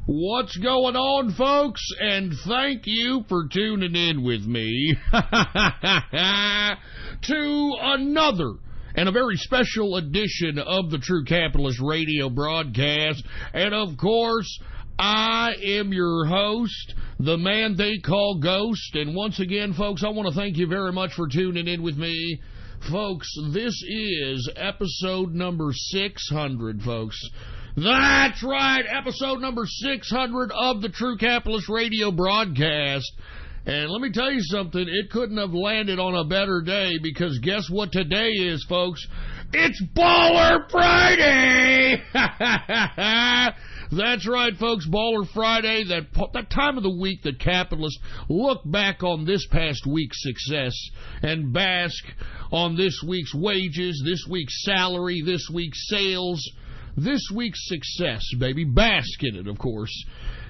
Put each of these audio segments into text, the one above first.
What's going on, folks? And thank you for tuning in with me to another and a very special edition of the True Capitalist Radio broadcast. And, of course, I am your host, the man they call Ghost. And once again, folks, I want to thank you very much for tuning in with me. Folks, this is episode number 600, folks. That's right, episode number 600 of the True Capitalist Radio broadcast. And let me tell you something, it couldn't have landed on a better day, because guess what today is, folks? It's Baller Friday! That's right, folks, Baller Friday, that time of the week that capitalists look back on this past week's success and bask on this week's wages, this week's salary, this week's sales, this week's success, baby. Bask in it, of course.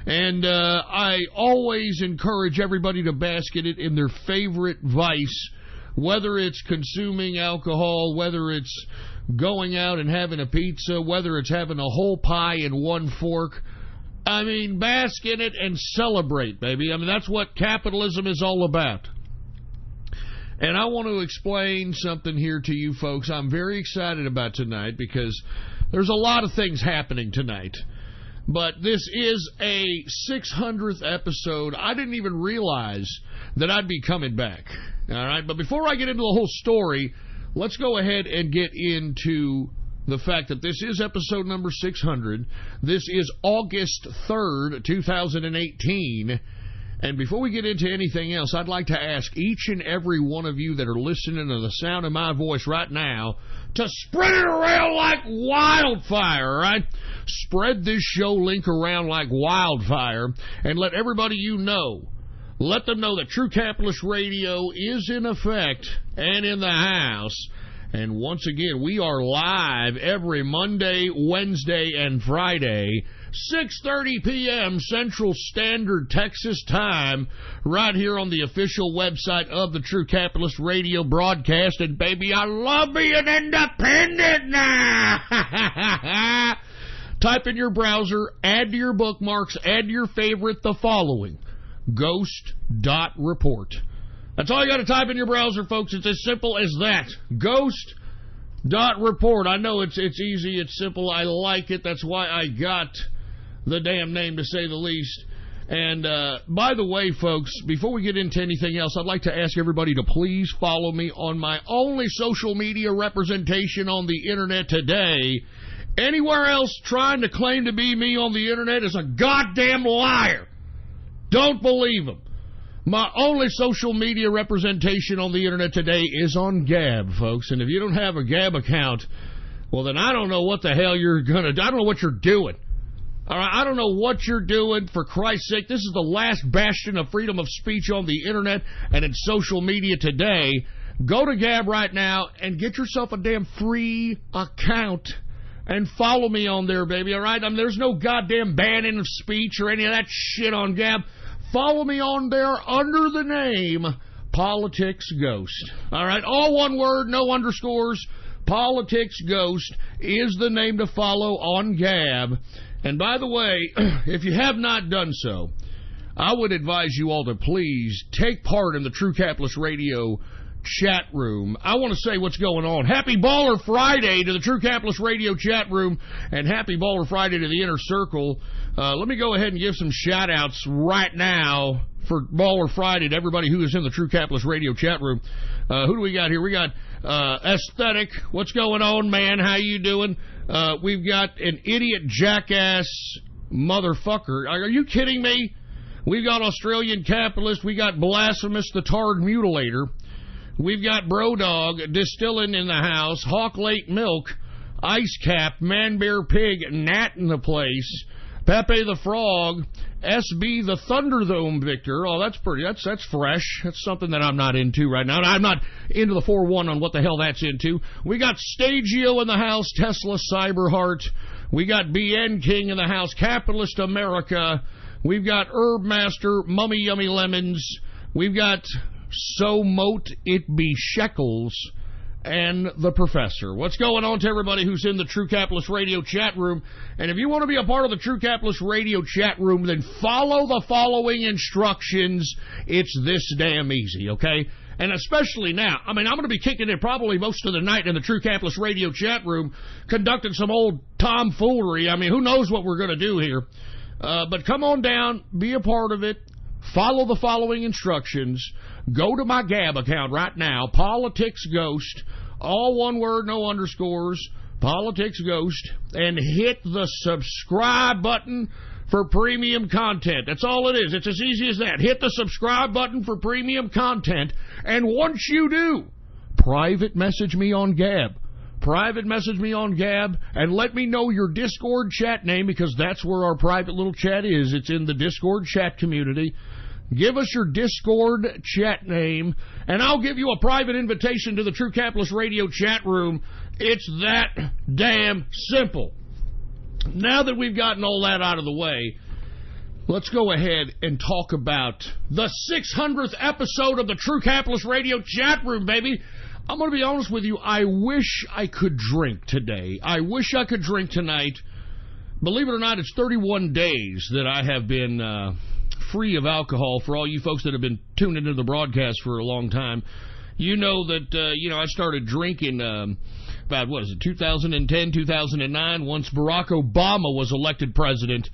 And I always encourage everybody to bask in it in their favorite vice, whether it's consuming alcohol, whether it's going out and having a pizza, whether it's having a whole pie in one fork. I mean, bask in it and celebrate, baby. I mean, that's what capitalism is all about. And I want to explain something here to you folks I'm very excited about tonight, because there's a lot of things happening tonight. But this is a 600th episode. I didn't even realize that I'd be coming back. All right, but before I get into the whole story, let's go ahead and get into the fact that this is episode number 600. This is August 3rd, 2018. And before we get into anything else, I'd like to ask each and every one of you that are listening to the sound of my voice right now to spread it around like wildfire, all right? Spread this show link around like wildfire and let everybody you know, let them know that True Capitalist Radio is in effect and in the house. And once again, we are live every Monday, Wednesday, and Friday, 6:30 p.m. Central Standard Texas Time, right here on the official website of the True Capitalist Radio broadcast. And baby, I love being independent now. Type in your browser, add to your bookmarks, add to your favorite the following: ghost.report. That's all you got to type in your browser, folks. It's as simple as that. Ghost.report. I know it's easy, it's simple, I like it. That's why I got the damn name, to say the least. And by the way, folks, before we get into anything else, I'd like to ask everybody to please follow me on my only social media representation on the internet today. Anywhere else trying to claim to be me on the internet is a goddamn liar. Don't believe them. My only social media representation on the internet today is on Gab, folks. And if you don't have a Gab account, well, then I don't know what the hell you're going to do. I don't know what you're doing. All right, I don't know what you're doing, for Christ's sake. This is the last bastion of freedom of speech on the internet and in social media today. Go to Gab right now and get yourself a damn free account and follow me on there, baby, all right? I mean, there's no goddamn banning of speech or any of that shit on Gab. Follow me on there under the name Politics Ghost. All right, all one word, no underscores. Politics Ghost is the name to follow on Gab. And by the way, if you have not done so, I would advise you all to please take part in the True Capitalist Radio chat room. I want to say what's going on. Happy Baller Friday to the True Capitalist Radio chat room, and happy Baller Friday to the Inner Circle. Let me go ahead and give some shout-outs right now for Baller Friday to everybody who is in the True Capitalist Radio chat room. Who do we got here? We got Aesthetic. What's going on, man? How you doing? We've got an idiot jackass motherfucker. Are you kidding me? We've got Australian Capitalist. We got Blasphemous the Tarred Mutilator. We've got Brodog, Distilling in the house, Hawk Late Milk, Ice Cap, Man Bear Pig, Nat in the place, Pepe the Frog, SB the Thunderdome Victor. Oh, that's pretty, that's fresh. That's something that I'm not into right now. I'm not into the 4-1 on what the hell that's into. We got Stagio in the house, Tesla Cyberheart. We got BN King in the house, Capitalist America. We've got Herb Master, Mummy Yummy Lemons. We've got So Mote It Be Shekels. and the professor. What's going on to everybody who's in the True Capitalist Radio chat room? And if you want to be a part of the True Capitalist Radio chat room, then follow the following instructions. It's this damn easy, okay? And especially now, I mean, I'm going to be kicking it probably most of the night in the True Capitalist Radio chat room, conducting some old tomfoolery. I mean, who knows what we're going to do here. But come on down, be a part of it. Follow the following instructions. Go to my Gab account right now, Politics Ghost, all one word, no underscores, Politics Ghost, and hit the subscribe button for premium content. That's all it is. It's as easy as that. Hit the subscribe button for premium content, and once you do, private message me on Gab. Private message me on Gab and let me know your Discord chat name, because that's where our private little chat is. It's in the Discord chat community. Give us your Discord chat name, and I'll give you a private invitation to the True Capitalist Radio chat room. It's that damn simple. Now that we've gotten all that out of the way, let's go ahead and talk about the 600th episode of the True Capitalist Radio chat room, baby. I'm going to be honest with you. I wish I could drink today. I wish I could drink tonight. Believe it or not, it's 31 days that I have been free of alcohol. For all you folks that have been tuning into the broadcast for a long time, you know that, I started drinking about, 2010, 2009, once Barack Obama was elected president,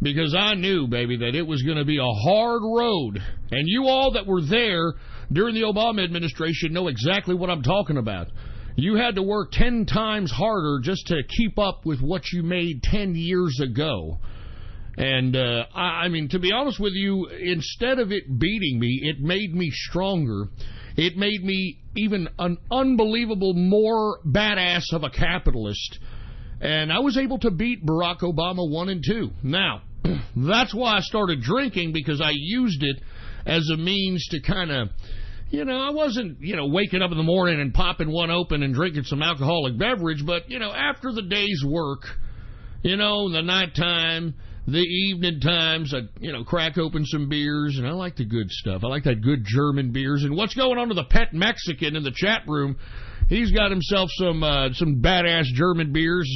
because I knew, baby, that it was going to be a hard road. And you all that were there during the Obama administration know exactly what I'm talking about. You had to work 10 times harder just to keep up with what you made 10 years ago. And, I mean, to be honest with you, instead of it beating me, it made me stronger. It made me even an unbelievable more badass of a capitalist. And I was able to beat Barack Obama 1 and 2. Now, that's why I started drinking, because I used it as a means to kind of, I wasn't, waking up in the morning and popping one open and drinking some alcoholic beverage, but, after the day's work, the nighttime, the evening times, I, crack open some beers, and I like the good stuff. I like that good German beers. And what's going on to the pet Mexican in the chat room? He's got himself some badass German beers.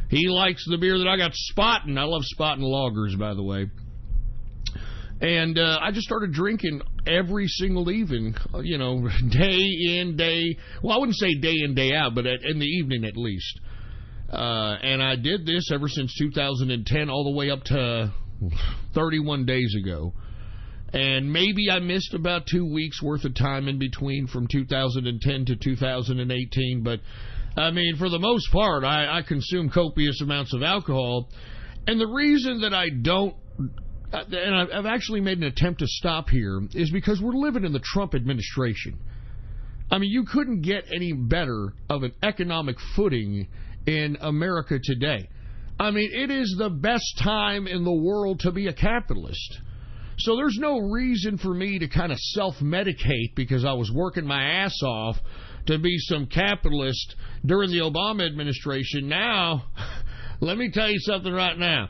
He likes the beer that I got, Spaten. I love Spaten lagers, by the way. And I just started drinking every single evening, day in, day... Well, I wouldn't say day in, day out, but in the evening at least. And I did this ever since 2010, all the way up to 31 days ago. And maybe I missed about 2 weeks worth of time in between from 2010 to 2018. But, I mean, for the most part, I consume copious amounts of alcohol. And the reason that I don't... And I've actually made an attempt to stop here, is because we're living in the Trump administration. I mean, you couldn't get any better of an economic footing in America today. I mean, it is the best time in the world to be a capitalist. So there's no reason for me to kind of self-medicate because I was working my ass off to be some capitalist during the Obama administration. Now, let me tell you something right now,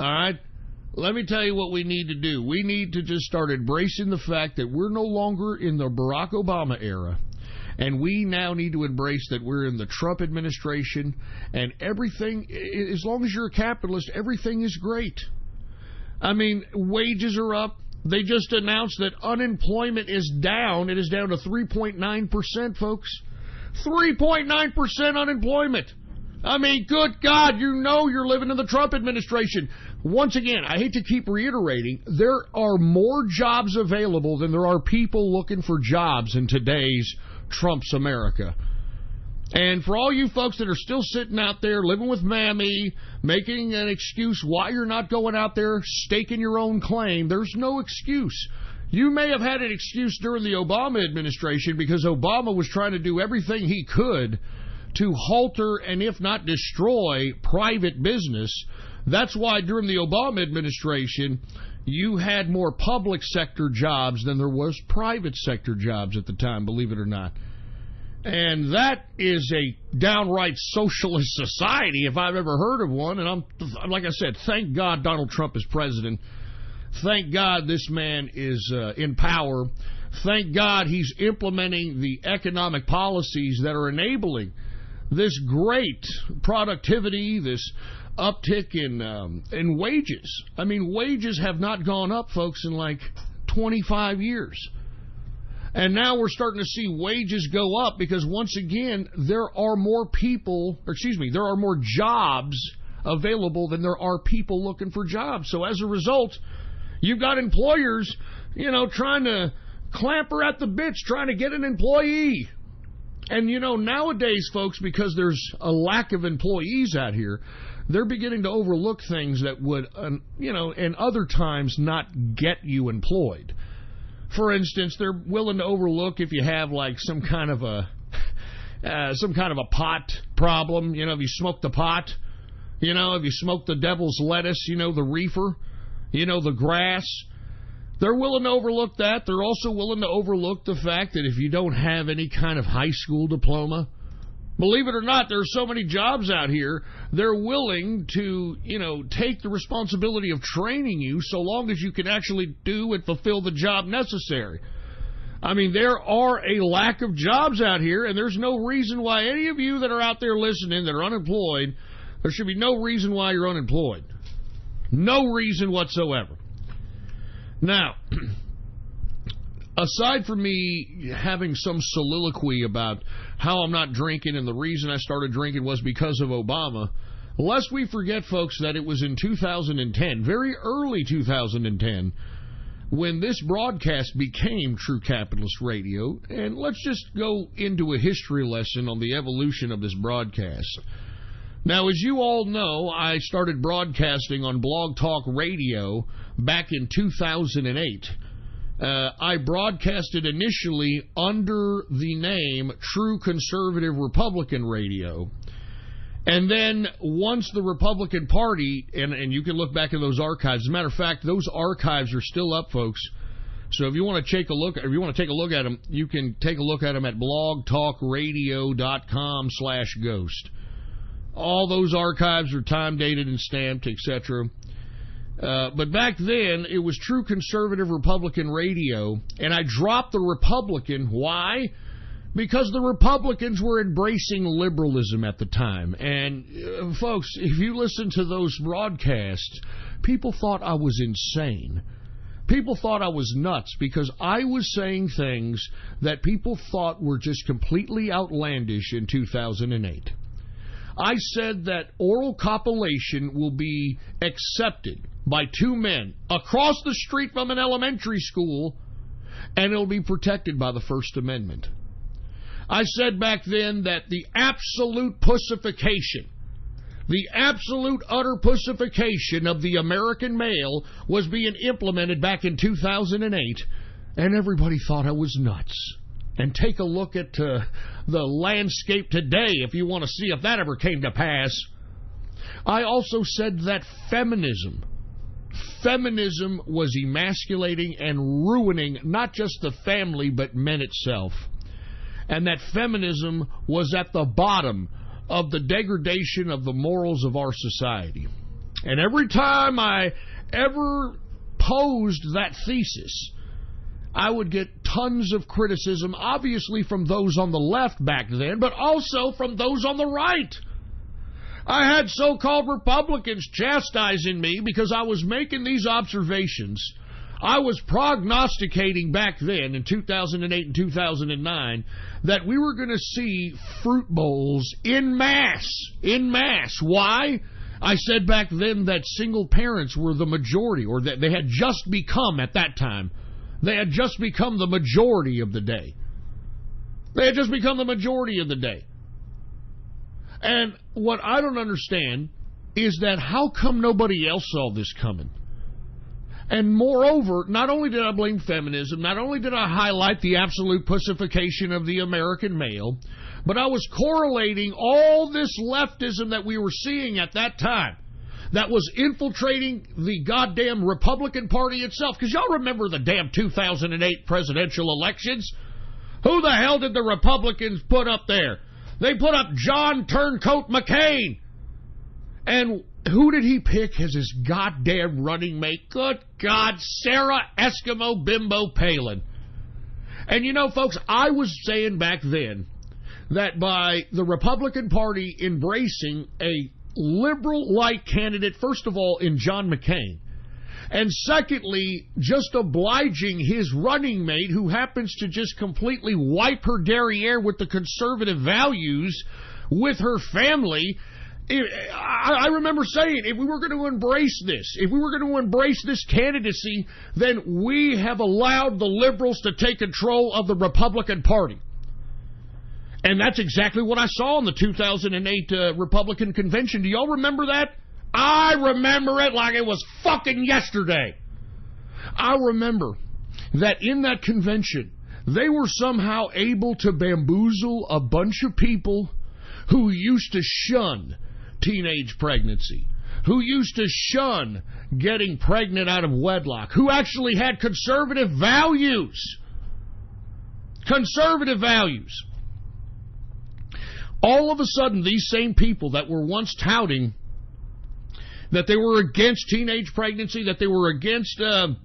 all right? Let me tell you what we need to do. We need to just start embracing the fact that we're no longer in the Barack Obama era. And we now need to embrace that we're in the Trump administration. And everything, as long as you're a capitalist, everything is great. I mean, wages are up. They just announced that unemployment is down. It is down to 3.9%, folks. 3.9% unemployment. I mean, good God, you're living in the Trump administration. Once again, I hate to keep reiterating, there are more jobs available than there are people looking for jobs in today's Trump's America. And for all you folks that are still sitting out there living with Mammy, making an excuse why you're not going out there staking your own claim, there's no excuse. You may have had an excuse during the Obama administration because Obama was trying to do everything he could to halter and if not destroy private business. That's why during the Obama administration, you had more public sector jobs than there was private sector jobs at the time, believe it or not. And that is a downright socialist society if I've ever heard of one. And I'm like I said, thank God Donald Trump is president. Thank God this man is in power. Thank God he's implementing the economic policies that are enabling this great productivity, this uptick in wages. I mean, wages have not gone up, folks, in like 25 years. And now we're starting to see wages go up because, once again, there are more jobs available than there are people looking for jobs. So as a result, you've got employers, trying to clamper at the bits, trying to get an employee. And, nowadays, folks, because there's a lack of employees out here, they're beginning to overlook things that would, in other times not get you employed. For instance, they're willing to overlook if you have like some kind of a pot problem. If you smoke the pot, if you smoke the devil's lettuce, the reefer, the grass. They're willing to overlook that. They're also willing to overlook the fact that if you don't have any kind of high school diploma, believe it or not, there are so many jobs out here, they're willing to, take the responsibility of training you so long as you can actually do and fulfill the job necessary. I mean, there are a lack of jobs out here, and there's no reason why any of you that are out there listening that are unemployed, there should be no reason why you're unemployed. No reason whatsoever. Now, aside from me having some soliloquy about how I'm not drinking and the reason I started drinking was because of Obama, lest we forget, folks, that it was in 2010, very early 2010, when this broadcast became True Capitalist Radio. And let's just go into a history lesson on the evolution of this broadcast. Now, as you all know, I started broadcasting on Blog Talk Radio back in 2008. I broadcasted initially under the name True Conservative Republican Radio. And then once the Republican Party, and you can look back in those archives. As a matter of fact, those archives are still up, folks. So if you want to take a look, at them, you can take a look at them at blogtalkradio.com/ghost. All those archives are time dated and stamped, etc. But back then, it was True Conservative Republican Radio, and I dropped the Republican. Why? Because the Republicans were embracing liberalism at the time. And, folks, if you listen to those broadcasts, people thought I was insane. People thought I was nuts because I was saying things that people thought were just completely outlandish in 2008. I said that oral copulation will be accepted by two men across the street from an elementary school, and it'll be protected by the First Amendment. I said back then that the absolute pussification, the absolute utter pussification of the American male was being implemented back in 2008, and everybody thought I was nuts. And take a look at the landscape today if you want to see if that ever came to pass. I also said that feminism was emasculating and ruining not just the family but men itself. And that feminism was at the bottom of the degradation of the morals of our society. And every time I ever posed that thesis, I would get tons of criticism, obviously from those on the left back then, but also from those on the right. I had so-called Republicans chastising me because I was making these observations. I was prognosticating back then in 2008 and 2009 that we were going to see fruit bowls in mass. In mass. Why? I said back then that single parents were the majority, or that they had just become, at that time, they had just become the majority of the day. They had just become the majority of the day. And what I don't understand is that how come nobody else saw this coming? And moreover, not only did I blame feminism, not only did I highlight the absolute pussification of the American male, but I was correlating all this leftism that we were seeing at that time that was infiltrating the goddamn Republican Party itself. Because y'all remember the damn 2008 presidential elections? Who the hell did the Republicans put up there? They put up John Turncoat McCain. And who did he pick as his goddamn running mate? Good God, Sarah Eskimo Bimbo Palin. And you know, folks, I was saying back then that by the Republican Party embracing a liberal-like candidate, first of all, in John McCain, and secondly, just obliging his running mate, who happens to just completely wipe her derriere with the conservative values with her family. I remember saying, if we were going to embrace this, if we were going to embrace this candidacy, then we have allowed the liberals to take control of the Republican Party. And that's exactly what I saw in the 2008 Republican convention. Do y'all remember that? I remember it like it was fucking yesterday. I remember that in that convention, they were somehow able to bamboozle a bunch of people who used to shun teenage pregnancy, who used to shun getting pregnant out of wedlock, who actually had conservative values. Conservative values. All of a sudden, these same people that were once touting that they were against teenage pregnancy, that they were against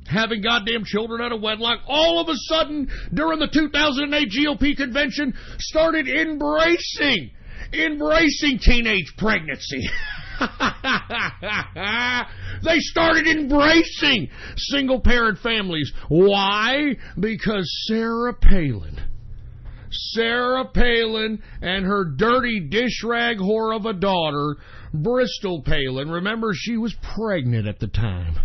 having goddamn children out of wedlock, all of a sudden, during the 2008 GOP convention, started embracing teenage pregnancy. They started embracing single-parent families. Why? Because Sarah Palin and her dirty dish rag whore of a daughter, Bristol Palin, remember, she was pregnant at the time.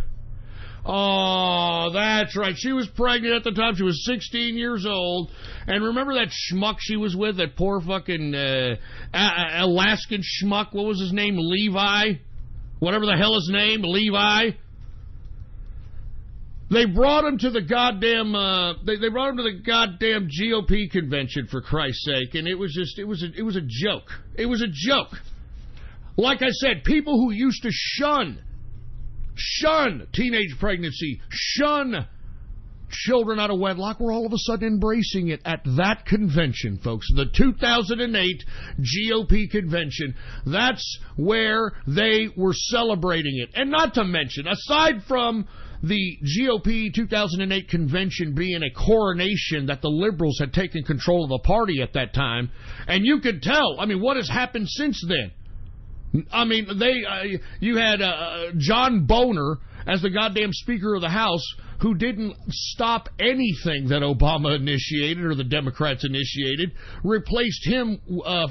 Oh, that's right. She was pregnant at the time. She was 16 years old. And remember that schmuck she was with, that poor fucking Alaskan schmuck? What was his name? Levi? Whatever the hell his name, Levi. They brought him to the goddamn goddamn GOP convention, for Christ's sake, and it was a joke. It was a joke. Like I said, people who used to shun teenage pregnancy, shun children out of wedlock, were all of a sudden embracing it at that convention, folks. The 2008 GOP convention. That's where they were celebrating it. And not to mention, aside from the GOP 2008 convention being a coronation that the liberals had taken control of the party at that time, and you could tell, I mean, what has happened since then? I mean, you had John Boehner as the goddamn Speaker of the House, who didn't stop anything that Obama initiated or the Democrats initiated, replaced him,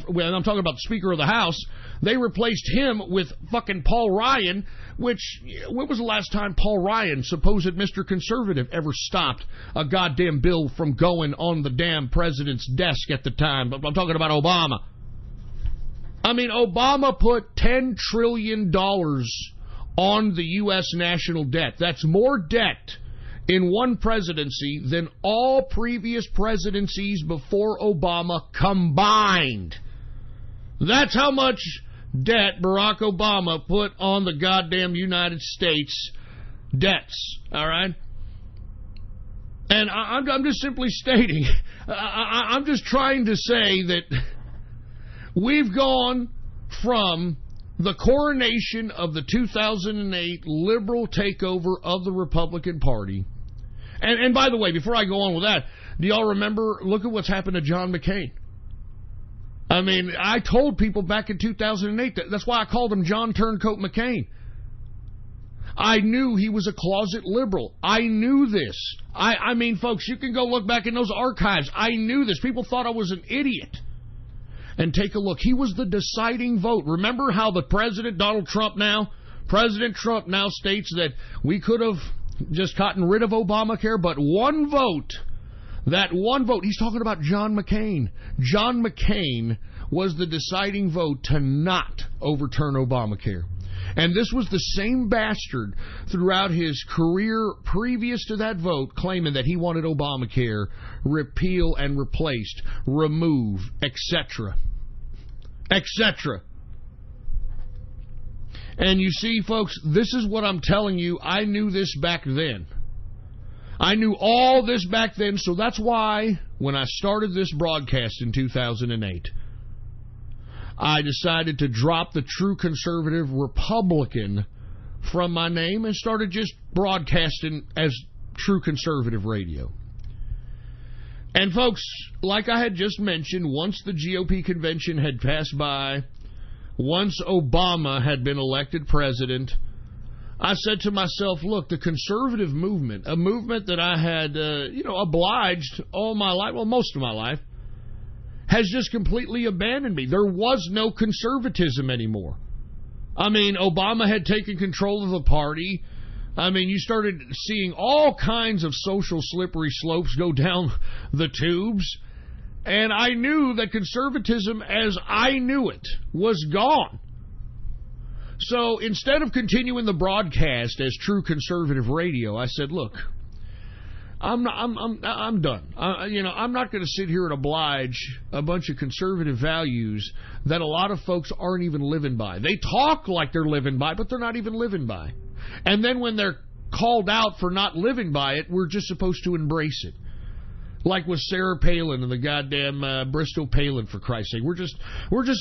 when I'm talking about the Speaker of the House, they replaced him with fucking Paul Ryan, which, when was the last time Paul Ryan, supposed Mr. Conservative, ever stopped a goddamn bill from going on the damn president's desk at the time? I'm talking about Obama. I mean, Obama put $10 trillion on the U.S. national debt. That's more debt in one presidency than all previous presidencies before Obama combined. That's how much debt Barack Obama put on the goddamn United States debts, all right? And I'm just simply stating, I'm just trying to say that we've gone from the coronation of the 2008 liberal takeover of the Republican Party. And by the way, before I go on with that, do y'all remember, look at what's happened to John McCain. I mean, I told people back in 2008, that's why I called him John Turncoat McCain. I knew he was a closet liberal. I knew this. I mean, folks, you can go look back in those archives. I knew this. People thought I was an idiot. And take a look. He was the deciding vote. Remember how the President Trump now states that we could have just gotten rid of Obamacare, but one vote, he's talking about John McCain. John McCain was the deciding vote to not overturn Obamacare. And this was the same bastard throughout his career previous to that vote, claiming that he wanted Obamacare repeal and replaced, remove, etc. etc. And you see, folks, this is what I'm telling you. I knew this back then. I knew all this back then, so that's why when I started this broadcast in 2008, I decided to drop the True Conservative Republican from my name and started just broadcasting as True Conservative Radio. And folks, like I had just mentioned, once the GOP convention had passed by, once Obama had been elected president, I said to myself, look, the conservative movement, a movement that I had, obliged all my life, well, most of my life, has just completely abandoned me. There was no conservatism anymore. I mean, Obama had taken control of the party. I mean, you started seeing all kinds of social slippery slopes go down the tubes. And I knew that conservatism, as I knew it, was gone. So instead of continuing the broadcast as true conservative radio, I said, look, I'm done. I'm not going to sit here and oblige a bunch of conservative values that a lot of folks aren't even living by. They talk like they're living by, but they're not even living by. And then when they're called out for not living by it, we're just supposed to embrace it. Like with Sarah Palin and the goddamn Bristol Palin, for Christ's sake. We're just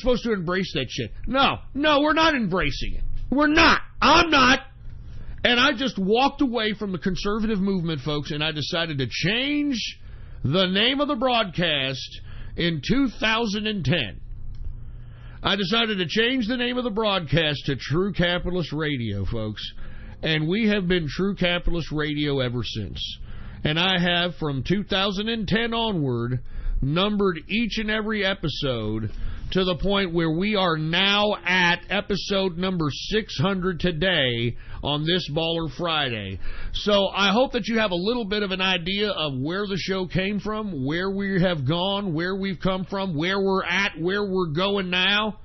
supposed to embrace that shit. No, we're not embracing it. We're not. I'm not. And I just walked away from the conservative movement, folks, and I decided to change the name of the broadcast in 2010. I decided to change the name of the broadcast to True Capitalist Radio, folks. And we have been True Capitalist Radio ever since. And I have, from 2010 onward, numbered each and every episode to the point where we are now at episode number 600 today on this Baller Friday. So I hope that you have a little bit of an idea of where the show came from, where we have gone, where we've come from, where we're at, where we're going now.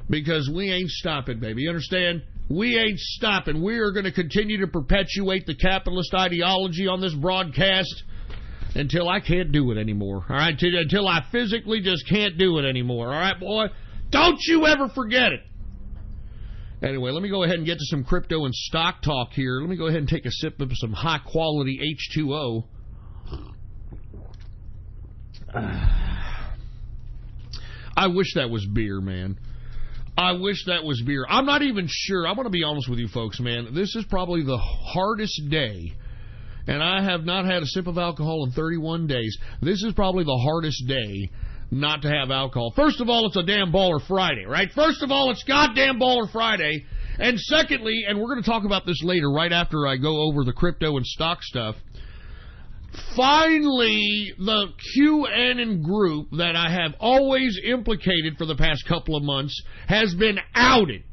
Because we ain't stopping, baby. You understand? We ain't stopping. We are going to continue to perpetuate the capitalist ideology on this broadcast until I can't do it anymore. All right? Until I physically just can't do it anymore. All right, boy? Don't you ever forget it. Anyway, let me go ahead and get to some crypto and stock talk here. Let me go ahead and take a sip of some high-quality H2O. I wish that was beer, man. I wish that was beer. I'm not even sure. I'm going to be honest with you folks, man. This is probably the hardest day, and I have not had a sip of alcohol in 31 days. This is probably the hardest day not to have alcohol. First of all, it's a damn Baller Friday, right? First of all, it's goddamn Baller Friday. And secondly, and we're going to talk about this later, right after I go over the crypto and stock stuff, finally, the QAnon group that I have always implicated for the past couple of months has been outed.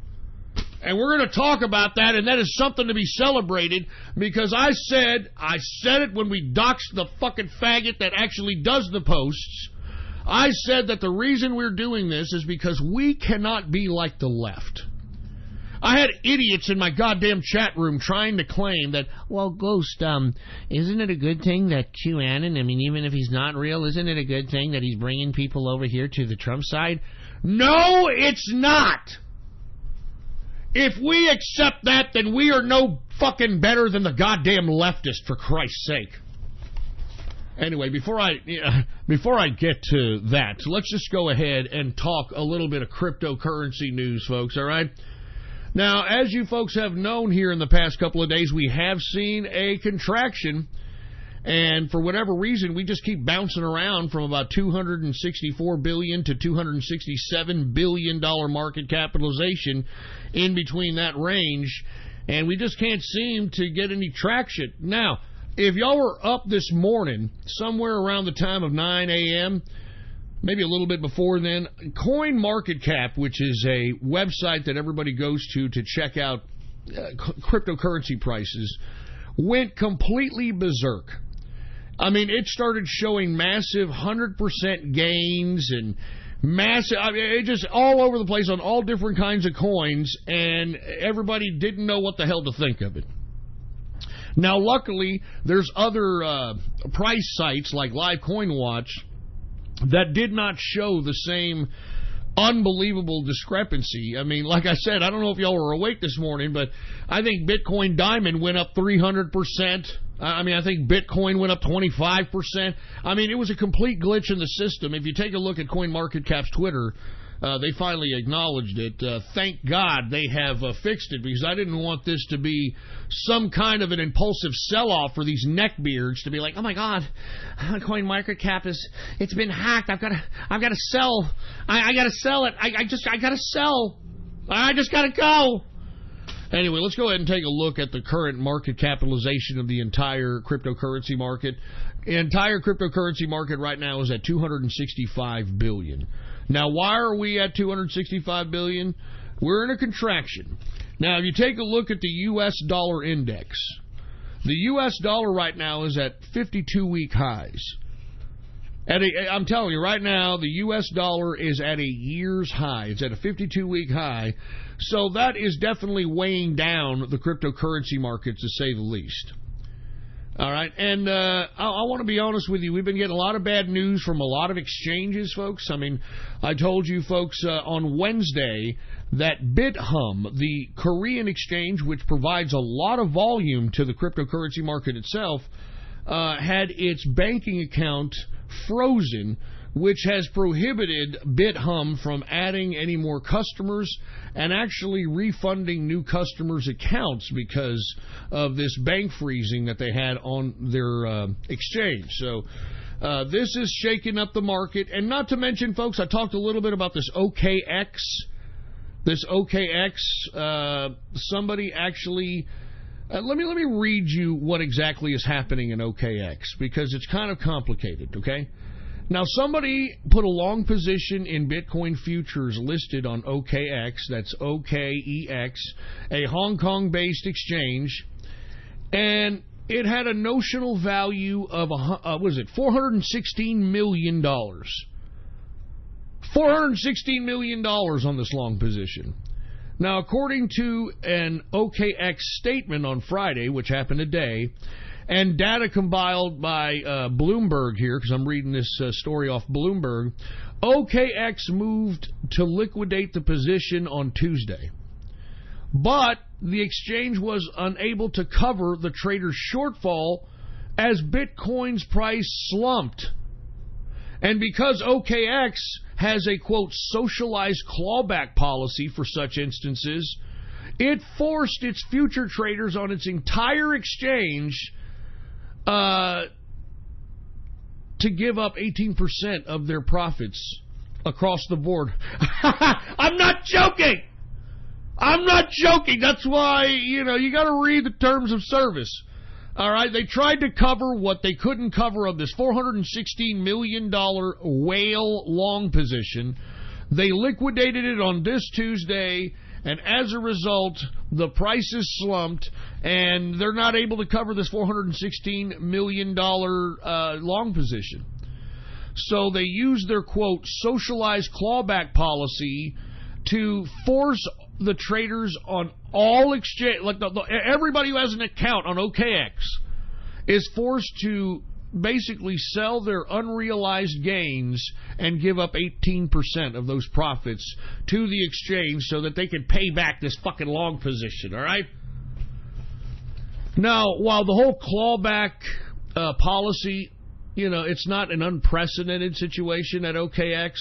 And we're going to talk about that, and that is something to be celebrated, because I said it when we doxed the fucking faggot that actually does the posts. I said that the reason we're doing this is because we cannot be like the left. I had idiots in my goddamn chat room trying to claim that, well, Ghost, isn't it a good thing that QAnon, I mean, even if he's not real, isn't it a good thing that he's bringing people over here to the Trump side? No, it's not. If we accept that, then we are no fucking better than the goddamn leftist, for Christ's sake. Anyway, before I get to that, let's just go ahead and talk a little bit of cryptocurrency news, folks, all right? Now, as you folks have known here in the past couple of days, we have seen a contraction, and for whatever reason, we just keep bouncing around from about $264 billion to $267 billion market capitalization in between that range, and we just can't seem to get any traction. Now, if y'all were up this morning, somewhere around the time of 9 a.m., maybe a little bit before then, Coin Market Cap, which is a website that everybody goes to check out cryptocurrency prices, went completely berserk. I mean, it started showing massive 100% gains and massive, I mean, it just all over the place on all different kinds of coins, and everybody didn't know what the hell to think of it. Now, luckily, there's other price sites like Live Coin Watch that did not show the same unbelievable discrepancy. I mean, like I said, I don't know if y'all were awake this morning, but I think Bitcoin Diamond went up 300%. I mean, I think Bitcoin went up 25%. I mean, it was a complete glitch in the system. If you take a look at CoinMarketCap's Twitter, They finally acknowledged it. Thank God they have fixed it, because I didn't want this to be some kind of an impulsive sell-off for these neckbeards to be like, oh my God, coin market cap it's been hacked. I've got to sell. I got to sell it. I got to sell. I just got to go. Anyway, let's go ahead and take a look at the current market capitalization of the entire cryptocurrency market. The entire cryptocurrency market right now is at $265 billion. Now, why are we at $265 billion? We're in a contraction. Now, if you take a look at the U.S. dollar index, the U.S. dollar right now is at 52-week highs. I'm telling you, right now, the U.S. dollar is at a year's high. It's at a 52-week high. So that is definitely weighing down the cryptocurrency market, to say the least. All right, and I want to be honest with you. We've been getting a lot of bad news from a lot of exchanges, folks. I mean, I told you folks on Wednesday that BitHum, the Korean exchange, which provides a lot of volume to the cryptocurrency market itself, had its banking account frozen, which has prohibited BitHum from adding any more customers and actually refunding new customers' accounts because of this bank freezing that they had on their exchange. So this is shaking up the market. And not to mention, folks, I talked a little bit about this OKX. This OKX, somebody actually... let me read you what exactly is happening in OKX, because it's kind of complicated, okay? Now, somebody put a long position in Bitcoin futures listed on OKX, that's OKEX, a Hong Kong-based exchange, and it had a notional value of, $416 million. $416 million on this long position. Now, according to an OKX statement on Friday, which happened today, and data compiled by Bloomberg here, because I'm reading this story off Bloomberg, OKX moved to liquidate the position on Tuesday. But the exchange was unable to cover the trader's shortfall as Bitcoin's price slumped. And because OKX has a, quote, socialized clawback policy for such instances, it forced its future traders on its entire exchange to give up 18% of their profits across the board. I'm not joking! I'm not joking! That's why, you got to read the terms of service. All right, they tried to cover what they couldn't cover of this $416 million whale long position. They liquidated it on this Tuesday, and as a result, the prices slumped, and they're not able to cover this $416 million long position. So they used their, quote, socialized clawback policy to force the traders on all exchange, like everybody who has an account on OKX is forced to basically sell their unrealized gains and give up 18% of those profits to the exchange so that they can pay back this fucking long position, all right? Now, while the whole clawback policy, it's not an unprecedented situation at OKX,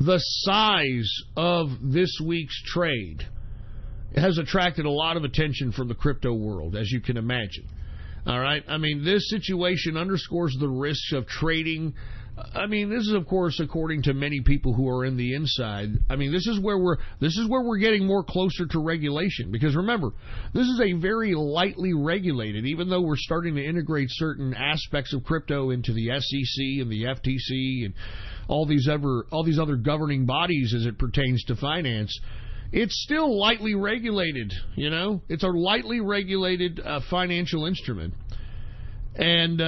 the size of this week's trade has attracted a lot of attention from the crypto world, as you can imagine. All right? I mean, this situation underscores the risks of trading. I mean, this is, of course, according to many people who are in the inside. I mean, this is where we're getting more closer to regulation. Because remember, this is a very lightly regulated, even though we're starting to integrate certain aspects of crypto into the SEC and the FTC and all these other governing bodies as it pertains to finance. It's still lightly regulated, It's a lightly regulated financial instrument. And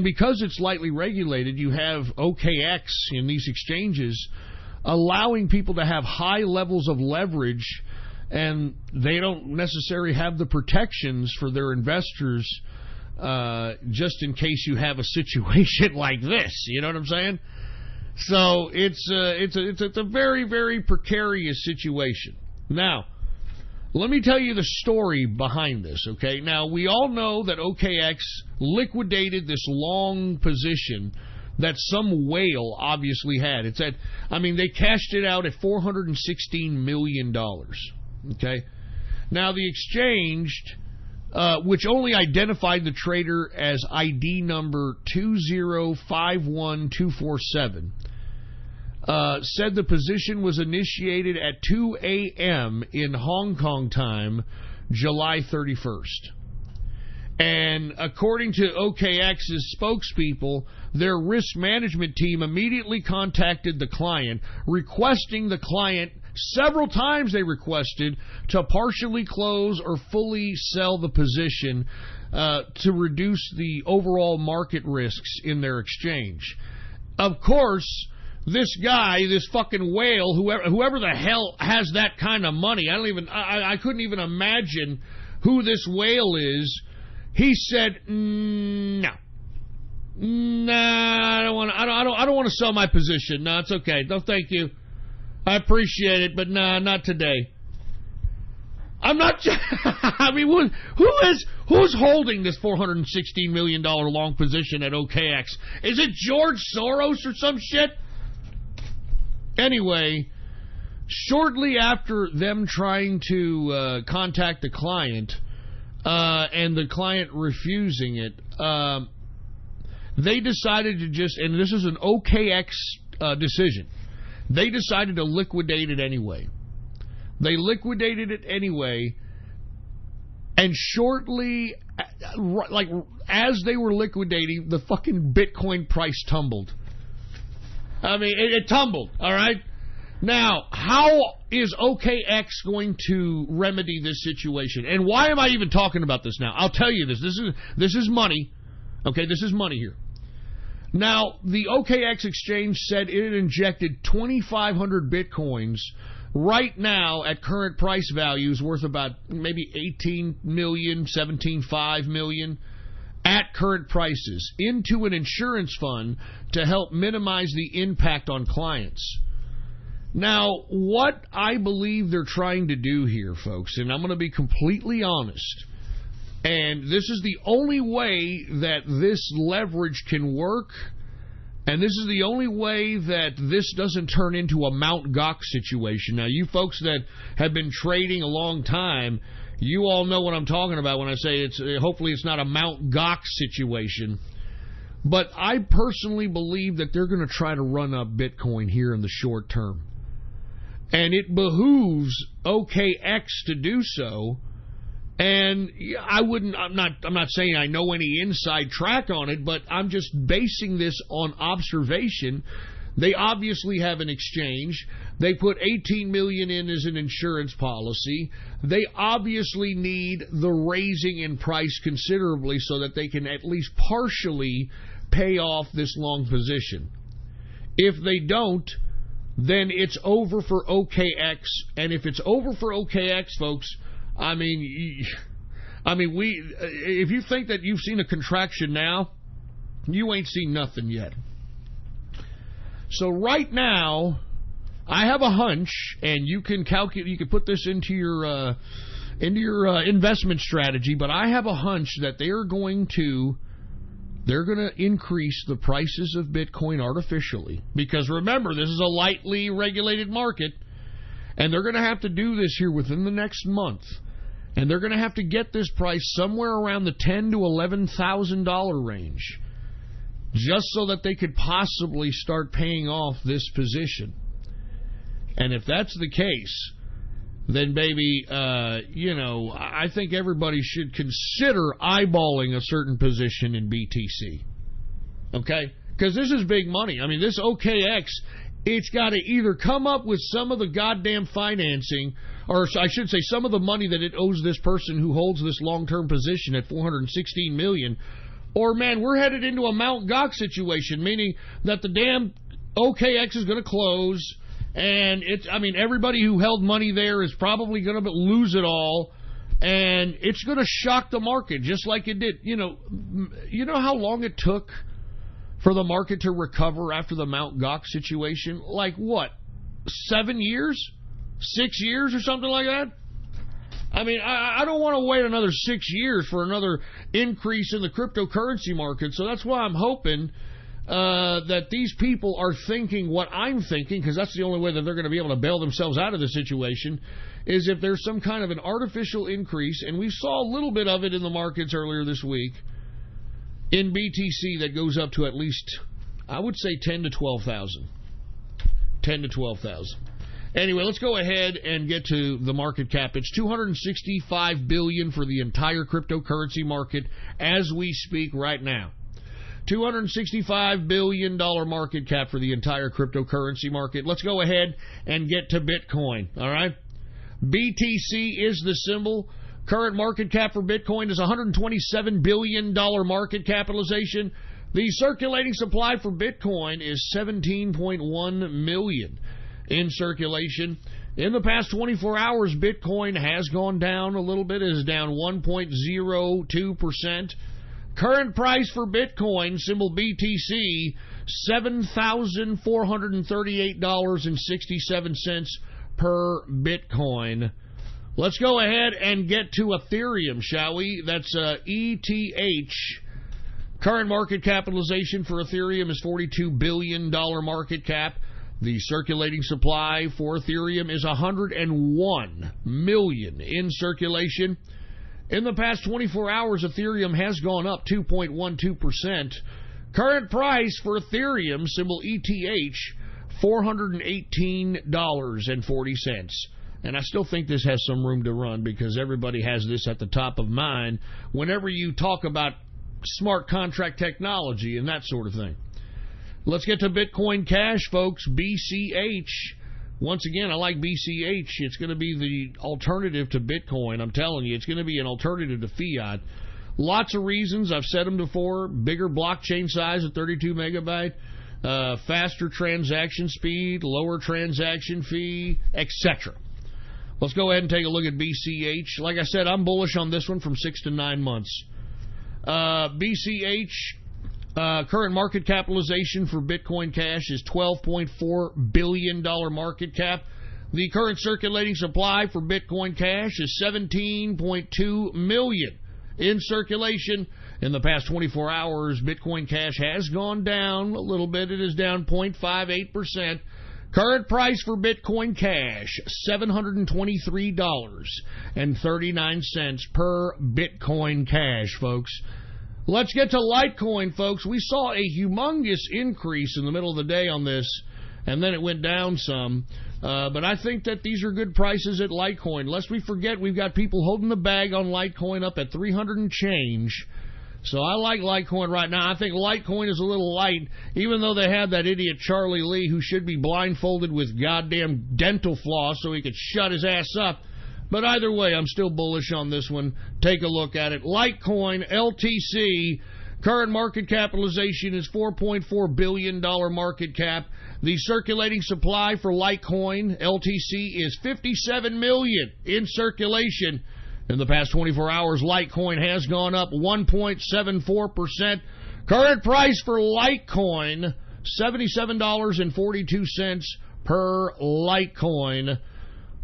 because it's lightly regulated, you have OKX in these exchanges allowing people to have high levels of leverage, and they don't necessarily have the protections for their investors just in case you have a situation like this. You know what I'm saying? So it's a very, very precarious situation. Now, let me tell you the story behind this, okay? Now, we all know that OKX liquidated this long position that some whale obviously had. It's at, they cashed it out at $416 million. Okay? Now, the exchange, which only identified the trader as ID number 2051247, said the position was initiated at 2 a.m. in Hong Kong time, July 31st. And according to OKX's spokespeople, their risk management team immediately contacted the client, requesting the client, several times they requested, to partially close or fully sell the position to reduce the overall market risks in their exchange. Of course, this guy, this fucking whale, whoever the hell has that kind of money, I couldn't even imagine who this whale is. He said, "No, I don't want to sell my position. No, it's okay. No, thank you. I appreciate it, but not today." I'm not. Who's holding this $416 million long position at OKX? Is it George Soros or some shit? Anyway, shortly after them trying to contact the client, and the client refusing it, they decided to just, and this is an OKX decision, they decided to liquidate it anyway. They liquidated it anyway, and shortly, as they were liquidating, the fucking Bitcoin price tumbled. It tumbled, all right? Now, how is OKX going to remedy this situation? And why am I even talking about this now? I'll tell you this. This is money. Okay, this is money here. Now, the OKX exchange said it had injected 2,500 Bitcoins right now at current price values worth about maybe 18 million, 17.5 million at current prices into an insurance fund to help minimize the impact on clients. Now, what I believe they're trying to do here, folks, and I'm going to be completely honest, and this is the only way that this leverage can work, and this is the only way that this doesn't turn into a Mt. Gox situation. Now, you folks that have been trading a long time, you all know what I'm talking about when I say hopefully it's not a Mt. Gox situation. But I personally believe that they're going to try to run up Bitcoin here in the short term. And it behooves OKX to do so. And I'm not saying I know any inside track on it, but I'm just basing this on observation. They obviously have an exchange. They put $18 million in as an insurance policy. They obviously need the raising in price considerably so that they can at least partially pay off this long position. If they don't, then it's over for OKX. And if it's over for OKX, folks, if you think that you've seen a contraction now, you ain't seen nothing yet. So right now, I have a hunch, and you can calculate. You can put this into your investment strategy. But I have a hunch that they're going to increase the prices of Bitcoin artificially, because remember, this is a lightly regulated market, and they're going to have to do this here within the next month, and they're going to have to get this price somewhere around the $10,000 to $11,000 range, just so that they could possibly start paying off this position. And if that's the case, then baby, I think everybody should consider eyeballing a certain position in BTC. Okay? Because this is big money. This OKX, it's got to either come up with some of the goddamn financing, or I should say some of the money that it owes this person who holds this long-term position at $416 million, or, man, we're headed into a Mt. Gox situation, meaning that the damn OKX is going to close, and everybody who held money there is probably going to lose it all, and it's going to shock the market just like it did. You know how long it took for the market to recover after the Mt. Gox situation? Like what? 7 years? 6 years or something like that? I don't want to wait another 6 years for another increase in the cryptocurrency market, so that's why I'm hoping that these people are thinking what I'm thinking, because that's the only way that they're going to be able to bail themselves out of the situation, is if there's some kind of an artificial increase, and we saw a little bit of it in the markets earlier this week, in BTC that goes up to at least, I would say, 10 to 12,000. 10 to 12,000. Anyway, let's go ahead and get to the market cap. It's $265 billion for the entire cryptocurrency market as we speak right now. $265 billion market cap for the entire cryptocurrency market. Let's go ahead and get to Bitcoin, all right? BTC is the symbol. Current market cap for Bitcoin is $127 billion market capitalization. The circulating supply for Bitcoin is 17.1 million in circulation. In the past 24 hours, Bitcoin has gone down a little bit. It is down 1.02%. Current price for Bitcoin, symbol BTC, $7,438.67 per Bitcoin. Let's go ahead and get to Ethereum, shall we? That's ETH. Current market capitalization for Ethereum is $42 billion market cap. The circulating supply for Ethereum is 101 million in circulation. In the past 24 hours, Ethereum has gone up 2.12%. Current price for Ethereum, symbol ETH, $418.40. And I still think this has some room to run because everybody has this at the top of mind whenever you talk about smart contract technology and that sort of thing. Let's get to Bitcoin Cash, folks. BCH. Once again, I like BCH. It's going to be the alternative to Bitcoin. I'm telling you, it's going to be an alternative to fiat. Lots of reasons. I've said them before. Bigger blockchain size at 32 megabyte, faster transaction speed, lower transaction fee, etc. Let's go ahead and take a look at BCH. Like I said, I'm bullish on this one from 6 to 9 months. BCH, current market capitalization for Bitcoin Cash is $12.4 billion market cap. The current circulating supply for Bitcoin Cash is 17.2 million in circulation. In the past 24 hours, Bitcoin Cash has gone down a little bit. It is down 0.58%. Current price for Bitcoin Cash, $723.39 per Bitcoin Cash, folks. Let's get to Litecoin, folks. We saw a humongous increase in the middle of the day on this, and then it went down some. But I think that these are good prices at Litecoin. Lest we forget, we've got people holding the bag on Litecoin up at 300 and change. So I like Litecoin right now. I think Litecoin is a little light, even though they have that idiot Charlie Lee who should be blindfolded with goddamn dental floss so he could shut his ass up. But either way, I'm still bullish on this one. Take a look at it. Litecoin, LTC, current market capitalization is $4.4 billion market cap. The circulating supply for Litecoin, LTC, is 57 million in circulation. In the past 24 hours, Litecoin has gone up 1.74%. Current price for Litecoin, $77.42 per Litecoin.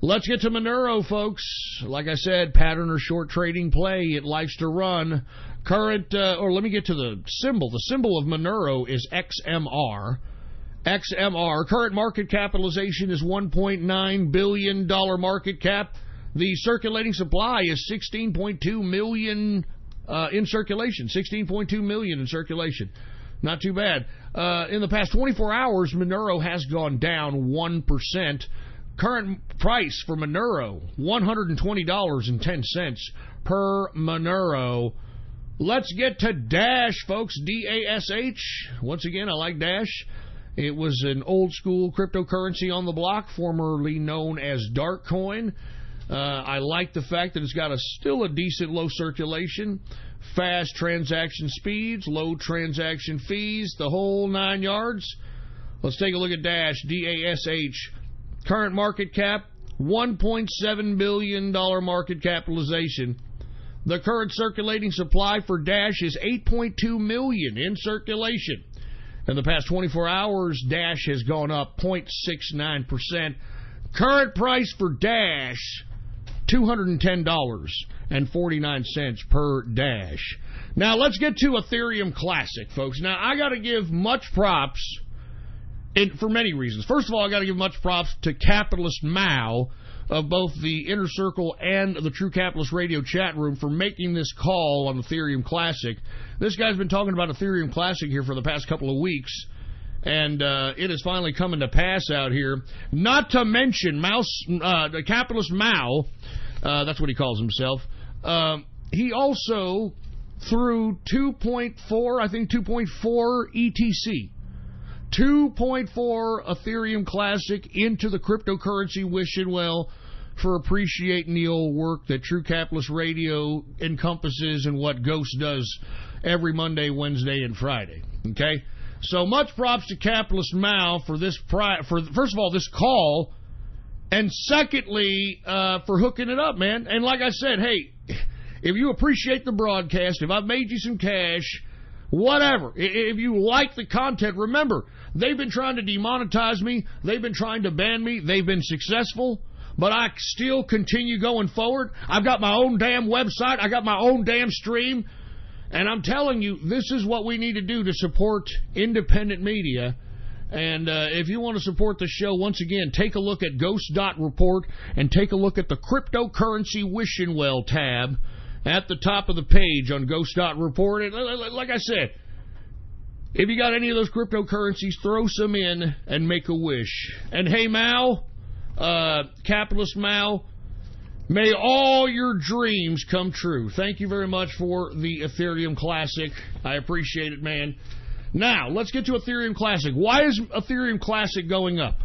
Let's get to Monero, folks. Like I said, pattern or short trading play. It likes to run. Let me get to the symbol. The symbol of Monero is XMR. XMR. Current market capitalization is $1.9 billion market cap. The circulating supply is 16.2 million in circulation. 16.2 million in circulation. Not too bad. In the past 24 hours, Monero has gone down 1%. Current price for Monero, $120.10 per Monero. Let's get to Dash, folks. DASH. Once again, I like Dash. It was an old school cryptocurrency on the block, formerly known as Darkcoin. I like the fact that it's got still a decent low circulation, fast transaction speeds, low transaction fees, the whole 9 yards. Let's take a look at Dash, DASH. Current market cap, $1.7 billion market capitalization. The current circulating supply for Dash is 8.2 million in circulation. In the past 24 hours, Dash has gone up 0.69%. Current price for Dash, $210.49 per dash. Now, let's get to Ethereum Classic, folks. Now, I got to give much props for many reasons. First of all, I got to give much props to Capitalist Mao of both the Inner Circle and the True Capitalist Radio chat room for making this call on Ethereum Classic. This guy's been talking about Ethereum Classic here for the past couple of weeks, and it is finally coming to pass out here. Not to mention the Capitalist Mao, that's what he calls himself. He also threw 2.4 ETC. 2.4 Ethereum Classic into the cryptocurrency wishing well for appreciating the old work that True Capitalist Radio encompasses and what Ghost does every Monday, Wednesday, and Friday. Okay? So much props to Capitalist Mao for this, first of all, this call, and secondly, for hooking it up, man. And like I said, hey, if you appreciate the broadcast, if I've made you some cash, whatever, if you like the content, remember, they've been trying to demonetize me, they've been trying to ban me, they've been successful, but I still continue going forward. I've got my own damn website, I got my own damn stream, and I'm telling you, this is what we need to do to support independent media. And if you want to support the show, once again, take a look at Ghost.report and take a look at the Cryptocurrency Wishing Well tab at the top of the page on Ghost.report. And like I said, if you got any of those cryptocurrencies, throw some in and make a wish. And hey, Mao, Capitalist Mao, may all your dreams come true. Thank you very much for the Ethereum Classic. I appreciate it, man. Now, let's get to Ethereum Classic. Why is Ethereum Classic going up?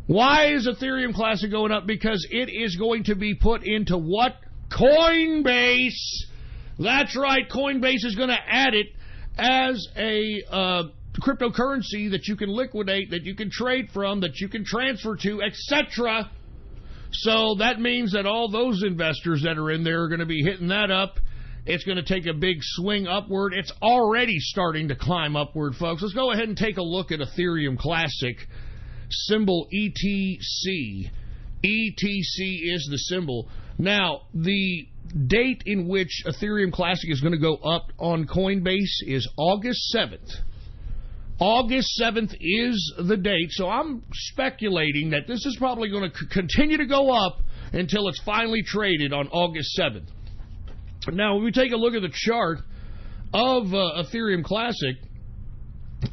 Why is Ethereum Classic going up? Because it is going to be put into what? Coinbase. That's right. Coinbase is going to add it as a cryptocurrency that you can liquidate, that you can trade from, that you can transfer to, etc. So that means that all those investors that are in there are going to be hitting that up. It's going to take a big swing upward. It's already starting to climb upward, folks. Let's go ahead and take a look at Ethereum Classic, symbol ETC. ETC is the symbol. Now, the date in which Ethereum Classic is going to go up on Coinbase is August 7th. August 7th is the date, so I'm speculating that this is probably going to continue to go up until it's finally traded on August 7th. Now, when we take a look at the chart of Ethereum Classic,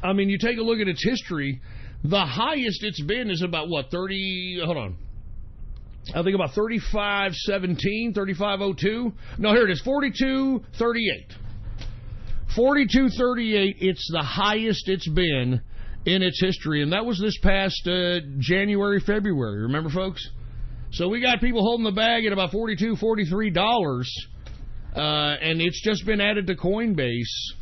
I mean, you take a look at its history, the highest it's been is about, what, 30, hold on, I think about 35.17, 35.02. No, here it is, 42.38. 42.38, it's the highest it's been in its history, and that was this past January, February. Remember, folks? So we got people holding the bag at about $42, $43, and it's just been added to Coinbase.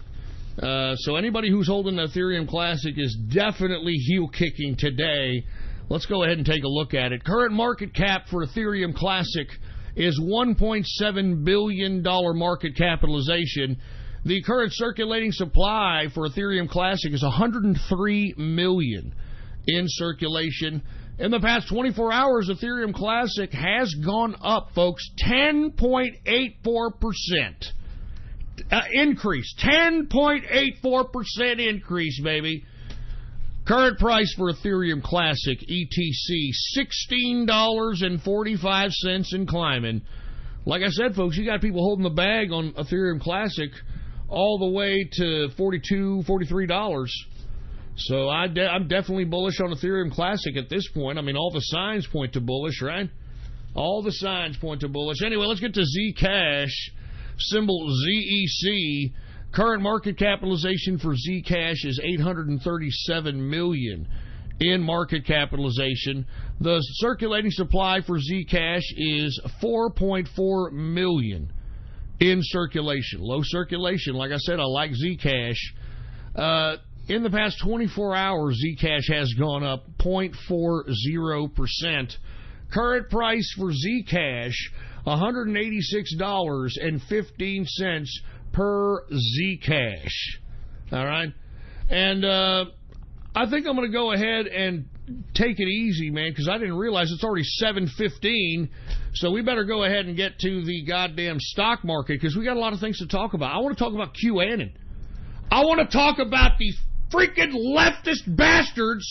So anybody who's holding the Ethereum Classic is definitely heel-kicking today. Let's go ahead and take a look at it. Current market cap for Ethereum Classic is $1.7 billion market capitalization. The current circulating supply for Ethereum Classic is 103 million in circulation. In the past 24 hours, Ethereum Classic has gone up, folks, 10.84%. Increase. 10.84% increase, baby. Current price for Ethereum Classic, ETC, $16.45 and climbing. Like I said, folks, you got people holding the bag on Ethereum Classic all the way to $42, $43. So I'm definitely bullish on Ethereum Classic at this point. I mean, all the signs point to bullish, right? All the signs point to bullish. Anyway, let's get to Zcash, symbol ZEC. Current market capitalization for Zcash is $837 million in market capitalization. The circulating supply for Zcash is 4.4 million in circulation. Low circulation. Like I said, I like Zcash. In the past 24 hours, Zcash has gone up 0.40%. Current price for Zcash, $186.15 per Zcash. All right? And I think I'm going to go ahead and take it easy, man, because I didn't realize it's already 7:15, so we better go ahead and get to the goddamn stock market, because we got a lot of things to talk about. I want to talk about QAnon. I want to talk about these freaking leftist bastards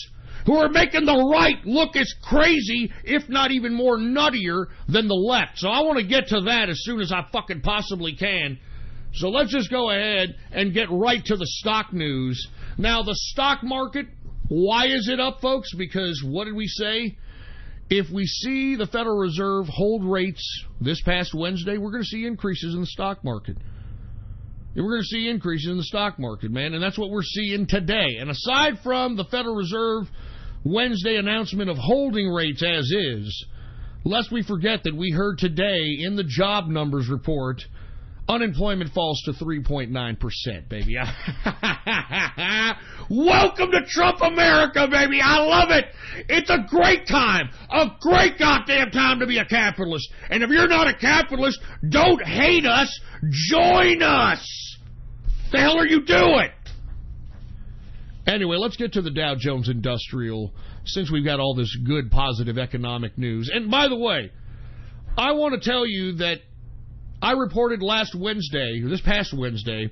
who are making the right look as crazy, if not even more nuttier, than the left. So I want to get to that as soon as I fucking possibly can. So let's just go ahead and get right to the stock news. Now, the stock market, why is it up, folks? Because what did we say? If we see the Federal Reserve hold rates this past Wednesday, we're going to see increases in the stock market. We're going to see increases in the stock market, man, and that's what we're seeing today. And aside from the Federal Reserve Wednesday announcement of holding rates as is, lest we forget that we heard today in the job numbers report, unemployment falls to 3.9%, baby. Welcome to Trump America, baby. I love it. It's a great time, a great goddamn time to be a capitalist. And if you're not a capitalist, don't hate us. Join us. The hell are you doing? Anyway, let's get to the Dow Jones Industrial, since we've got all this good, positive economic news. And by the way, I want to tell you that I reported this past Wednesday,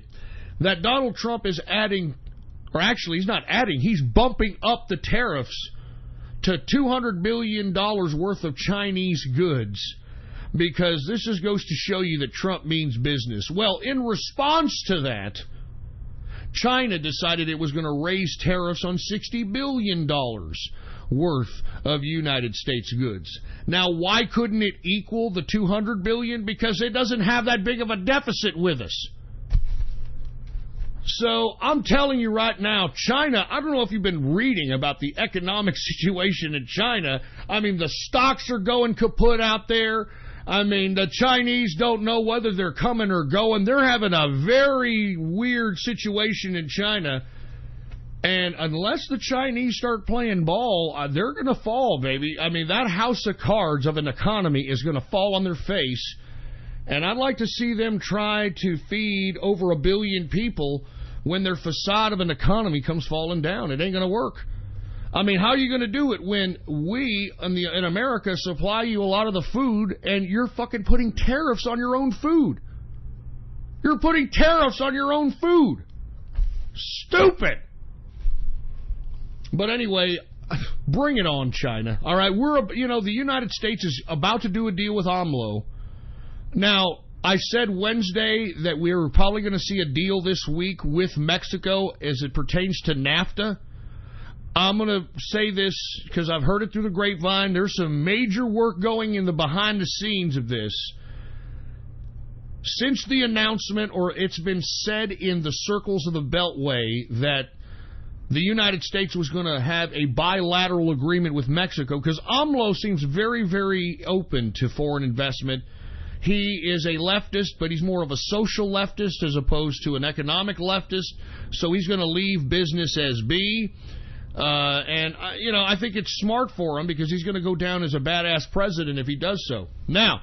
that Donald Trump is adding, or actually he's not adding, he's bumping up the tariffs to $200 billion worth of Chinese goods, because this just goes to show you that Trump means business. Well, in response to that, China decided it was going to raise tariffs on $60 billion worth of United States goods. Now, why couldn't it equal the $200 billion? Because it doesn't have that big of a deficit with us. So I'm telling you right now, China, I don't know if you've been reading about the economic situation in China. I mean, the stocks are going kaput out there. I mean, the Chinese don't know whether they're coming or going. They're having a very weird situation in China. And unless the Chinese start playing ball, they're going to fall, baby. I mean, that house of cards of an economy is going to fall on their face. And I'd like to see them try to feed over 1 billion people when their facade of an economy comes falling down. It ain't going to work. I mean, how are you going to do it when we in America supply you a lot of the food and you're fucking putting tariffs on your own food? You're putting tariffs on your own food. Stupid. But anyway, bring it on, China. All right, the United States is about to do a deal with AMLO. Now, I said Wednesday that we were probably going to see a deal this week with Mexico as it pertains to NAFTA. I'm going to say this because I've heard it through the grapevine. There's some major work going in the behind the scenes of this. Since the announcement, or it's been said in the circles of the Beltway, that the United States was going to have a bilateral agreement with Mexico, because AMLO seems very, very open to foreign investment. He is a leftist, but he's more of a social leftist as opposed to an economic leftist, so he's going to leave business as be. I think it's smart for him, because he's going to go down as a badass president if he does so. Now,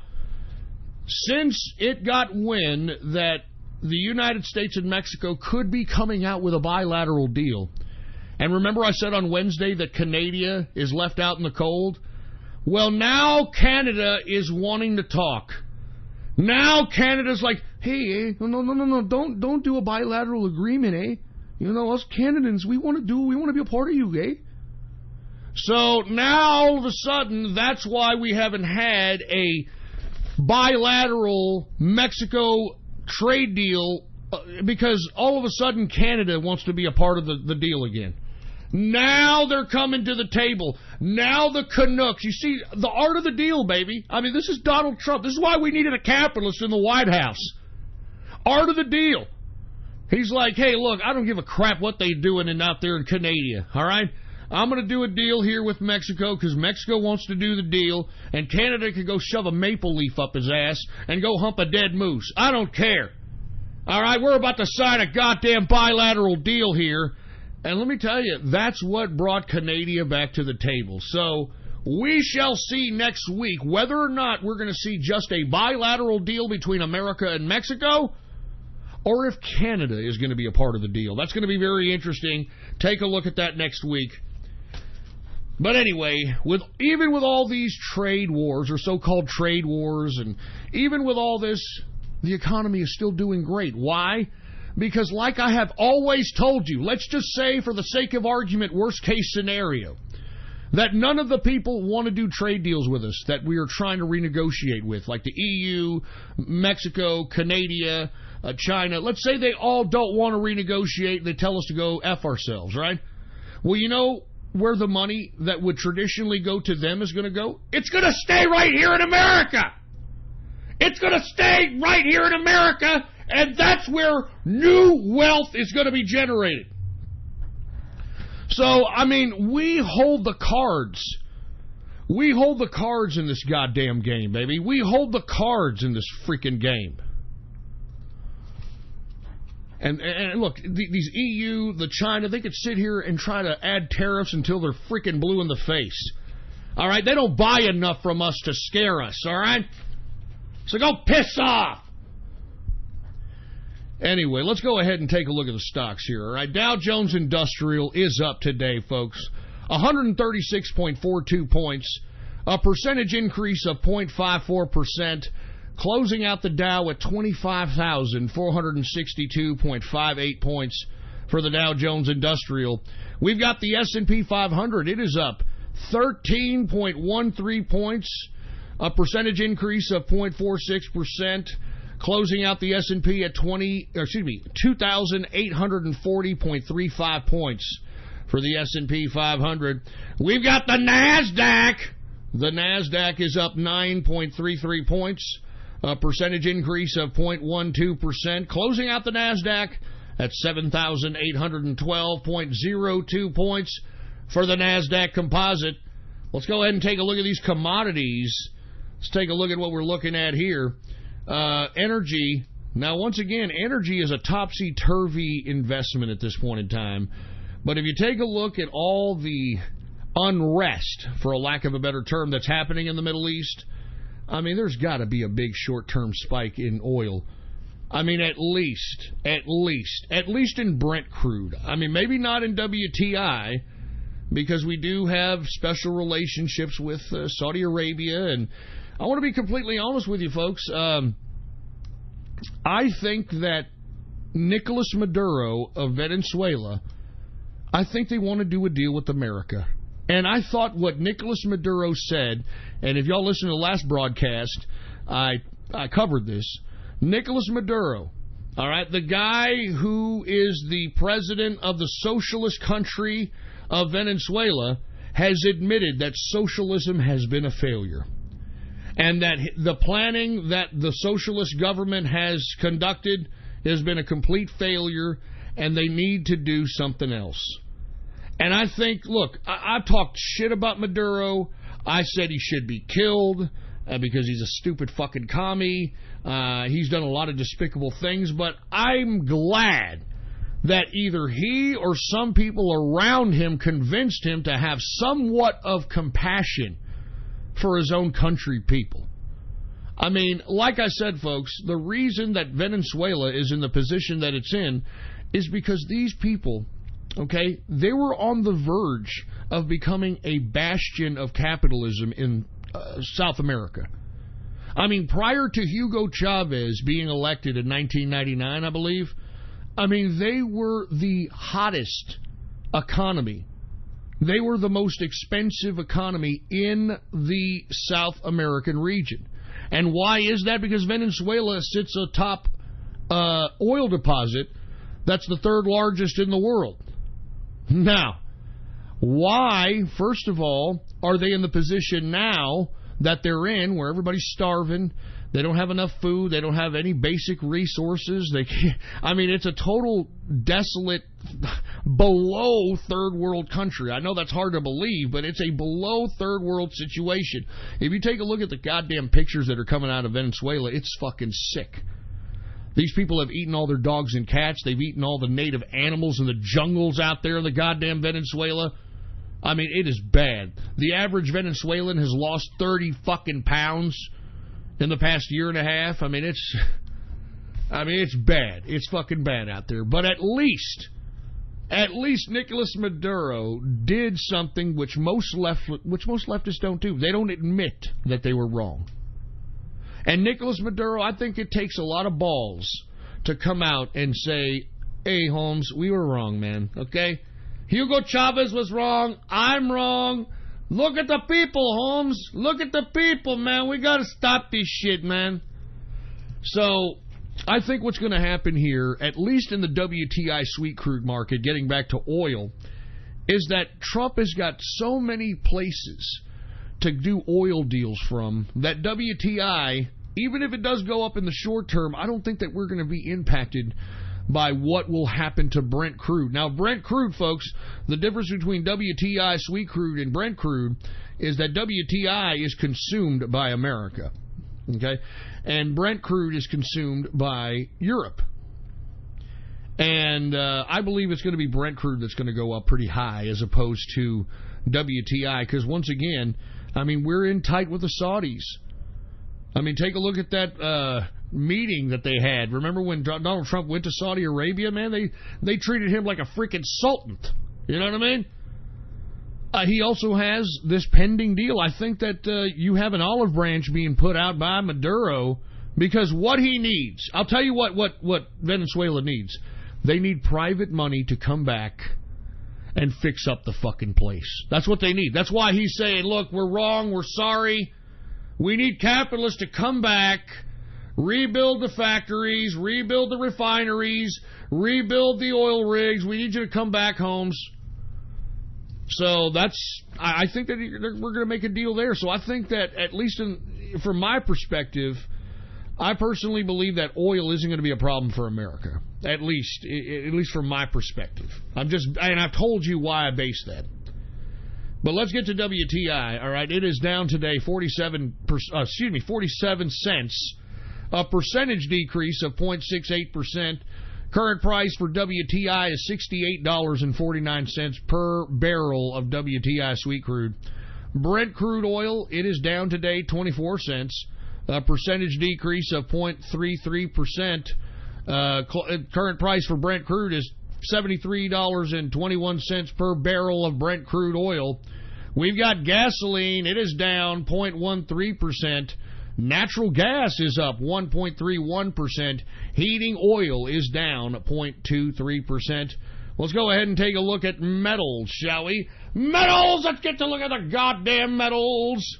since it got wind that the United States and Mexico could be coming out with a bilateral deal, and remember I said on Wednesday that Canada is left out in the cold? Well, now Canada is wanting to talk. Now Canada's like, hey, no, don't do a bilateral agreement, eh? You know, us Canadians, we want to be a part of you, eh? So now all of a sudden, that's why we haven't had a bilateral Mexico trade deal, because all of a sudden Canada wants to be a part of the deal again. Now they're coming to the table. Now the Canucks. You see, the art of the deal, baby. I mean, this is Donald Trump. This is why we needed a capitalist in the White House. Art of the deal. He's like, hey, look, I don't give a crap what they're doing out there in Canada, all right? I'm going to do a deal here with Mexico because Mexico wants to do the deal, and Canada can go shove a maple leaf up his ass and go hump a dead moose. I don't care. All right, we're about to sign a goddamn bilateral deal here. And let me tell you, that's what brought Canada back to the table. So we shall see next week whether or not we're going to see just a bilateral deal between America and Mexico, or if Canada is going to be a part of the deal. That's going to be very interesting. Take a look at that next week. But anyway, even with all these trade wars, or so-called trade wars, and even with all this, the economy is still doing great. Why? Because like I have always told you, let's just say for the sake of argument, worst case scenario, that none of the people want to do trade deals with us that we are trying to renegotiate with, like the EU, Mexico, Canada, China. Let's say they all don't want to renegotiate. They tell us to go F ourselves, right? Well, you know where the money that would traditionally go to them is going to go? It's going to stay right here in America. It's going to stay right here in America, and that's where new wealth is going to be generated. So, I mean, we hold the cards. We hold the cards in this goddamn game, baby. We hold the cards in this freaking game. And look, these EU, the China, they could sit here and try to add tariffs until they're freaking blue in the face. All right? They don't buy enough from us to scare us, all right? So go piss off! Anyway, let's go ahead and take a look at the stocks here, all right? Dow Jones Industrial is up today, folks. 136.42 points, a percentage increase of 0.54%. Closing out the Dow at 25,462.58 points for the Dow Jones Industrial. We've got the S&P 500. It is up 13.13 points, a percentage increase of 0.46%. Closing out the S&P at 2,840.35 points for the S&P 500. We've got the NASDAQ. The NASDAQ is up 9.33 points. A percentage increase of 0.12%, closing out the NASDAQ at 7,812.02 points for the NASDAQ composite. Let's go ahead and take a look at these commodities. Let's take a look at what we're looking at here. Energy. Now, once again, energy is a topsy-turvy investment at this point in time. But if you take a look at all the unrest, for a lack of a better term, that's happening in the Middle East, I mean, there's got to be a big short-term spike in oil. I mean, at least in Brent crude. I mean, maybe not in WTI, because we do have special relationships with Saudi Arabia. And I want to be completely honest with you, folks. I think that Nicolas Maduro of Venezuela, I think they want to do a deal with America. And I thought what Nicolas Maduro said, and if y'all listen to the last broadcast, I covered this. Nicolas Maduro, all right, the guy who is the president of the socialist country of Venezuela, has admitted that socialism has been a failure. And that the planning that the socialist government has conducted has been a complete failure, and they need to do something else. And I think, look, I've talked shit about Maduro. I said he should be killed because he's a stupid fucking commie. He's done a lot of despicable things, but I'm glad that either he or some people around him convinced him to have somewhat of compassion for his own country people. I mean, like I said, folks, the reason that Venezuela is in the position that it's in is because these people, okay, they were on the verge of becoming a bastion of capitalism in South America. I mean, prior to Hugo Chavez being elected in 1999, I believe, I mean, they were the hottest economy. They were the most expensive economy in the South American region. And why is that? Because Venezuela sits atop oil deposit that's the third largest in the world. Now, why, first of all, are they in the position now that they're in, where everybody's starving, they don't have enough food, they don't have any basic resources, they can't, I mean, it's a total desolate, below third world country. I know that's hard to believe, but it's a below third world situation. If you take a look at the goddamn pictures that are coming out of Venezuela, it's fucking sick. These people have eaten all their dogs and cats. They've eaten all the native animals in the jungles out there in the goddamn Venezuela. I mean, it is bad. The average Venezuelan has lost 30 fucking pounds in the past year and a half. I mean, I mean, it's bad. It's fucking bad out there. But at least Nicolas Maduro did something which most leftists don't do. They don't admit that they were wrong. And Nicolas Maduro, I think it takes a lot of balls to come out and say, hey, Holmes, we were wrong, man, okay? Hugo Chavez was wrong. I'm wrong. Look at the people, Holmes. Look at the people, man. We got to stop this shit, man. So I think what's going to happen here, at least in the WTI sweet crude market, getting back to oil, is that Trump has got so many places to do oil deals from that WTI, even if it does go up in the short term, I don't think that we're going to be impacted by what will happen to Brent crude. Now, Brent crude, folks, the difference between WTI sweet crude and Brent crude is that WTI is consumed by America, okay? And Brent crude is consumed by Europe. And I believe it's going to be Brent crude that's going to go up pretty high as opposed to WTI, because once again, I mean, we're in tight with the Saudis. I mean, take a look at that meeting that they had. Remember when Donald Trump went to Saudi Arabia, man? They treated him like a freaking sultan. You know what I mean? He also has this pending deal. I think that you have an olive branch being put out by Maduro because what he needs, I'll tell you what Venezuela needs. They need private money to come back and fix up the fucking place. That's what they need. That's why he's saying, look, we're wrong, we're sorry. We need capitalists to come back, rebuild the factories, rebuild the refineries, rebuild the oil rigs. We need you to come back, Holmes. So I think that we're going to make a deal there. So I think that at least from my perspective, I personally believe that oil isn't going to be a problem for America. At least from my perspective. I've told you why I base that. But let's get to WTI. All right, it is down today 47 cents, a percentage decrease of 0.68%. Current price for WTI is $68.49 per barrel of WTI sweet crude. Brent crude oil, it is down today 24 cents, a percentage decrease of 0.33%. Current price for Brent crude is $73.21 per barrel of Brent crude oil. We've got gasoline. It is down 0.13%. Natural gas is up 1.31%. Heating oil is down 0.23%. Let's go ahead and take a look at metals, shall we? Metals! Let's get to look at the goddamn metals.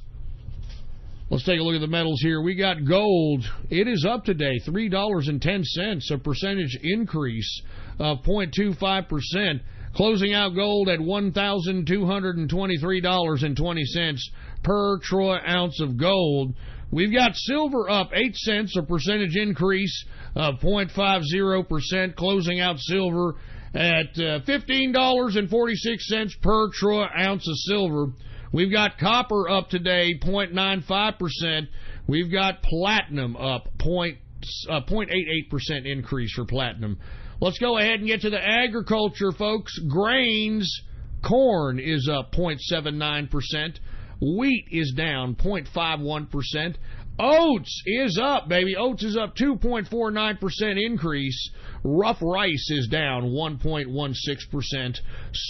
Let's take a look at the metals here. We got gold. It is up today, $3.10, a percentage increase of 0.25%. Closing out gold at $1,223.20 per troy ounce of gold. We've got silver up 8 cents, a percentage increase of 0.50%. Closing out silver at $15.46 per troy ounce of silver. We've got copper up today, 0.95%. We've got platinum up 0.88% increase for platinum. Let's go ahead and get to the agriculture, folks. Grains, corn is up 0.79%. Wheat is down 0.51%. Oats is up, baby. Oats is up 2.49% increase. Rough rice is down 1.16%.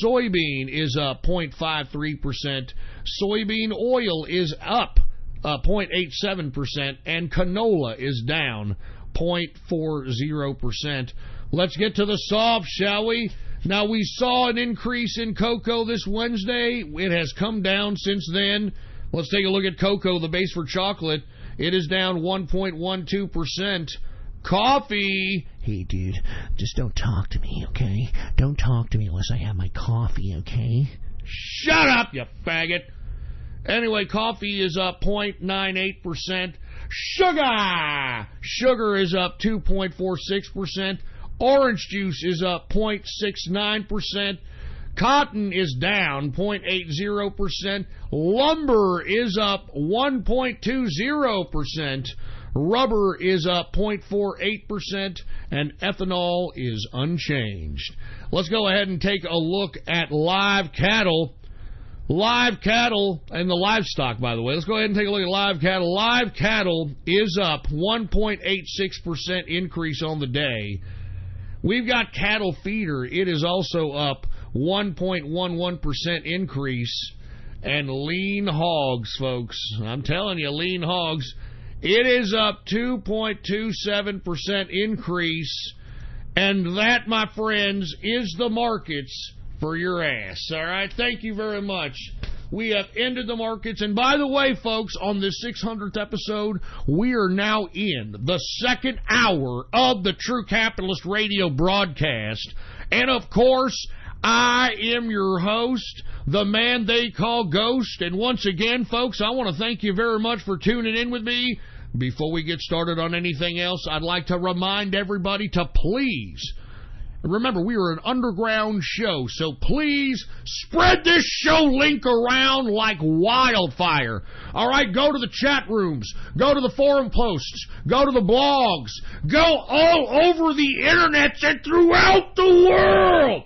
Soybean is up 0.53%. Soybean oil is up 0.87%. And canola is down 0.40%. Let's get to the soft, shall we? Now, we saw an increase in cocoa this Wednesday. It has come down since then. Let's take a look at cocoa, the base for chocolate. It is down 1.12%. Coffee. Hey, dude, just don't talk to me, okay? Don't talk to me unless I have my coffee, okay? Shut up, you faggot. Anyway, coffee is up 0.98%. Sugar is up 2.46%. Orange juice is up 0.69%. Cotton is down 0.80%. Lumber is up 1.20%. Rubber is up 0.48%. And ethanol is unchanged. Let's go ahead and take a look at live cattle. Live cattle and the livestock, by the way. Let's go ahead and take a look at live cattle. Live cattle is up 1.86% increase on the day. We've got cattle feeder. It is also up 1.11% increase. And lean hogs, folks. I'm telling you, lean hogs. It is up 2.27% increase. And that, my friends, is the markets for your ass. All right? Thank you very much. We have ended the markets. And by the way, folks, on this 600th episode, we are now in the second hour of the True Capitalist Radio broadcast. And, of course, I am your host, the man they call Ghost. And once again, folks, I want to thank you very much for tuning in with me. Before we get started on anything else, I'd like to remind everybody to please, remember, we are an underground show, so please spread this show link around like wildfire. All right, go to the chat rooms, go to the forum posts, go to the blogs, go all over the internet and throughout the world.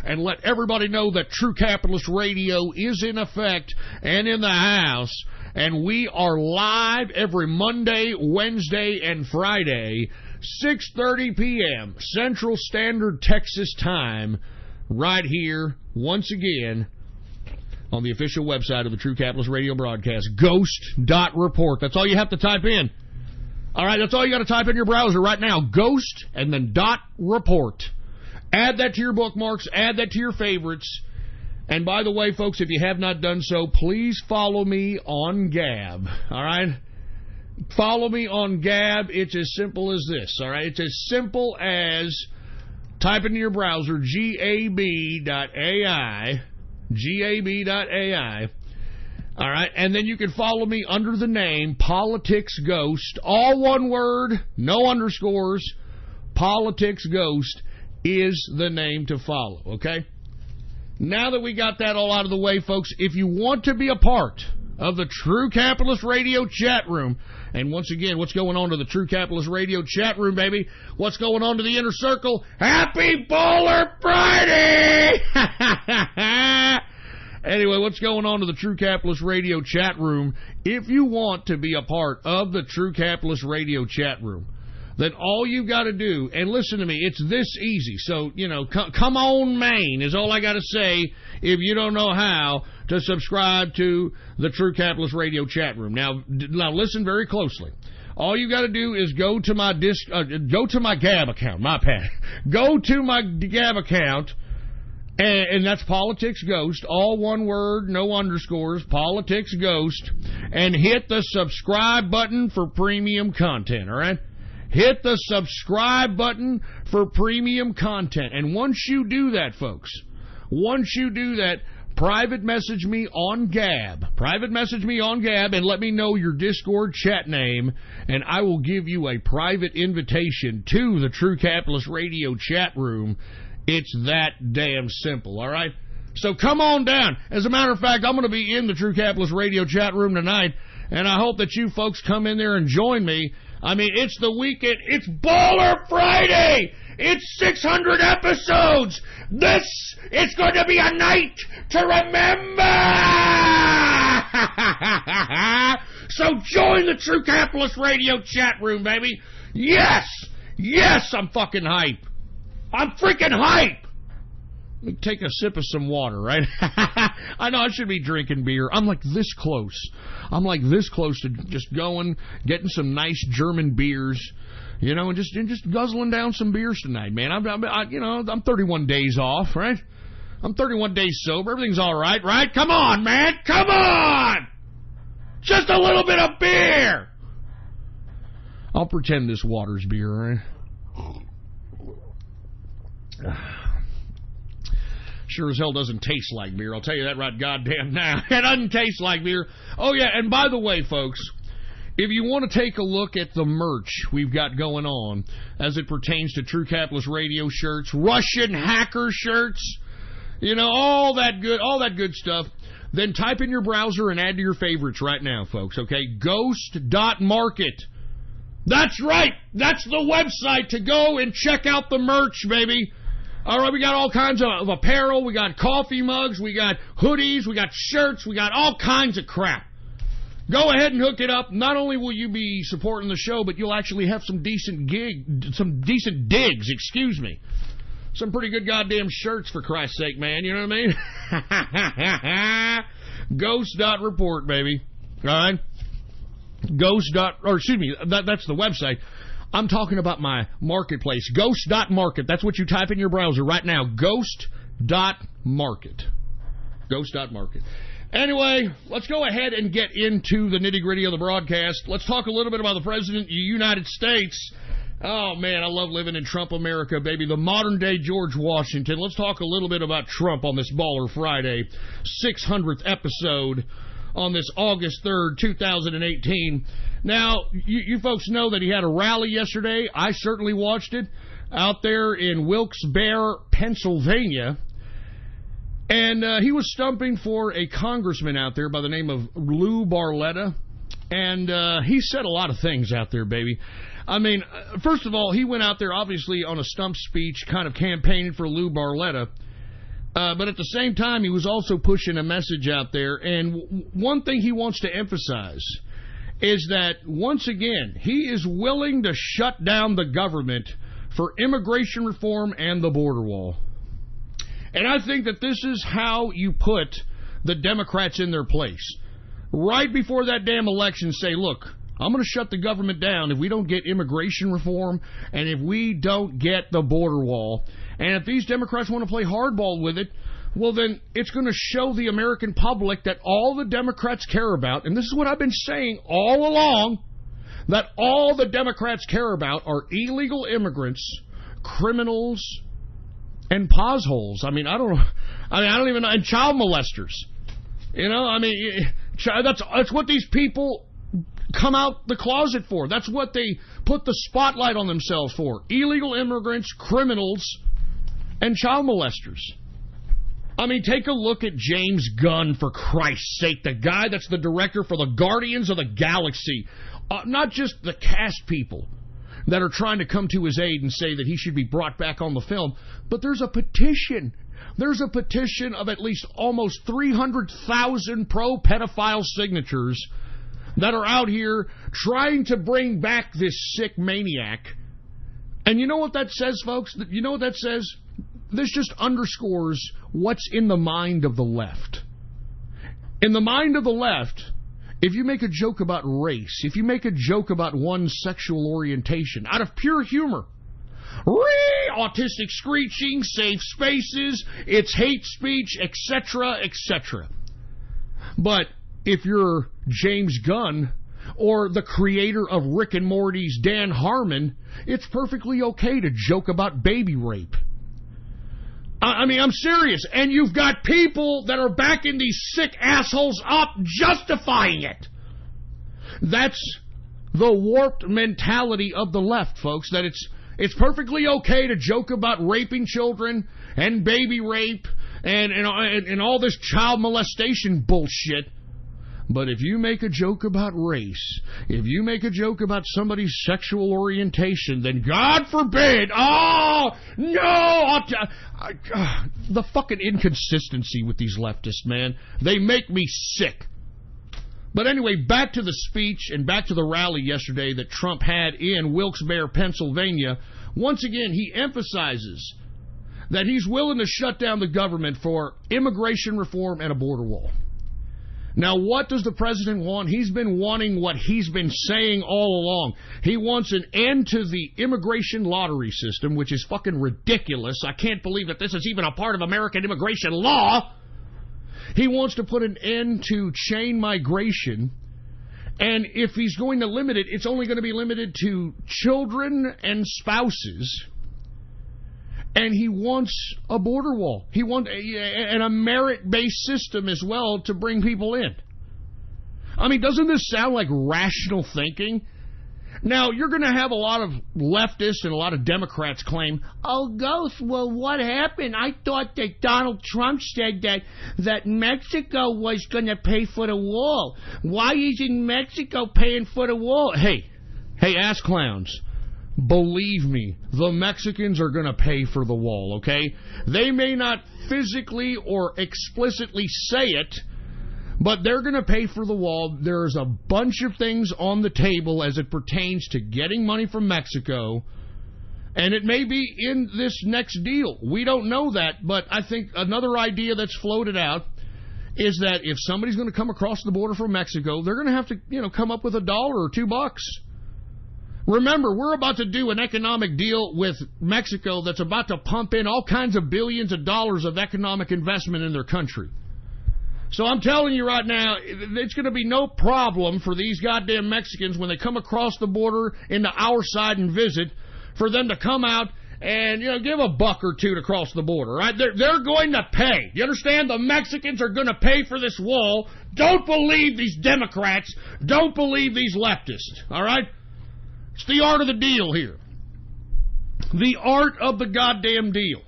And let everybody know that True Capitalist Radio is in effect and in the house. And we are live every Monday, Wednesday, and Friday, 6:30 p.m. Central Standard Texas Time, right here, once again, on the official website of the True Capitalist Radio broadcast, ghost.report. That's all you have to type in. All right, that's all you got to type in your browser right now, ghost and then .report. Add that to your bookmarks. Add that to your favorites. And by the way, folks, if you have not done so, please follow me on Gab. All right? Follow me on Gab. It's as simple as this. All right? It's as simple as type into your browser gab.ai. Gab.ai. All right? And then you can follow me under the name Politics Ghost. All one word, no underscores. Politics Ghost is the name to follow, okay? Now that we got that all out of the way, folks, if you want to be a part of the True Capitalist Radio chat room, and once again, what's going on to the True Capitalist Radio chat room, baby? What's going on to the inner circle? Happy Bowler Friday! Anyway, what's going on to the True Capitalist Radio chat room? If you want to be a part of the True Capitalist Radio chat room, then all you got to do, and listen to me, it's this easy. So, you know, come on, Maine, is all I got to say if you don't know how to subscribe to the True Capitalist Radio chat room. Now listen very closely. All you got to do is go to my Gab account, my pad. Go to my Gab account, and that's Politics Ghost, all one word, no underscores, Politics Ghost, and hit the subscribe button for premium content, all right? Hit the subscribe button for premium content. And once you do that, folks, once you do that, private message me on Gab. Private message me on Gab and let me know your Discord chat name, and I will give you a private invitation to the True Capitalist Radio chat room. It's that damn simple, all right? So come on down. As a matter of fact, I'm going to be in the True Capitalist Radio chat room tonight, and I hope that you folks come in there and join me. I mean, it's the weekend. It's Baller Friday. It's 600 episodes. It's going to be a night to remember. So join the True Capitalist Radio chat room, baby. Yes, I'm fucking hype. I'm freaking hype. Let me take a sip of some water, right? I know I should be drinking beer. I'm like this close. I'm like this close to just going, getting some nice German beers, you know, and just guzzling down some beers tonight, man. I'm 31 days off, right? I'm 31 days sober. Everything's all right, right? Come on, man. Come on. Just a little bit of beer. I'll pretend this water's beer, right? Sure as hell doesn't taste like beer. I'll tell you that right goddamn now. It doesn't taste like beer. Oh, yeah, and by the way, folks, if you want to take a look at the merch we've got going on as it pertains to True Capitalist Radio shirts, Russian hacker shirts, you know, all that good stuff, then type in your browser and add to your favorites right now, folks, okay? Ghost.market. That's right. That's the website to go and check out the merch, baby. All right, we got all kinds of apparel. We got coffee mugs. We got hoodies. We got shirts. We got all kinds of crap. Go ahead and hook it up. Not only will you be supporting the show, but you'll actually have some decent digs, excuse me. Some pretty good goddamn shirts, for Christ's sake, man. You know what I mean? Ghost.report, baby. All right? That's the website. I'm talking about my marketplace. Ghost.market. That's what you type in your browser right now. Ghost.market. Ghost.market. Anyway, let's go ahead and get into the nitty-gritty of the broadcast. Let's talk a little bit about the President of the United States. Oh, man, I love living in Trump America, baby. The modern-day George Washington. Let's talk a little bit about Trump on this Baller Friday, 600th episode on this August 3rd, 2018. Now, you folks know that he had a rally yesterday. I certainly watched it out there in Wilkes-Barre, Pennsylvania. And he was stumping for a congressman out there by the name of Lou Barletta. And he said a lot of things out there, baby. I mean, first of all, he went out there, obviously, on a stump speech, kind of campaigning for Lou Barletta. But at the same time, he was also pushing a message out there. And one thing he wants to emphasize is that, once again, he is willing to shut down the government for immigration reform and the border wall. And I think that this is how you put the Democrats in their place. Right before that damn election, say, look, I'm going to shut the government down if we don't get immigration reform and if we don't get the border wall. And if these Democrats want to play hardball with it, well, then it's going to show the American public that all the Democrats care about, and this is what I've been saying all along, that all the Democrats care about are illegal immigrants, criminals, and posholes. I don't even know, and child molesters. You know, that's what these people come out the closet for. That's what they put the spotlight on themselves for. Illegal immigrants, criminals, and child molesters. I mean, take a look at James Gunn, for Christ's sake, the guy that's the director for the Guardians of the Galaxy. Not just the cast people that are trying to come to his aid and say that he should be brought back on the film, but there's a petition. There's a petition of at least almost 300,000 pro-pedophile signatures that are out here trying to bring back this sick maniac. And you know what that says, folks? You know what that says? This just underscores what's in the mind of the left. In the mind of the left, if you make a joke about race, if you make a joke about one's sexual orientation, out of pure humor, autistic screeching, safe spaces, it's hate speech, etc., etc. But if you're James Gunn or the creator of Rick and Morty's Dan Harmon, it's perfectly okay to joke about baby rape. I mean, I'm serious. And you've got people that are backing these sick assholes up, justifying it. That's the warped mentality of the left, folks, that it's perfectly okay to joke about raping children and baby rape and all this child molestation bullshit. But if you make a joke about race, if you make a joke about somebody's sexual orientation, then God forbid, oh, no, the fucking inconsistency with these leftists, man. They make me sick. But anyway, back to the speech and back to the rally yesterday that Trump had in Wilkes-Barre, Pennsylvania. Once again, he emphasizes that he's willing to shut down the government for immigration reform and a border wall. Now, what does the president want? He's been wanting what he's been saying all along. He wants an end to the immigration lottery system, which is fucking ridiculous. I can't believe that this is even a part of American immigration law. He wants to put an end to chain migration. And if he's going to limit it, it's only going to be limited to children and spouses. And he wants a border wall. He wants a merit-based system as well to bring people in. I mean, doesn't this sound like rational thinking? Now, you're going to have a lot of leftists and a lot of Democrats claim, oh, Ghost, well, what happened? I thought that Donald Trump said that Mexico was going to pay for the wall. Why isn't Mexico paying for the wall? Hey, ass clowns. believe me, the Mexicans are going to pay for the wall, okay? They may not physically or explicitly say it, but they're going to pay for the wall. There's a bunch of things on the table as it pertains to getting money from Mexico, and it may be in this next deal. We don't know that, but I think another idea that's floated out is that if somebody's going to come across the border from Mexico, they're going to have to, come up with $1 or $2. Remember, we're about to do an economic deal with Mexico that's about to pump in all kinds of billions of dollars of economic investment in their country. So I'm telling you right now, it's going to be no problem for these goddamn Mexicans when they come across the border into our side and visit, for them to come out and, give $1 or $2 to cross the border, right? They're going to pay. You understand? The Mexicans are going to pay for this wall. Don't believe these Democrats. Don't believe these leftists, all right? It's the art of the deal here. The art of the goddamn deal.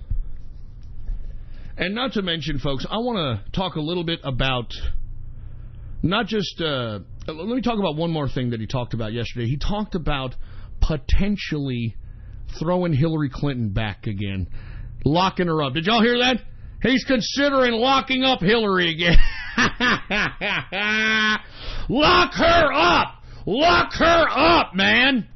And not to mention, folks, I want to talk a little bit about not just... let me talk about one more thing that he talked about yesterday. He talked about potentially throwing Hillary Clinton back again, locking her up. Did y'all hear that? He's considering locking up Hillary again. Lock her up! Lock her up, man!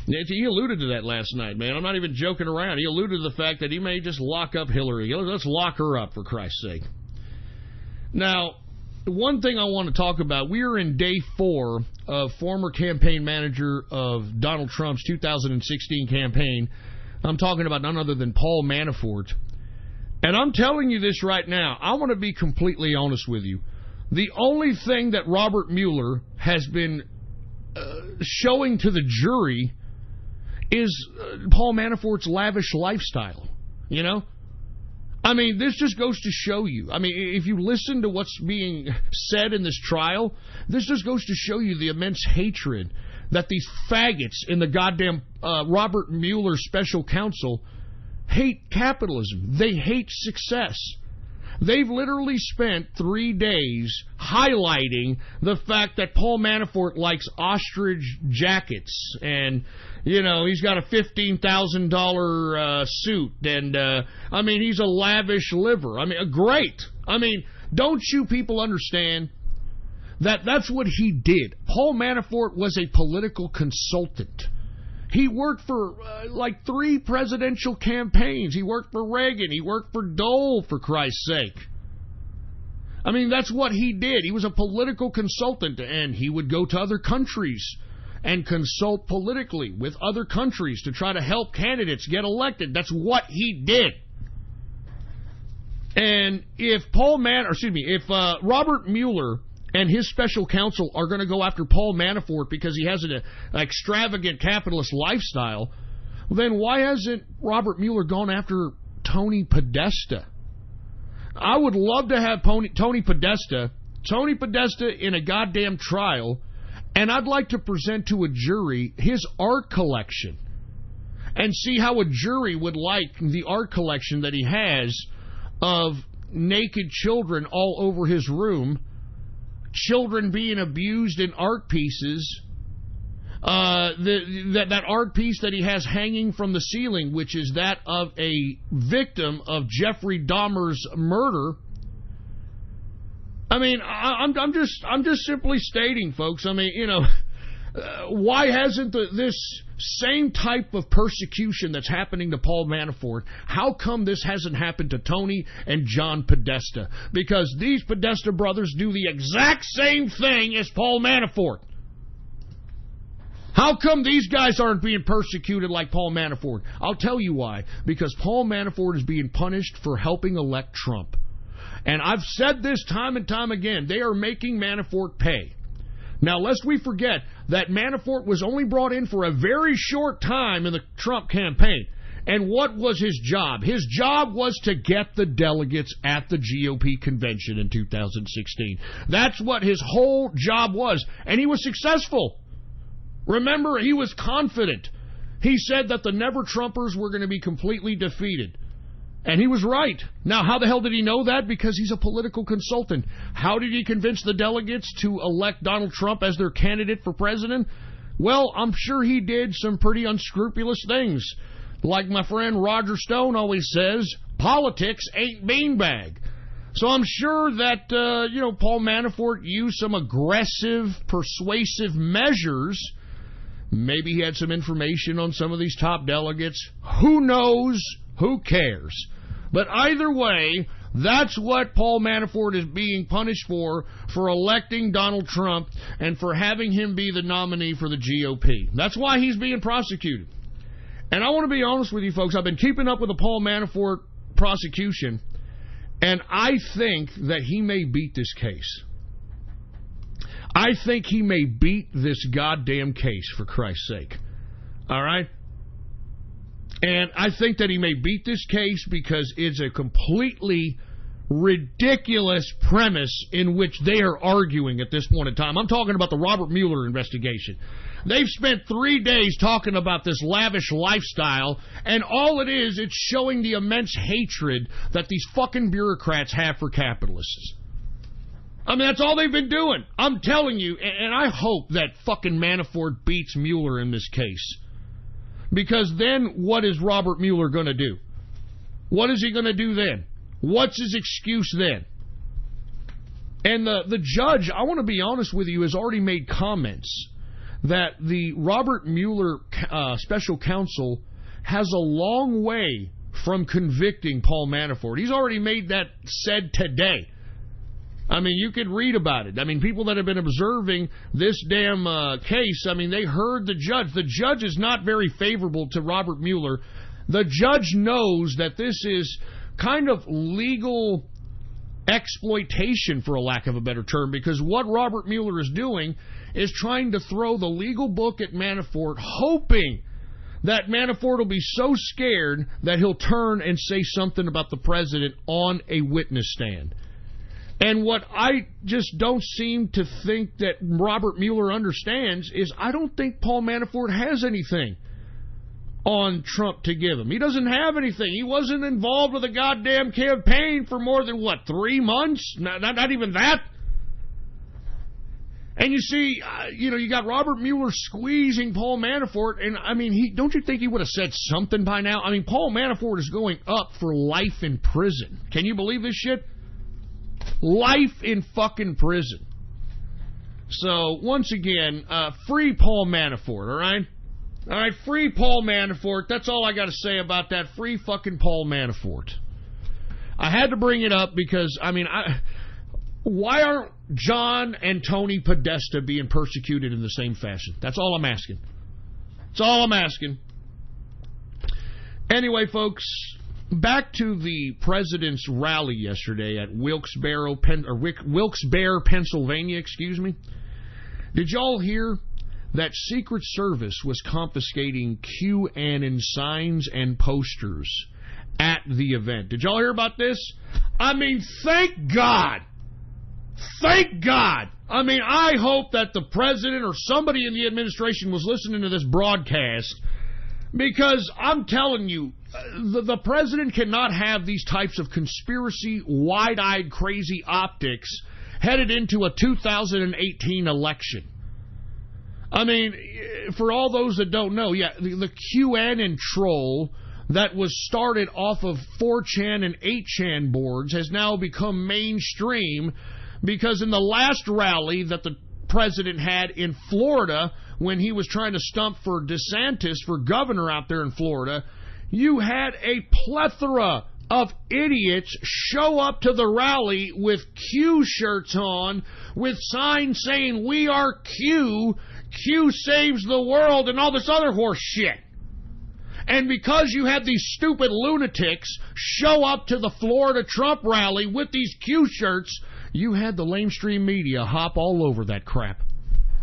He alluded to that last night, man. I'm not even joking around. He alluded to the fact that he may just lock up Hillary. Let's lock her up, for Christ's sake. Now, one thing I want to talk about, we are in day 4 of former campaign manager of Donald Trump's 2016 campaign. I'm talking about none other than Paul Manafort. And I'm telling you this right now. I want to be completely honest with you. The only thing that Robert Mueller has been showing to the jury is Paul Manafort's lavish lifestyle, I mean, this just goes to show you. I mean, if you listen to what's being said in this trial, this just goes to show you the immense hatred that these faggots in the goddamn Robert Mueller special counsel hate capitalism. They hate success. They've literally spent 3 days highlighting the fact that Paul Manafort likes ostrich jackets and, he's got a $15,000 suit and, he's a lavish liver. Great. Don't you people understand that that's what he did? Paul Manafort was a political consultant. He worked for 3 presidential campaigns. He worked for Reagan. He worked for Dole, for Christ's sake. That's what he did. He was a political consultant, and he would go to other countries and consult politically with other countries to try to help candidates get elected. That's what he did. And if Robert Mueller and his special counsel are going to go after Paul Manafort because he has an extravagant capitalist lifestyle, then why hasn't Robert Mueller gone after Tony Podesta? I would love to have Tony Podesta in a goddamn trial, and I'd like to present to a jury his art collection and see how a jury would like the art collection that he has of naked children all over his room, children being abused in art pieces, that art piece that he has hanging from the ceiling, which is that of a victim of Jeffrey Dahmer's murder. I'm just simply stating, folks. Why hasn't this same type of persecution that's happening to Paul Manafort, how come this hasn't happened to Tony and John Podesta? Because these Podesta brothers do the exact same thing as Paul Manafort. How come these guys aren't being persecuted like Paul Manafort? I'll tell you why. Because Paul Manafort is being punished for helping elect Trump. And I've said this time and time again. They are making Manafort pay. Now, lest we forget that Manafort was only brought in for a very short time in the Trump campaign. And what was his job? His job was to get the delegates at the GOP convention in 2016. That's what his whole job was. And he was successful. Remember, he was confident. He said that the Never-Trumpers were going to be completely defeated. And he was right. Now, how the hell did he know that? Because he's a political consultant. How did he convince the delegates to elect Donald Trump as their candidate for president? Well, I'm sure he did some pretty unscrupulous things. Like my friend Roger Stone always says, politics ain't beanbag. So I'm sure that, Paul Manafort used some aggressive, persuasive measures. Maybe he had some information on some of these top delegates. Who knows? Who cares? But either way, that's what Paul Manafort is being punished for electing Donald Trump and for having him be the nominee for the GOP. That's why he's being prosecuted. And I want to be honest with you folks, I've been keeping up with the Paul Manafort prosecution, and I think that he may beat this case. I think he may beat this goddamn case, for Christ's sake. All right? And I think that he may beat this case because it's a completely ridiculous premise in which they are arguing at this point in time. I'm talking about the Robert Mueller investigation. They've spent 3 days talking about this lavish lifestyle, and all it is, it's showing the immense hatred that these fucking bureaucrats have for capitalists. I mean, that's all they've been doing. I'm telling you, and I hope that fucking Manafort beats Mueller in this case. Because then what is Robert Mueller going to do? What is he going to do then? What's his excuse then? And the judge, I want to be honest with you, has already made comments that the Robert Mueller special counsel has a long way from convicting Paul Manafort. He's already made that said today. I mean, you could read about it. I mean, people that have been observing this damn case, I mean, they heard the judge. The judge is not very favorable to Robert Mueller. The judge knows that this is kind of legal exploitation, for a lack of a better term, because what Robert Mueller is doing is trying to throw the legal book at Manafort, hoping that Manafort will be so scared that he'll turn and say something about the president on a witness stand. And what I just don't seem to think that Robert Mueller understands is I don't think Paul Manafort has anything on Trump to give him. He doesn't have anything. He wasn't involved with a goddamn campaign for more than, 3 months? Not even that. And you see, you got Robert Mueller squeezing Paul Manafort, and I mean, don't you think he would have said something by now? I mean, Paul Manafort is going up for life in prison. Can you believe this shit? Life in fucking prison. So, once again, free Paul Manafort, all right? All right, free Paul Manafort. That's all I got to say about that. Free fucking Paul Manafort. I had to bring it up because, I mean, why aren't John and Tony Podesta being persecuted in the same fashion? That's all I'm asking. That's all I'm asking. Anyway, folks, back to the president's rally yesterday at Wilkes-Barre, Pennsylvania, excuse me. Did y'all hear that Secret Service was confiscating QAnon signs and posters at the event? Did y'all hear about this? I mean, thank God. Thank God. I mean, I hope that the president or somebody in the administration was listening to this broadcast, because I'm telling you, the president cannot have these types of conspiracy, wide-eyed, crazy optics headed into a 2018 election. I mean, for all those that don't know, yeah, the QAnon troll that was started off of 4chan and 8chan boards has now become mainstream, because in the last rally that the president had in Florida, when he was trying to stump for DeSantis for governor out there in Florida, you had a plethora of idiots show up to the rally with Q shirts on, with signs saying, "We are Q, Q saves the world," and all this other horse shit. And because you had these stupid lunatics show up to the Florida Trump rally with these Q shirts, you had the lamestream media hop all over that crap.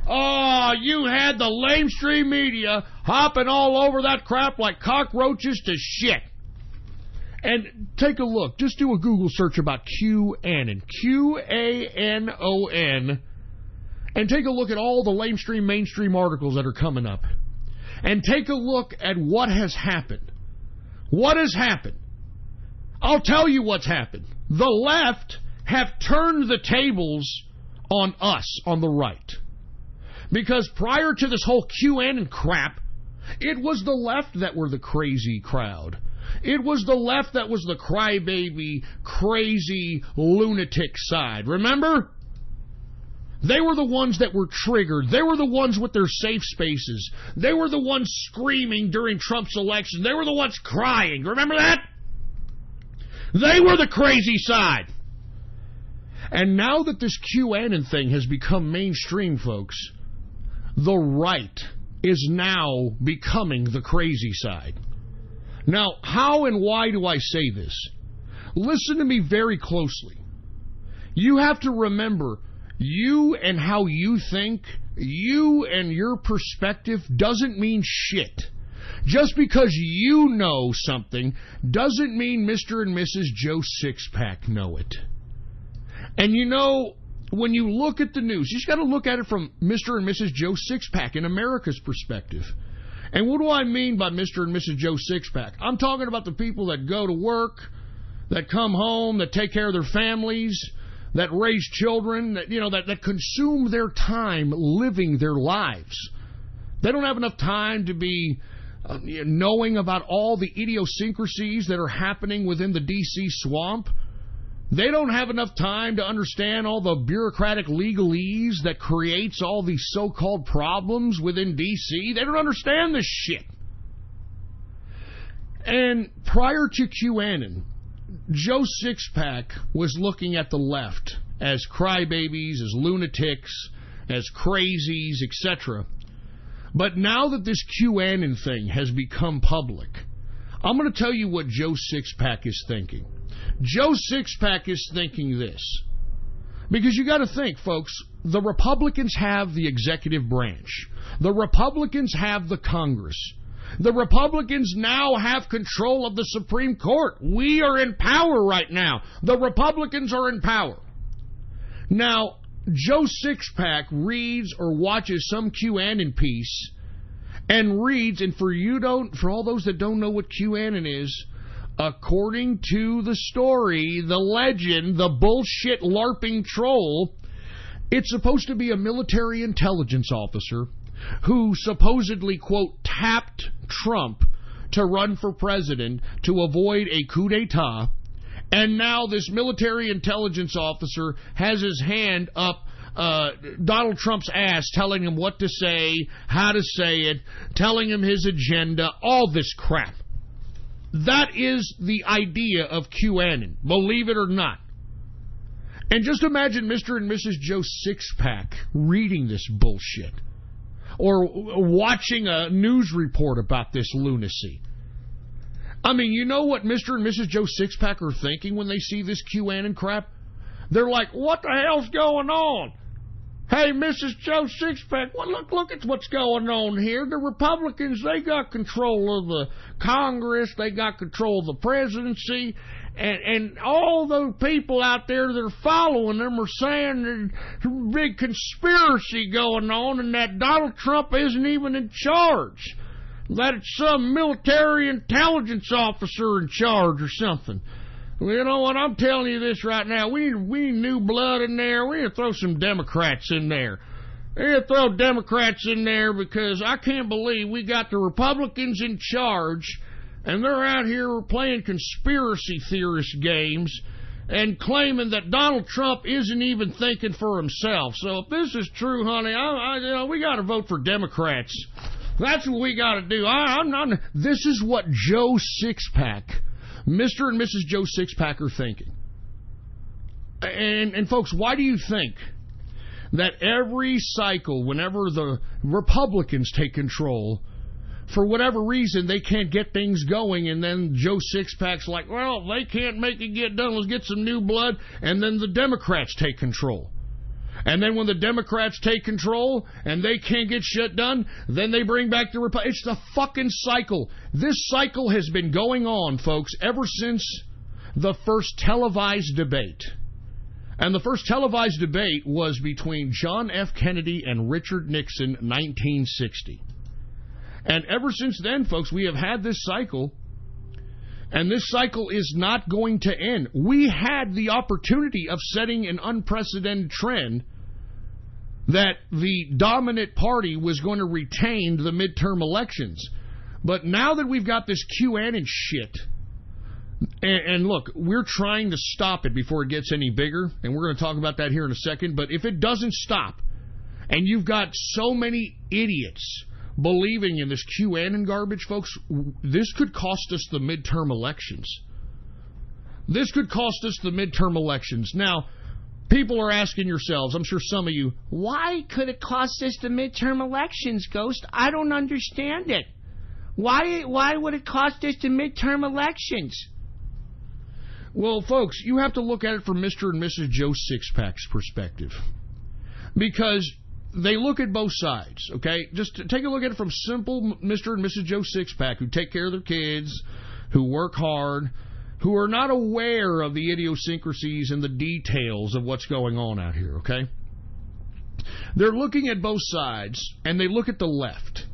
Oh, you had the lamestream media hopping all over that crap like cockroaches to shit. And take a look. Just do a Google search about QAnon. QANON. And take a look at all the lamestream, mainstream articles that are coming up. And take a look at what has happened. What has happened? I'll tell you what's happened. The left have turned the tables on us on the right. Because prior to this whole QAnon crap, it was the left that were the crazy crowd. It was the left that was the crybaby, crazy, lunatic side. Remember? They were the ones that were triggered. They were the ones with their safe spaces. They were the ones screaming during Trump's election. They were the ones crying. Remember that? They were the crazy side. And now that this QAnon thing has become mainstream, folks, the right is now becoming the crazy side. Now, how and why do I say this? Listen to me very closely. You have to remember, you and how you think, you and your perspective doesn't mean shit. Just because you know something doesn't mean Mr. and Mrs. Joe Sixpack know it. And you know, when you look at the news, you just got to look at it from Mr. and Mrs. Joe Sixpack in America's perspective. And what do I mean by Mr. and Mrs. Joe Sixpack? I'm talking about the people that go to work, that come home, that take care of their families, that raise children, that consume their time living their lives. They don't have enough time to be knowing about all the idiosyncrasies that are happening within the D.C. swamp. They don't have enough time to understand all the bureaucratic legalese that creates all these so-called problems within D.C. They don't understand this shit. And prior to QAnon, Joe Sixpack was looking at the left as crybabies, as lunatics, as crazies, etc. But now that this QAnon thing has become public, I'm going to tell you what Joe Sixpack is thinking. Joe Sixpack is thinking this. Because you got to think, folks, the Republicans have the executive branch. The Republicans have the Congress. The Republicans now have control of the Supreme Court. We are in power right now. The Republicans are in power. Now, Joe Sixpack reads or watches some QAnon piece and reads, and for all those that don't know what QAnon is, according to the story, the legend, the bullshit LARPing troll, it's supposed to be a military intelligence officer who supposedly, quote, tapped Trump to run for president to avoid a coup d'etat, and now this military intelligence officer has his hand up Donald Trump's ass, telling him what to say, how to say it, telling him his agenda, all this crap. That is the idea of QAnon, believe it or not. And just imagine Mr. and Mrs. Joe Sixpack reading this bullshit or watching a news report about this lunacy. I mean, you know what Mr. and Mrs. Joe Sixpack are thinking when they see this QAnon crap? They're like, what the hell's going on? Hey, Mrs. Joe Sixpack, well, look at what's going on here. The Republicans, they got control of the Congress. They got control of the presidency. And all those people out there that are following them are saying there's a big conspiracy going on and that Donald Trump isn't even in charge. That it's some military intelligence officer in charge or something. Well, you know what? I'm telling you this right now. We need new blood in there. We need to throw some Democrats in there. We need to throw Democrats in there because I can't believe we got the Republicans in charge and they're out here playing conspiracy theorist games and claiming that Donald Trump isn't even thinking for himself. So if this is true, honey, we got to vote for Democrats. That's what we got to do. This is what Joe Sixpack, Mr. and Mrs. Joe Sixpack are thinking. And folks, why do you think that every cycle, whenever the Republicans take control, for whatever reason, they can't get things going, and then Joe Sixpack's like, well, they can't make it get done, let's get some new blood, and then the Democrats take control. And then when the Democrats take control and they can't get shit done, then they bring back the Republicans. It's the fucking cycle. This cycle has been going on, folks, ever since the first televised debate. And the first televised debate was between John F. Kennedy and Richard Nixon, 1960. And ever since then, folks, we have had this cycle. And this cycle is not going to end. We had the opportunity of setting an unprecedented trend that the dominant party was going to retain the midterm elections. But now that we've got this QAnon shit, and look, we're trying to stop it before it gets any bigger, and we're going to talk about that here in a second, but if it doesn't stop, and you've got so many idiots believing in this QAnon garbage, folks, this could cost us the midterm elections. This could cost us the midterm elections. Now, people are asking yourselves, I'm sure some of you, why could it cost us the midterm elections, Ghost? I don't understand it. Why would it cost us the midterm elections? Well, folks, you have to look at it from Mr. and Mrs. Joe Sixpack's perspective. Because they look at both sides, okay? Just take a look at it from simple Mr. and Mrs. Joe Sixpack, who take care of their kids, who work hard, who are not aware of the idiosyncrasies and the details of what's going on out here, okay? They're looking at both sides, and they look at the left.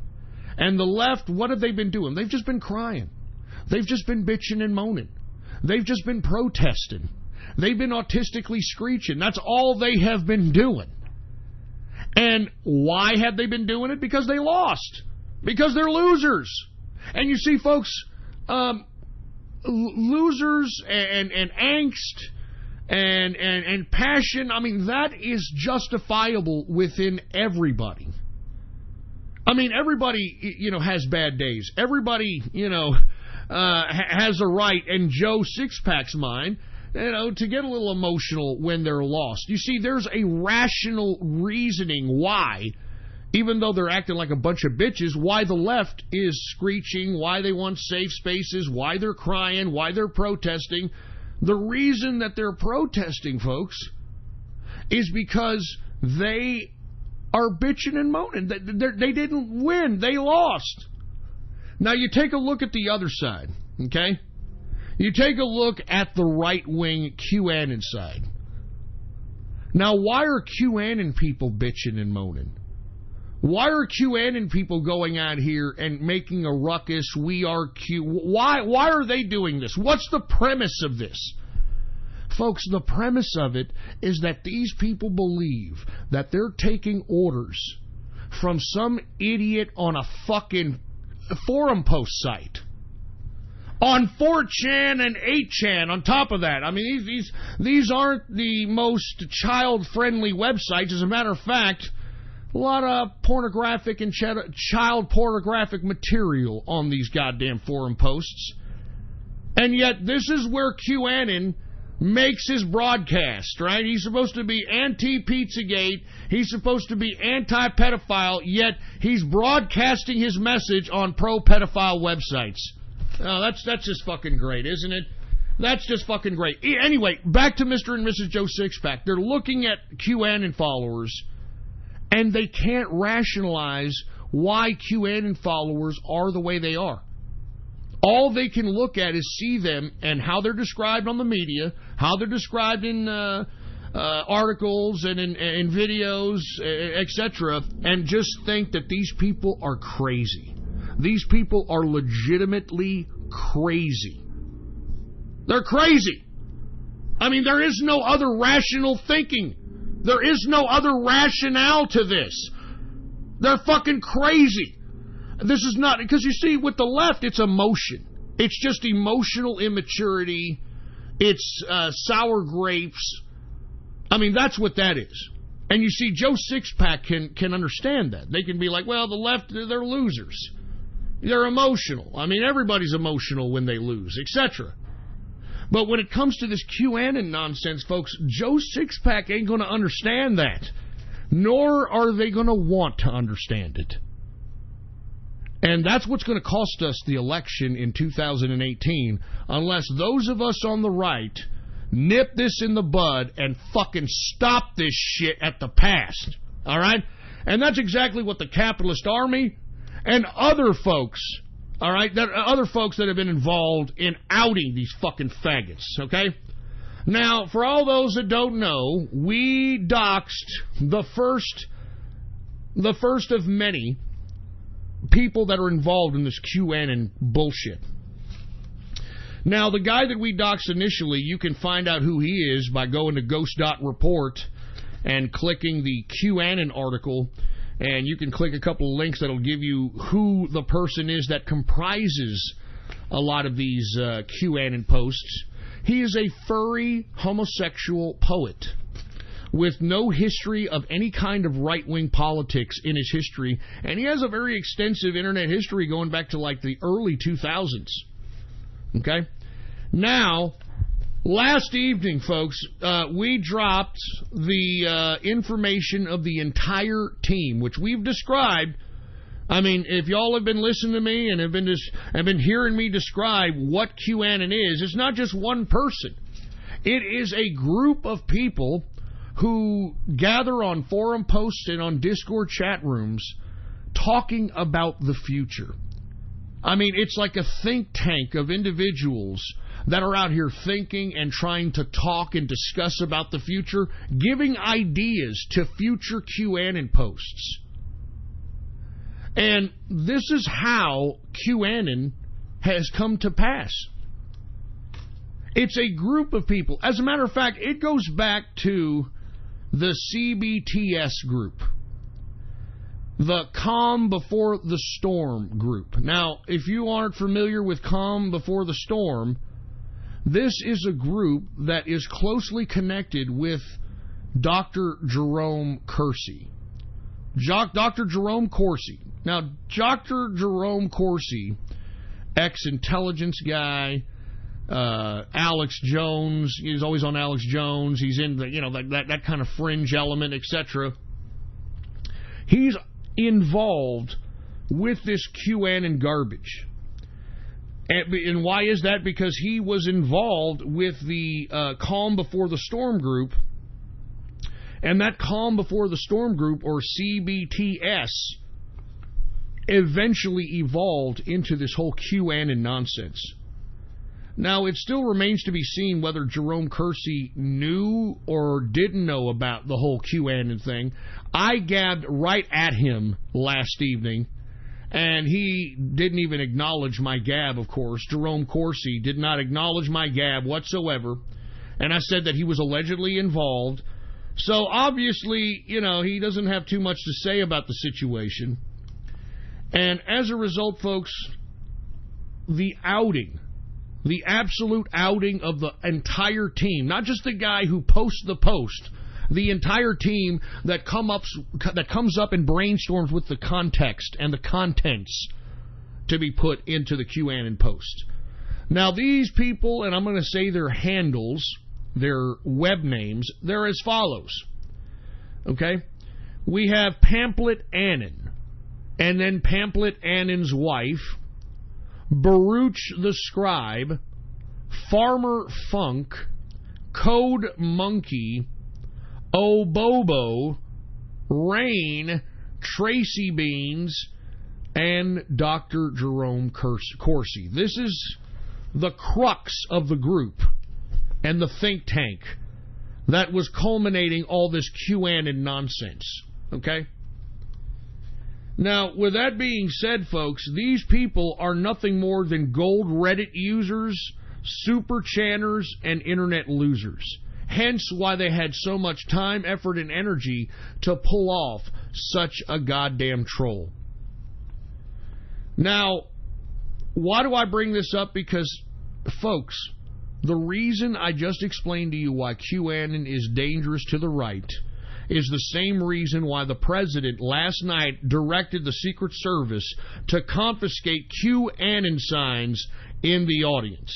And the left, what have they been doing? They've just been crying. They've just been bitching and moaning. They've just been protesting. They've been autistically screeching. That's all they have been doing. And why have they been doing it? Because they lost. Because they're losers. And you see, folks, losers and angst and passion, I mean, that is justifiable within everybody. I mean, everybody, has bad days. Everybody, has a right, in Joe Sixpack's mind, to get a little emotional when they're lost. You see, there's a rational reasoning why, even though they're acting like a bunch of bitches, why the left is screeching, why they want safe spaces, why they're crying, why they're protesting. The reason that they're protesting, folks, is because they are bitching and moaning. They didn't win. They lost. Now, you take a look at the other side, okay? You take a look at the right-wing QAnon side. Now, why are QAnon people bitching and moaning? Why are QAnon people going out here and making a ruckus? We are Q. Why are they doing this? What's the premise of this? Folks, the premise of it is that these people believe that they're taking orders from some idiot on a fucking forum post site. On 4chan and 8chan on top of that. I mean, these aren't the most child-friendly websites. As a matter of fact, a lot of pornographic and child pornographic material on these goddamn forum posts. And yet, this is where QAnon makes his broadcast, right? He's supposed to be anti-Pizzagate. He's supposed to be anti-pedophile, yet he's broadcasting his message on pro-pedophile websites. Oh, that's just fucking great, isn't it? That's just fucking great. Anyway, back to Mr. and Mrs. Joe Sixpack. They're looking at QAnon followers, and they can't rationalize why QAnon followers are the way they are. All they can look at is see them and how they're described on the media, how they're described in articles and in videos, etc., and just think that these people are crazy. These people are legitimately crazy. They're crazy. I mean, there is no other rational thinking. There is no other rationale to this. They're fucking crazy. This is not, because you see, with the left, it's emotion. It's just emotional immaturity. It's sour grapes. I mean, that's what that is. And you see, Joe Sixpack can understand that. They can be like, well, the left, they're losers. They're emotional. I mean, everybody's emotional when they lose, etc. But when it comes to this QAnon nonsense, folks, Joe Sixpack ain't going to understand that. Nor are they going to want to understand it. And that's what's going to cost us the election in 2018, unless those of us on the right nip this in the bud and fucking stop this shit at the pass. All right? And that's exactly what the capitalist army and other folks, all right, other folks that have been involved in outing these fucking faggots, okay? Now, for all those that don't know, we doxed the first of many people that are involved in this QAnon bullshit. Now, the guy that we doxed initially, you can find out who he is by going to ghost.report and clicking the QAnon article, and you can click a couple of links that'll give you who the person is that comprises a lot of these QAnon posts. He is a furry homosexual poet with no history of any kind of right-wing politics in his history, and he has a very extensive internet history going back to like the early 2000s. Okay? Now, last evening, folks, we dropped the information of the entire team, which we've described. I mean, if y'all have been listening to me and have been hearing me describe what QAnon is, it's not just one person. It is a group of people who gather on forum posts and on Discord chat rooms talking about the future. I mean, it's like a think tank of individuals that are out here thinking and trying to talk and discuss about the future, giving ideas to future QAnon posts. And this is how QAnon has come to pass. It's a group of people. As a matter of fact, it goes back to the CBTS group, the Calm Before the Storm group. Now, if you aren't familiar with Calm Before the Storm, this is a group that is closely connected with Dr. Jerome Corsi. Dr. Jerome Corsi. Now, Dr. Jerome Corsi, ex-intelligence guy, Alex Jones, he's always on Alex Jones, he's in the, that kind of fringe element, etc. He's involved with this QAnon garbage. And why is that? Because he was involved with the Calm Before the Storm group, and that Calm Before the Storm group, or CBTS, eventually evolved into this whole QAnon nonsense. Now, it still remains to be seen whether Jerome Corsi knew or didn't know about the whole QAnon thing. I gabbed right at him last evening, and he didn't even acknowledge my gab, of course. Jerome Corsi did not acknowledge my gab whatsoever, and I said that he was allegedly involved. So, obviously, he doesn't have too much to say about the situation. And as a result, folks, the absolute outing of the entire team, not just the guy who posts the post, the entire team that comes up and brainstorms with the context and the contents to be put into the QAnon post. Now, these people, and I'm going to say their handles, their web names, they're as follows. Okay? We have Pamphlet Annan, and then Pamphlet Annan's wife, Baruch the Scribe, Farmer Funk, Code Monkey, Obobo, Rain, Tracy Beans, and Dr. Jerome Corsi. This is the crux of the group and the think tank that was culminating all this QAnon nonsense. Okay? Now, with that being said, folks, these people are nothing more than gold Reddit users, super channers, and internet losers. Hence why they had so much time, effort, and energy to pull off such a goddamn troll. Now, why do I bring this up? Because, folks, the reason I just explained to you why QAnon is dangerous to the right is the same reason why the president last night directed the Secret Service to confiscate QAnon signs in the audience.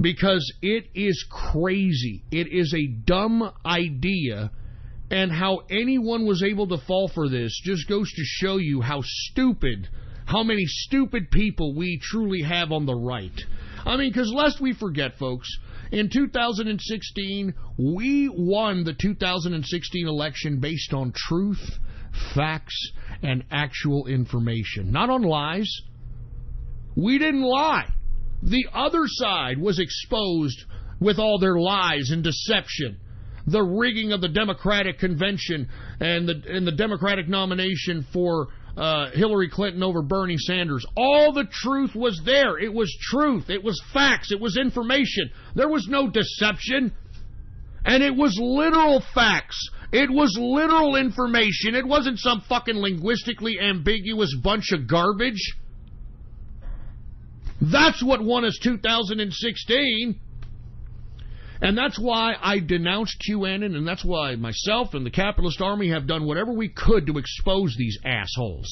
Because it is crazy. It is a dumb idea, and how anyone was able to fall for this just goes to show you how many stupid people we truly have on the right. I mean, because lest we forget, folks, in 2016, we won the 2016 election based on truth, facts, and actual information. Not on lies. We didn't lie. The other side was exposed with all their lies and deception. The rigging of the Democratic convention and the Democratic nomination for Hillary Clinton over Bernie Sanders. All the truth was there. It was truth. It was facts. It was information. There was no deception. And it was literal facts It was literal information. It wasn't some fucking linguistically ambiguous bunch of garbage. That's what won us 2016. And that's why I denounced QAnon, and that's why myself and the Capitalist Army have done whatever we could to expose these assholes.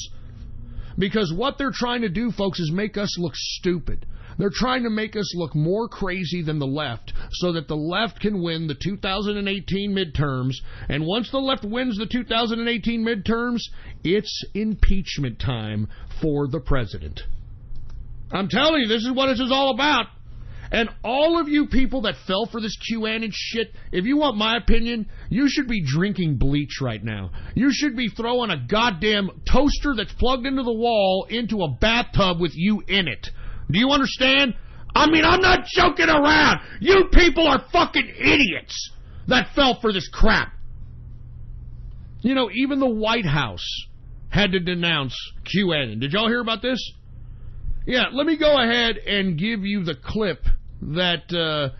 Because what they're trying to do, folks, is make us look stupid. They're trying to make us look more crazy than the left so that the left can win the 2018 midterms. And once the left wins the 2018 midterms, it's impeachment time for the president. I'm telling you, this is what this is all about. And all of you people that fell for this QAnon shit, if you want my opinion, you should be drinking bleach right now. You should be throwing a goddamn toaster that's plugged into the wall into a bathtub with you in it. Do you understand? I mean, I'm not joking around. You people are fucking idiots that fell for this crap. You know, even the White House had to denounce QAnon. Did y'all hear about this? Yeah, let me go ahead and give you the clip that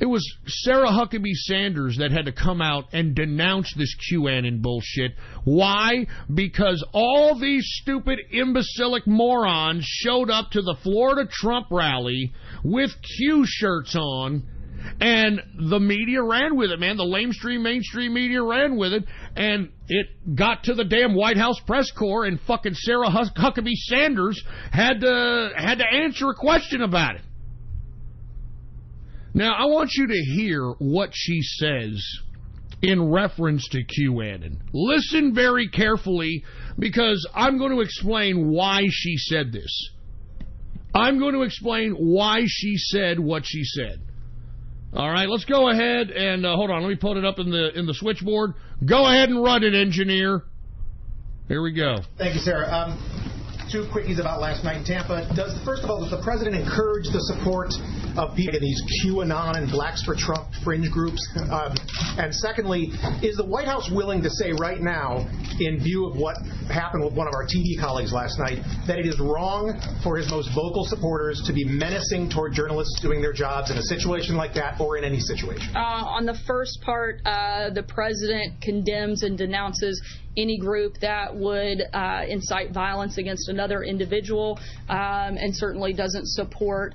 it was Sarah Huckabee Sanders that had to come out and denounce this QAnon bullshit. Why? Because all these stupid imbecilic morons showed up to the Florida Trump rally with Q shirts on, and the media ran with it, man. The mainstream media ran with it, and it got to the damn White House press corps, and fucking Sarah Huckabee Sanders had to answer a question about it. Now, I want you to hear what she says in reference to QAnon. Listen very carefully, because I'm going to explain why she said this. I'm going to explain why she said what she said. All right, let's go ahead and hold on. Let me put it up in the switchboard. Go ahead and run it, engineer. Here we go. Thank you, Sarah. Two quickies about last night in Tampa. First of all, does the president encourage the support of people in these QAnon and Blacks for Trump fringe groups? And secondly, is the White House willing to say right now, in view of what happened with one of our TV colleagues last night, that it is wrong for his most vocal supporters to be menacing toward journalists doing their jobs in a situation like that or in any situation? On the first part, the president condemns and denounces any group that would incite violence against another individual, and certainly doesn't support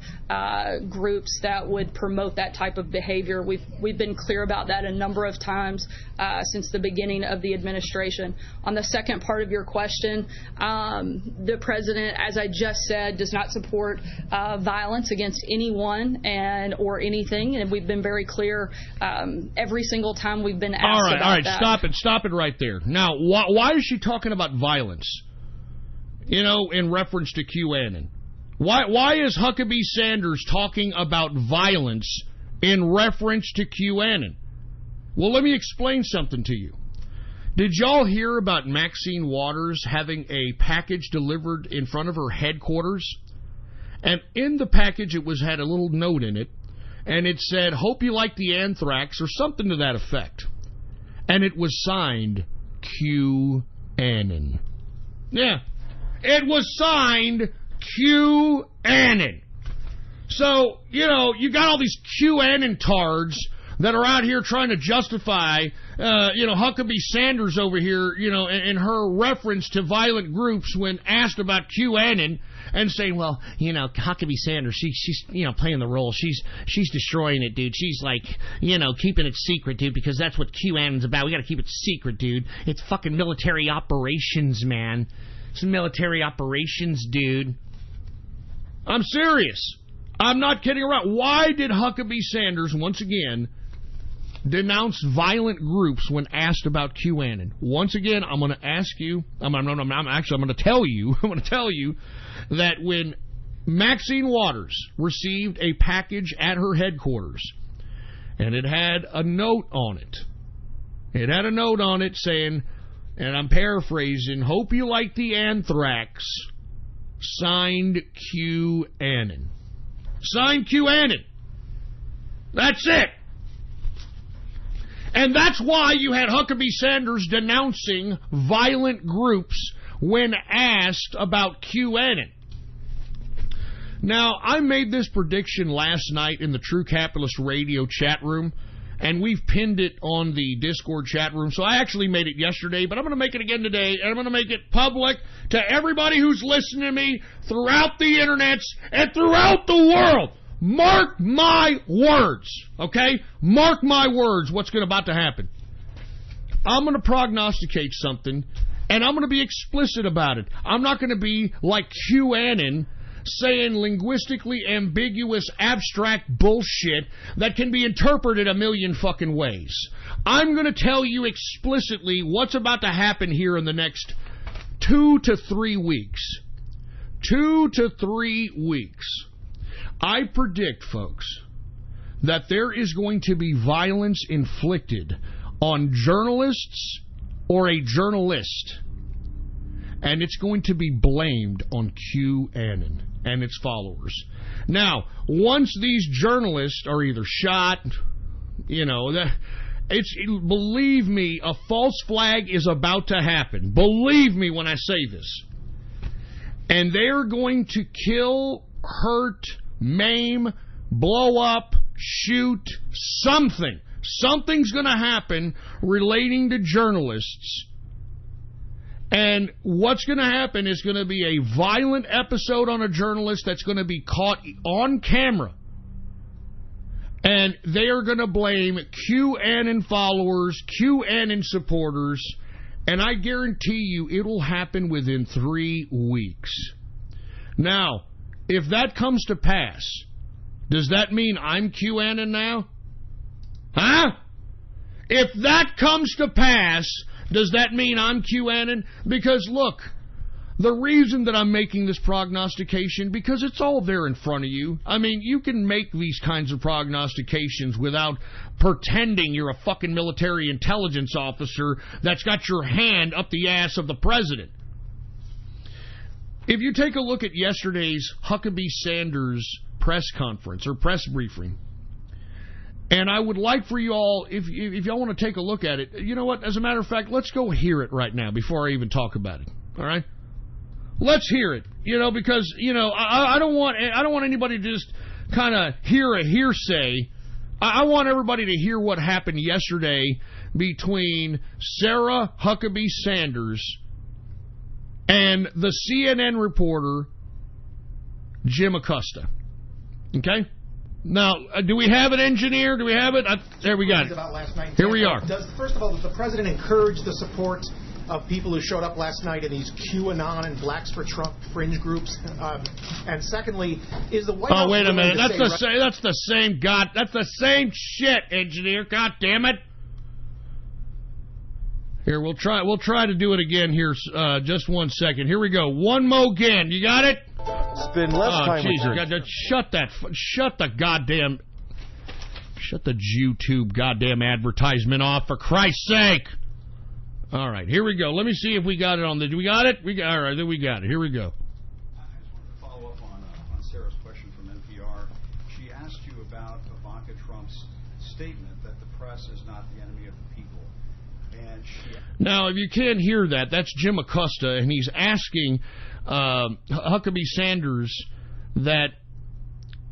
groups that would promote that type of behavior. We've been clear about that a number of times since the beginning of the administration. On the second part of your question, the president, as I just said, does not support violence against anyone or anything, and we've been very clear every single time we've been asked about that. All right, stop it right there. Now, why is she talking about violence, you know, in reference to QAnon? Why is Huckabee Sanders talking about violence in reference to QAnon? Well, let me explain something to you. Did y'all hear about Maxine Waters having a package delivered in front of her headquarters? And in the package, it had a little note in it, and it said, "Hope you like the anthrax," or something to that effect. And it was signed QAnon. Yeah, it was signed QAnon. So, you know, you got all these QAnon tards that are out here trying to justify, Huckabee Sanders over here, in her reference to violent groups when asked about QAnon, and saying, well, Huckabee Sanders, she's playing the role. She's destroying it, dude. She's like, keeping it secret, dude, because that's what QAnon's about. We got to keep it secret, dude. It's fucking military operations, man. It's military operations, dude. I'm serious. I'm not kidding around. Why did Huckabee Sanders, once again, denounce violent groups when asked about QAnon? Once again, I'm going to ask you, I'm going to tell you that when Maxine Waters received a package at her headquarters, and it had a note on it, saying, and I'm paraphrasing, "Hope you like the anthrax, signed QAnon." Signed QAnon. That's it. And that's why you had Huckabee Sanders denouncing violent groups when asked about QAnon. Now, I made this prediction last night in the True Capitalist Radio chat room, and we've pinned it on the Discord chat room. So I actually made it yesterday, but I'm going to make it again today, and I'm going to make it public to everybody who's listening to me throughout the internets and throughout the world. Mark my words, okay? Mark my words, what's about to happen. I'm going to prognosticate something, and I'm going to be explicit about it. I'm not going to be like QAnon, saying linguistically ambiguous, abstract bullshit that can be interpreted a million fucking ways. I'm going to tell you explicitly what's about to happen here in the next 2 to 3 weeks. 2 to 3 weeks. I predict, folks, that there is going to be violence inflicted on journalists or a journalist, and it's going to be blamed on QAnon and its followers. Now, once these journalists are either shot, believe me, a false flag is about to happen. Believe me when I say this. And they're going to kill, hurt, maim, blow up, shoot, something. Something's going to happen relating to journalists. And what's going to happen is going to be a violent episode on a journalist that's going to be caught on camera. And they are going to blame QAnon followers, QAnon supporters, and I guarantee you it'll happen within 3 weeks. Now, if that comes to pass, does that mean I'm QAnon now? Huh? If that comes to pass, does that mean I'm QAnon? Because, look, the reason that I'm making this prognostication, because it's all there in front of you. I mean, you can make these kinds of prognostications without pretending you're a fucking military intelligence officer that's got your hand up the ass of the president. If you take a look at yesterday's Huckabee Sanders press conference or press briefing, and I would like for you all, if y'all want to take a look at it, you know what? As a matter of fact, let's go hear it right now before I even talk about it. All right? Let's hear it. Because I don't want anybody to just kind of hear a hearsay. I want everybody to hear what happened yesterday between Sarah Huckabee Sanders and the CNN reporter Jim Acosta. Okay? Now, do we have it, engineer? Do we have it? There we got it. About last night. Here we are. First of all, does the president encourage the support of people who showed up last night in these QAnon and Blacks for Trump fringe groups? And secondly, is the White House... Oh, wait a minute. That's the same shit, engineer. God damn it. Here, we'll try to do it again here. Just 1 second. Here we go. One more again. You got it? Spend less time with your... Shut the YouTube goddamn advertisement off, for Christ's sake. All right, here we go. Let me see if we got it on the... Do we got it? All right, then we got it. Here we go. I just wanted to follow up on Sarah's question from NPR. She asked you about Ivanka Trump's statement that the press is not the enemy of the people. And now, if you can't hear that, that's Jim Acosta, and he's asking Huckabee Sanders that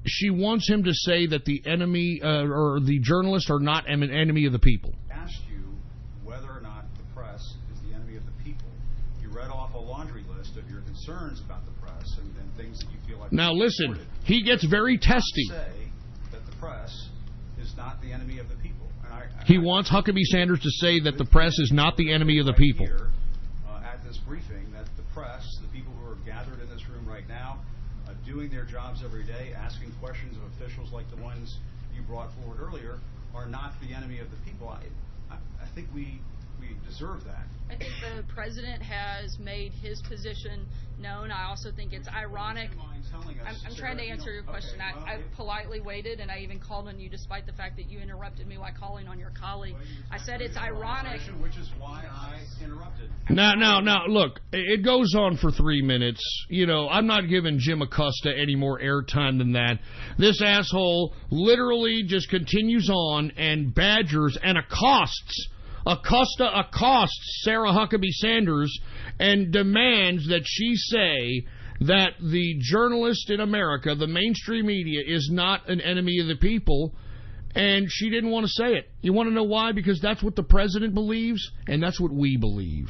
she wants him to say that the enemy or the journalists are not an enemy of the people. Asked you whether or not the press is the enemy of the people. You read off a laundry list of your concerns about the press and things that you feel like... Now listen, he gets very testy. Say that the press is not the enemy of the people. He wants Huckabee Sanders to say that the press is not the enemy of the people. Here, at this briefing, that the press, the people who are gathered in this room right now, doing their jobs every day, asking questions of officials like the ones you brought forward earlier, are not the enemy of the people. I think we deserve that. I think the president has made his position known. I also think it's ironic. I'm trying to answer your question. Okay, I politely waited, and I even called on you despite the fact that you interrupted me while calling on your colleague. I said it's ironic. Which is why I interrupted. Now, look, it goes on for 3 minutes. I'm not giving Jim Acosta any more airtime than that. This asshole literally just continues on and badgers and accosts Sarah Huckabee Sanders and demands that she say that the journalist in America, the mainstream media, is not an enemy of the people. And she didn't want to say it. You want to know why? Because that's what the president believes, and that's what we believe.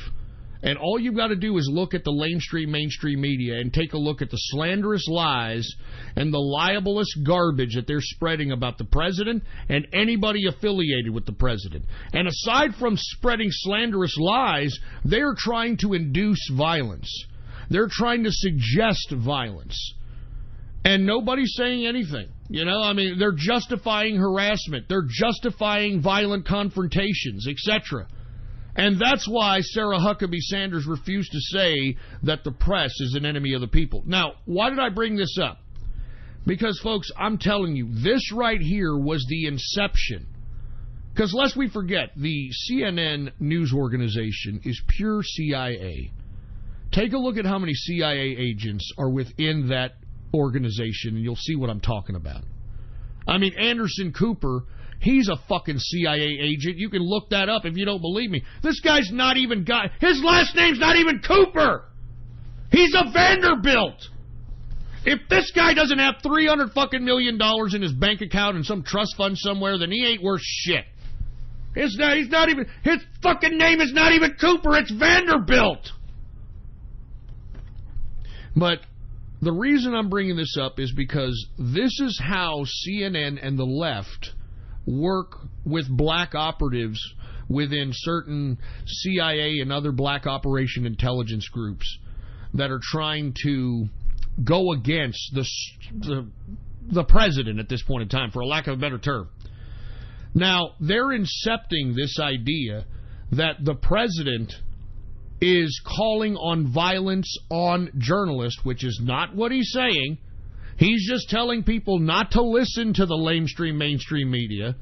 And all you've got to do is look at the mainstream media and take a look at the slanderous lies and the libelous garbage that they're spreading about the president and anybody affiliated with the president. And aside from spreading slanderous lies, they're trying to induce violence. They're trying to suggest violence. And nobody's saying anything. You know, I mean, they're justifying harassment. They're justifying violent confrontations, etc. And that's why Sarah Huckabee Sanders refused to say that the press is an enemy of the people. Now, why did I bring this up? Because, folks, I'm telling you, this right here was the inception. Because lest we forget, the CNN news organization is pure CIA. Take a look at how many CIA agents are within that organization, and you'll see what I'm talking about. I mean, Anderson Cooper, he's a fucking CIA agent. You can look that up if you don't believe me. This guy's not even his last name's not even Cooper. He's a Vanderbilt. If this guy doesn't have $300 fucking million in his bank account in some trust fund somewhere, then he ain't worth shit. He's not even, his fucking name is not even Cooper, it's Vanderbilt. But the reason I'm bringing this up is because this is how CNN and the left work with black operatives within certain CIA and other black operation intelligence groups that are trying to go against the president at this point in time, for a lack of a better term. Now, they're incepting this idea that the president is calling on violence on journalists, which is not what he's saying. He's just telling people not to listen to the mainstream media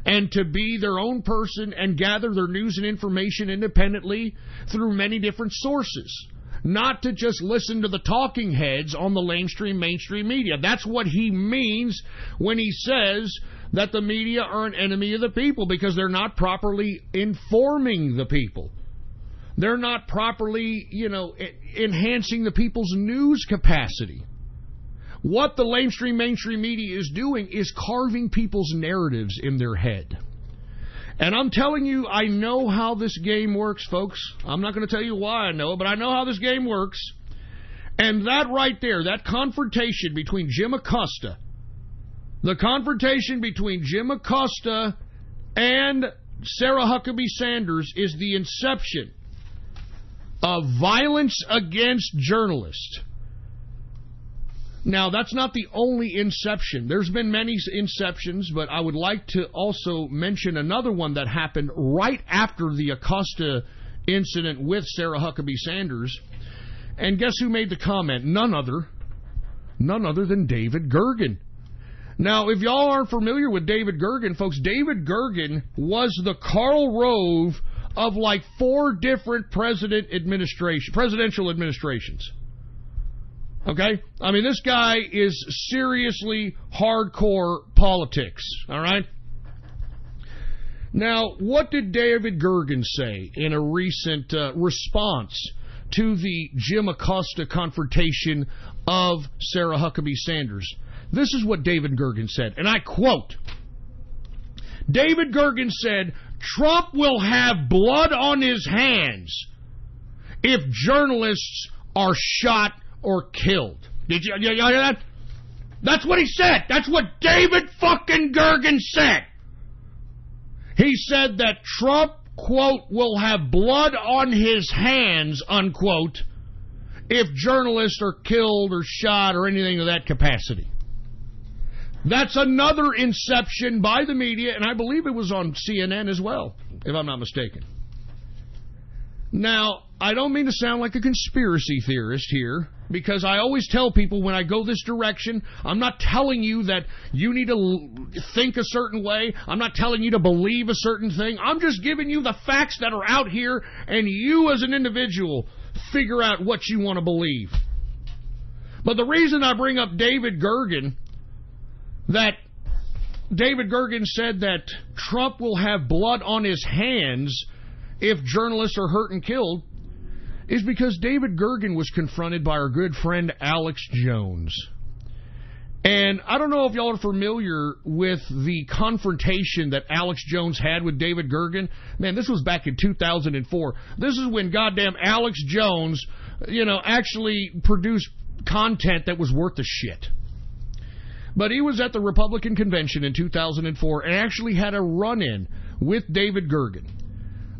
and to be their own person and gather their news and information independently through many different sources. Not to just listen to the talking heads on the mainstream media. That's what he means when he says that the media are an enemy of the people, because they're not properly informing the people. They're not properly, enhancing the people's news capacity. What the mainstream media is doing is carving people's narratives in their head. And I'm telling you, I know how this game works, folks. I'm not going to tell you why I know it, but I know how this game works. And that right there, that confrontation between Jim Acosta, and Sarah Huckabee Sanders is the inception of violence against journalists. Now, that's not the only inception. There's been many inceptions, but I would like to also mention another one that happened right after the Acosta incident with Sarah Huckabee Sanders. And guess who made the comment? None other than David Gergen. Now, if y'all aren't familiar with David Gergen, folks, David Gergen was the Karl Rove of like 4 different presidential administrations. Okay? I mean, this guy is seriously hardcore politics. All right? Now, what did David Gergen say in a recent response to the Jim Acosta confrontation of Sarah Huckabee Sanders? This is what David Gergen said, and I quote, David Gergen said, "Trump will have blood on his hands if journalists are shot or killed." Did you hear that? That's what he said. That's what David fucking Gergen said. He said that Trump, quote, will have blood on his hands, unquote, if journalists are killed or shot or anything of that capacity. That's another inception by the media, and I believe it was on CNN as well, if I'm not mistaken. Now, I don't mean to sound like a conspiracy theorist here, because I always tell people when I go this direction, I'm not telling you that you need to think a certain way. I'm not telling you to believe a certain thing. I'm just giving you the facts that are out here, and you as an individual figure out what you want to believe. But the reason I bring up David Gergen, that David Gergen said that Trump will have blood on his hands if journalists are hurt and killed, is because David Gergen was confronted by our good friend Alex Jones. And I don't know if y'all are familiar with the confrontation that Alex Jones had with David Gergen. Man, this was back in 2004. This is when goddamn Alex Jones, actually produced content that was worth the shit. But he was at the Republican convention in 2004 and actually had a run-in with David Gergen.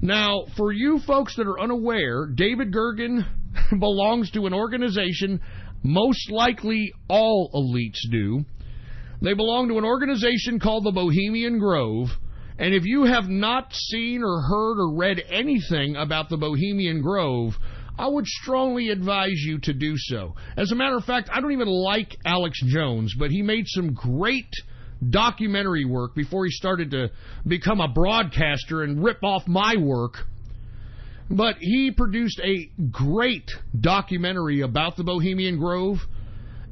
Now, for you folks that are unaware, David Gergen belongs to an organization, most likely all elites do. They belong to an organization called the Bohemian Grove. And if you have not seen or heard or read anything about the Bohemian Grove, I would strongly advise you to do so. As a matter of fact, I don't even like Alex Jones, but he made some great documentary work before he started to become a broadcaster and rip off my work. But he produced a great documentary about the Bohemian Grove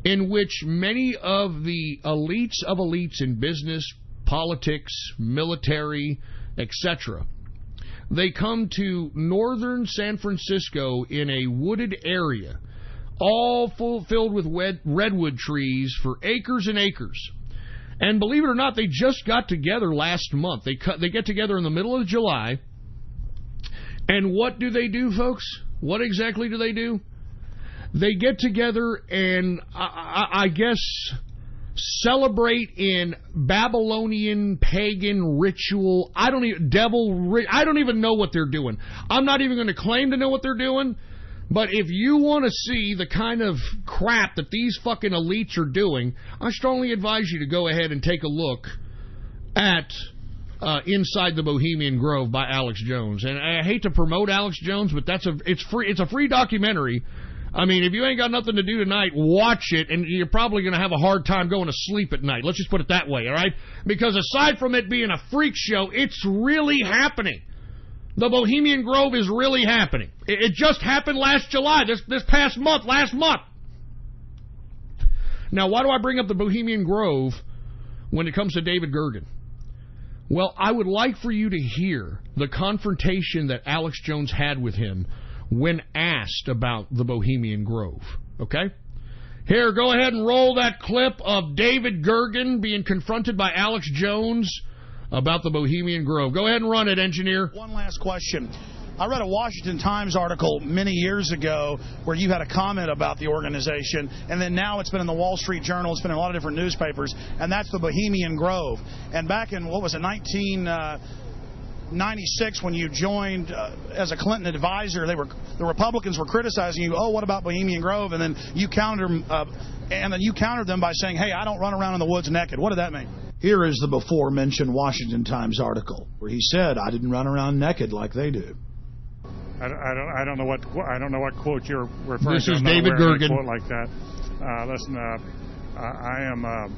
in which many of the elites of elites in business, politics, military, etc., they come to northern San Francisco in a wooded area, all filled with redwood trees for acres and acres. And believe it or not, they just got together last month. They get together in the middle of July. And what do they do, folks? What exactly do they do? They get together and, I guess, celebrate in Babylonian pagan ritual. I don't even know what they're doing. I'm not even going to claim to know what they're doing. But if you want to see the kind of crap that these fucking elites are doing, I strongly advise you to go ahead and take a look at Inside the Bohemian Grove by Alex Jones. And I hate to promote Alex Jones, but it's free. It's a free documentary. I mean, if you ain't got nothing to do tonight, watch it, and you're probably going to have a hard time going to sleep at night. Let's just put it that way, all right? Because aside from it being a freak show, it's really happening. The Bohemian Grove is really happening. It just happened last July, this past month, last month. Now, why do I bring up the Bohemian Grove when it comes to David Gergen? Well, I would like for you to hear the confrontation that Alex Jones had with him when asked about the Bohemian Grove. Okay? Here, go ahead and roll that clip of David Gergen being confronted by Alex Jones about the Bohemian Grove. Go ahead and run it, engineer. One last question. I read a Washington Times article many years ago where you had a comment about the organization, and then now it's been in the Wall Street Journal, it's been in a lot of different newspapers, and that's the Bohemian Grove. And back in, 1996, when you joined as a Clinton advisor, the Republicans were criticizing you. Oh, what about Bohemian Grove? And then you countered them by saying, "Hey, I don't run around in the woods naked." What did that mean? Here is the before-mentioned Washington Times article where he said, "I didn't run around naked like they do." I don't know what quote you're referring to. This is David Gergen. Quote like that. Listen, I am a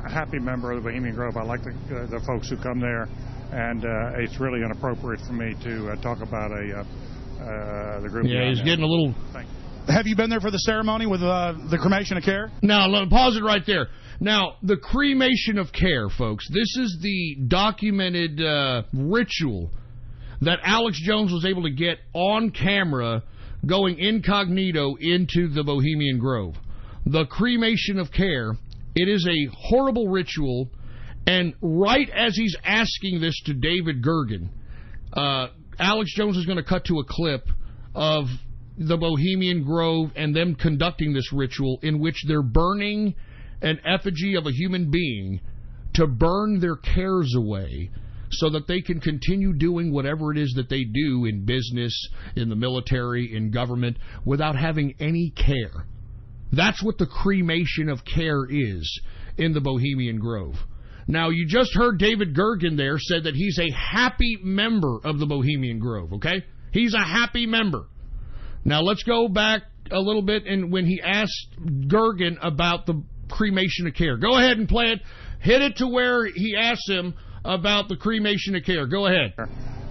happy member of the Bohemian Grove. I like the folks who come there, and it's really inappropriate for me to talk about the group. Yeah, he's getting a little. Have you been there for the ceremony with the cremation of care? Now, pause it right there. Now, the cremation of care, folks. This is the documented ritual that Alex Jones was able to get on camera going incognito into the Bohemian Grove. The cremation of care, it is a horrible ritual, and right as he's asking this to David Gergen, Alex Jones is going to cut to a clip of the Bohemian Grove and them conducting this ritual in which they're burning an effigy of a human being to burn their cares away, so that they can continue doing whatever it is that they do in business, in the military, in government, without having any care. That's what the cremation of care is in the Bohemian Grove. Now, you just heard David Gergen there said that he's a happy member of the Bohemian Grove, okay? He's a happy member. Now, let's go back a little bit, and when he asked Gergen about the cremation of care. Go ahead and play it. Hit it to where he asked him about the cremation of care. Go ahead.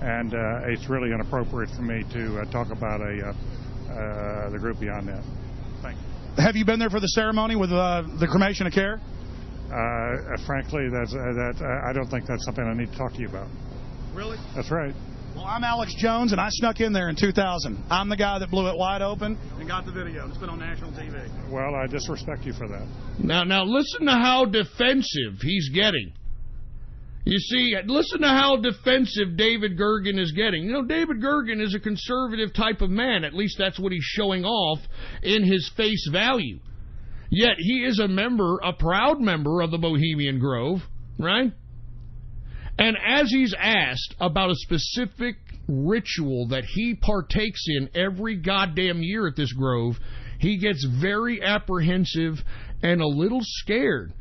And it's really inappropriate for me to talk about the group beyond that. Thank you. Have you been there for the ceremony with the cremation of care? Frankly, I don't think that's something I need to talk to you about. Really? That's right. Well, I'm Alex Jones, and I snuck in there in 2000. I'm the guy that blew it wide open and got the video. It's been on national TV. Well, I disrespect you for that. Now listen to how defensive he's getting. You see, listen to how defensive David Gergen is getting. You know, David Gergen is a conservative type of man. At least that's what he's showing off in his face value. Yet he is a proud member of the Bohemian Grove, right? And as he's asked about a specific ritual that he partakes in every goddamn year at this grove, he gets very apprehensive and a little scared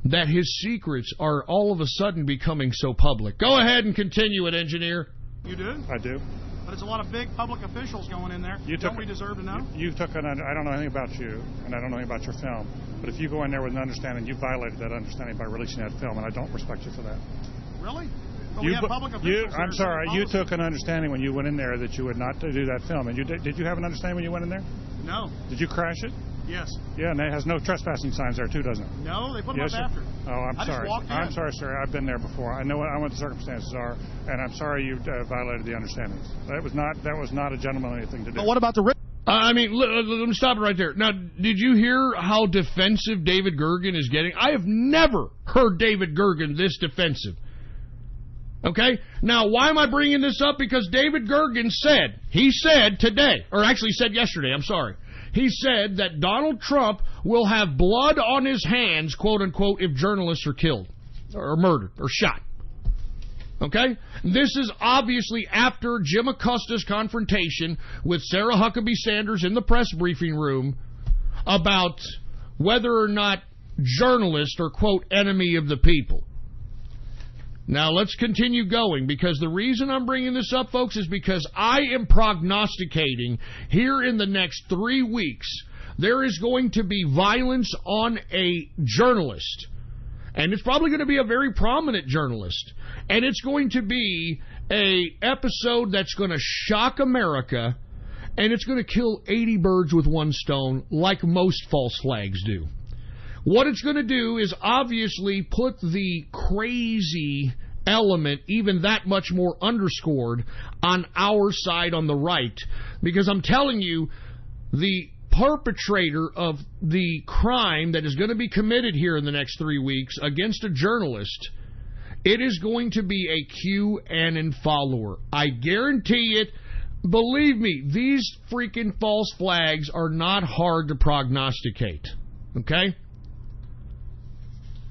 that his secrets are all of a sudden becoming so public. Go ahead and continue it, engineer. You do? I do. But it's a lot of big public officials going in there. Don't we deserve to know? I don't know anything about you, and I don't know anything about your film. But if you go in there with an understanding, you violated that understanding by releasing that film, and I don't respect you for that. Really? But we have public officials. I'm sorry. You took an understanding when you went in there that you would not do that film. And did you have an understanding when you went in there? No. Did you crash it? Yes. Yeah, and it has no trespassing signs there too, doesn't it? No, they put them up after. Oh, I'm sorry. I'm sorry, sir. I've been there before. I know what the circumstances are, and I'm sorry you violated the understandings. That was not a gentlemanly thing to do. But what about the? I mean, let me stop it right there. Now, did you hear how defensive David Gergen is getting? I have never heard David Gergen this defensive. Okay? Now, why am I bringing this up? Because David Gergen said today, or actually said yesterday, I'm sorry. He said that Donald Trump will have blood on his hands, quote unquote, if journalists are killed or murdered or shot. Okay? This is obviously after Jim Acosta's confrontation with Sarah Huckabee Sanders in the press briefing room about whether or not journalists are, quote, enemy of the people. Now, let's continue going, because the reason I'm bringing this up, folks, is because I am prognosticating here in the next 3 weeks there is going to be violence on a journalist. And it's probably going to be a very prominent journalist. And it's going to be an episode that's going to shock America, and it's going to kill 80 birds with one stone, like most false flags do. What it's going to do is obviously put the crazy element even that much more underscored on our side on the right. Because I'm telling you, the perpetrator of the crime that is going to be committed here in the next 3 weeks against a journalist, it is going to be a QAnon follower. I guarantee it. Believe me, these freaking false flags are not hard to prognosticate. Okay?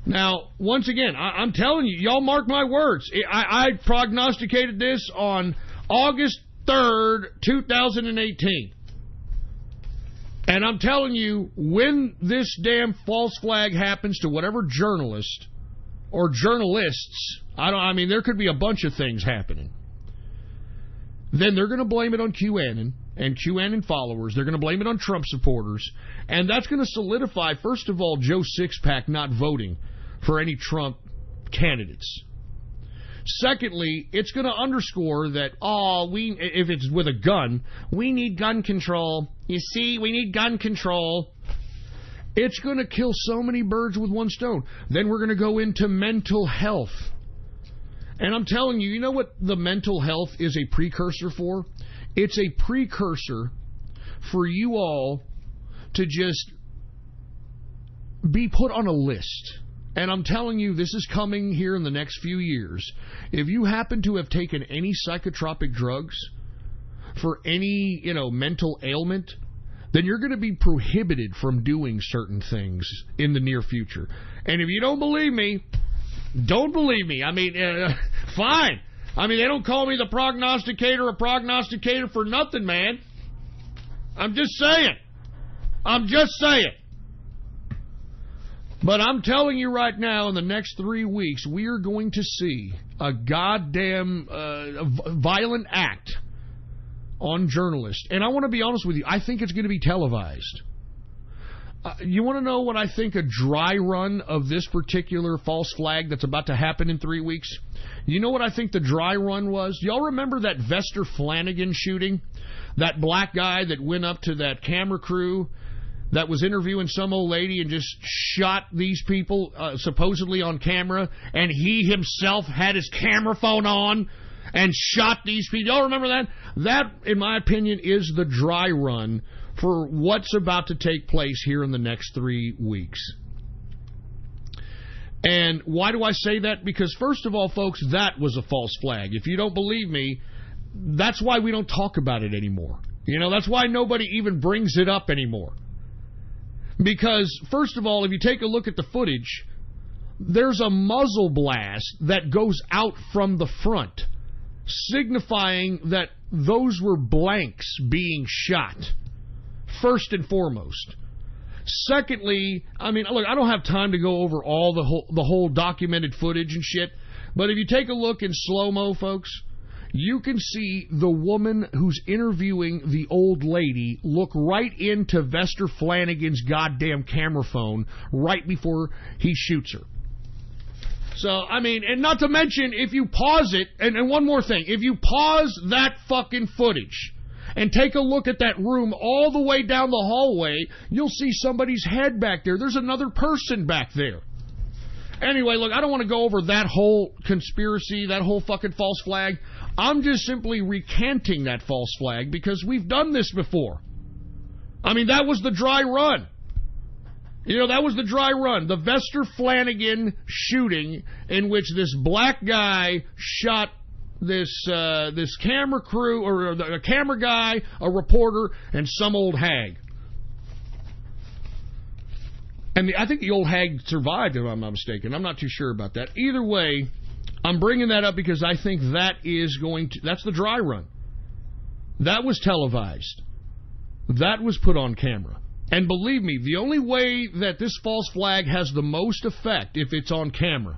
Now, once again, I'm telling you, y'all mark my words. I prognosticated this on August 3rd, 2018. And I'm telling you, when this damn false flag happens to whatever journalist or journalists, there could be a bunch of things happening. Then they're going to blame it on QAnon and QAnon followers. They're going to blame it on Trump supporters. And that's going to solidify, first of all, Joe Sixpack not voting for any Trump candidates. Secondly, it's going to underscore that, if it's with a gun, we need gun control. You see, we need gun control. It's going to kill so many birds with one stone. Then we're going to go into mental health. And I'm telling you, you know what the mental health is a precursor for? It's a precursor for you all to just be put on a list. And I'm telling you, this is coming here in the next few years. If you happen to have taken any psychotropic drugs for any, mental ailment, then you're going to be prohibited from doing certain things in the near future. And if you don't believe me, don't believe me. Fine. They don't call me the prognosticator for nothing, man. I'm just saying. But I'm telling you right now, in the next 3 weeks, we are going to see a goddamn violent act on journalists. And I want to be honest with you, I think it's going to be televised. You want to know what I think a dry run of this particular false flag that's about to happen in 3 weeks? You know what I think the dry run was? Y'all remember that Vester Flanagan shooting? That black guy that went up to that camera crew that was interviewing some old lady and just shot these people supposedly on camera, and he himself had his camera phone on and shot these people. Y'all remember that? That, in my opinion, is the dry run for what's about to take place here in the next 3 weeks. And why do I say that? Because, first of all, folks, that was a false flag. If you don't believe me, that's why we don't talk about it anymore. You know, that's why nobody even brings it up anymore. Because, first of all, if you take a look at the footage, there's a muzzle blast that goes out from the front, signifying that those were blanks being shot, first and foremost. Secondly, I mean, look, I don't have time to go over all the whole documented footage and shit, but if you take a look in slow-mo, folks, you can see the woman who's interviewing the old lady look right into Vester Flanagan's goddamn camera phone right before he shoots her. So, I mean, and not to mention, if you pause it, and one more thing, if you pause that fucking footage and take a look at that room all the way down the hallway, you'll see somebody's head back there. There's another person back there. Anyway, look, I don't want to go over that whole conspiracy, that whole fucking false flag. I'm just simply recanting that false flag because we've done this before. I mean, that was the dry run. You know, that was the dry run. The Vester Flanagan shooting in which this black guy shot this camera crew, or a camera guy, a reporter, and some old hag. And I think the old hag survived, if I'm not mistaken. I'm not too sure about that. Either way, I'm bringing that up because I think that's the dry run. That was televised. That was put on camera. And believe me, the only way that this false flag has the most effect if it's on camera.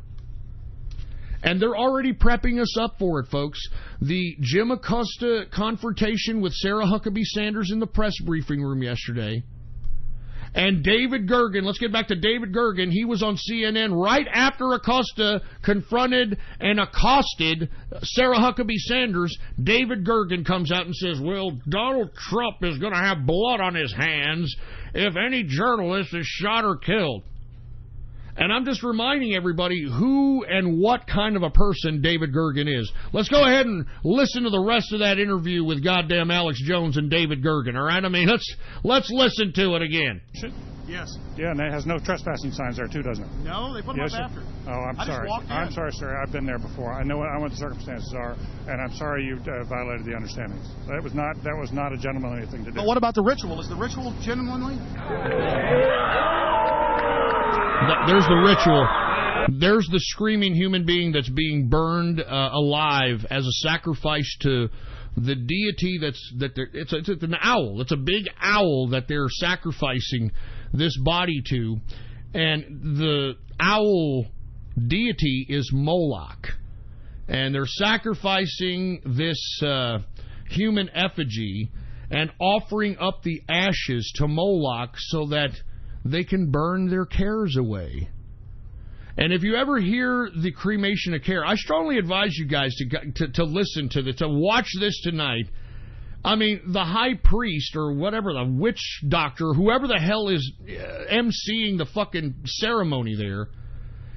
And they're already prepping us up for it, folks. The Jim Acosta confrontation with Sarah Huckabee Sanders in the press briefing room yesterday. And David Gergen, let's get back to David Gergen. He was on CNN right after Acosta confronted and accosted Sarah Huckabee Sanders. David Gergen comes out and says, well, Donald Trump is going to have blood on his hands if any journalist is shot or killed. And I'm just reminding everybody who and what kind of a person David Gergen is. Let's go ahead and listen to the rest of that interview with goddamn Alex Jones and David Gergen, all right? I mean, let's listen to it again. Yes. Yeah, and it has no trespassing signs there, too, doesn't it? No, they put them up after. Oh, I'm sorry. I'm sorry, sir. I've been there before. I know what the circumstances are, and I'm sorry you violated the understandings. That was not a gentlemanly thing to do. But what about the ritual? Is the ritual gentlemanly? There's the ritual. There's the screaming human being that's being burned alive as a sacrifice to the deity it's an owl. It's a big owl that they're sacrificing this body to, and the owl deity is Moloch, and they're sacrificing this human effigy and offering up the ashes to Moloch so that they can burn their cares away. And if you ever hear the cremation of care, I strongly advise you guys to listen to this, to watch this tonight. I mean, the high priest or whatever, the witch doctor, whoever the hell is emceeing the fucking ceremony there,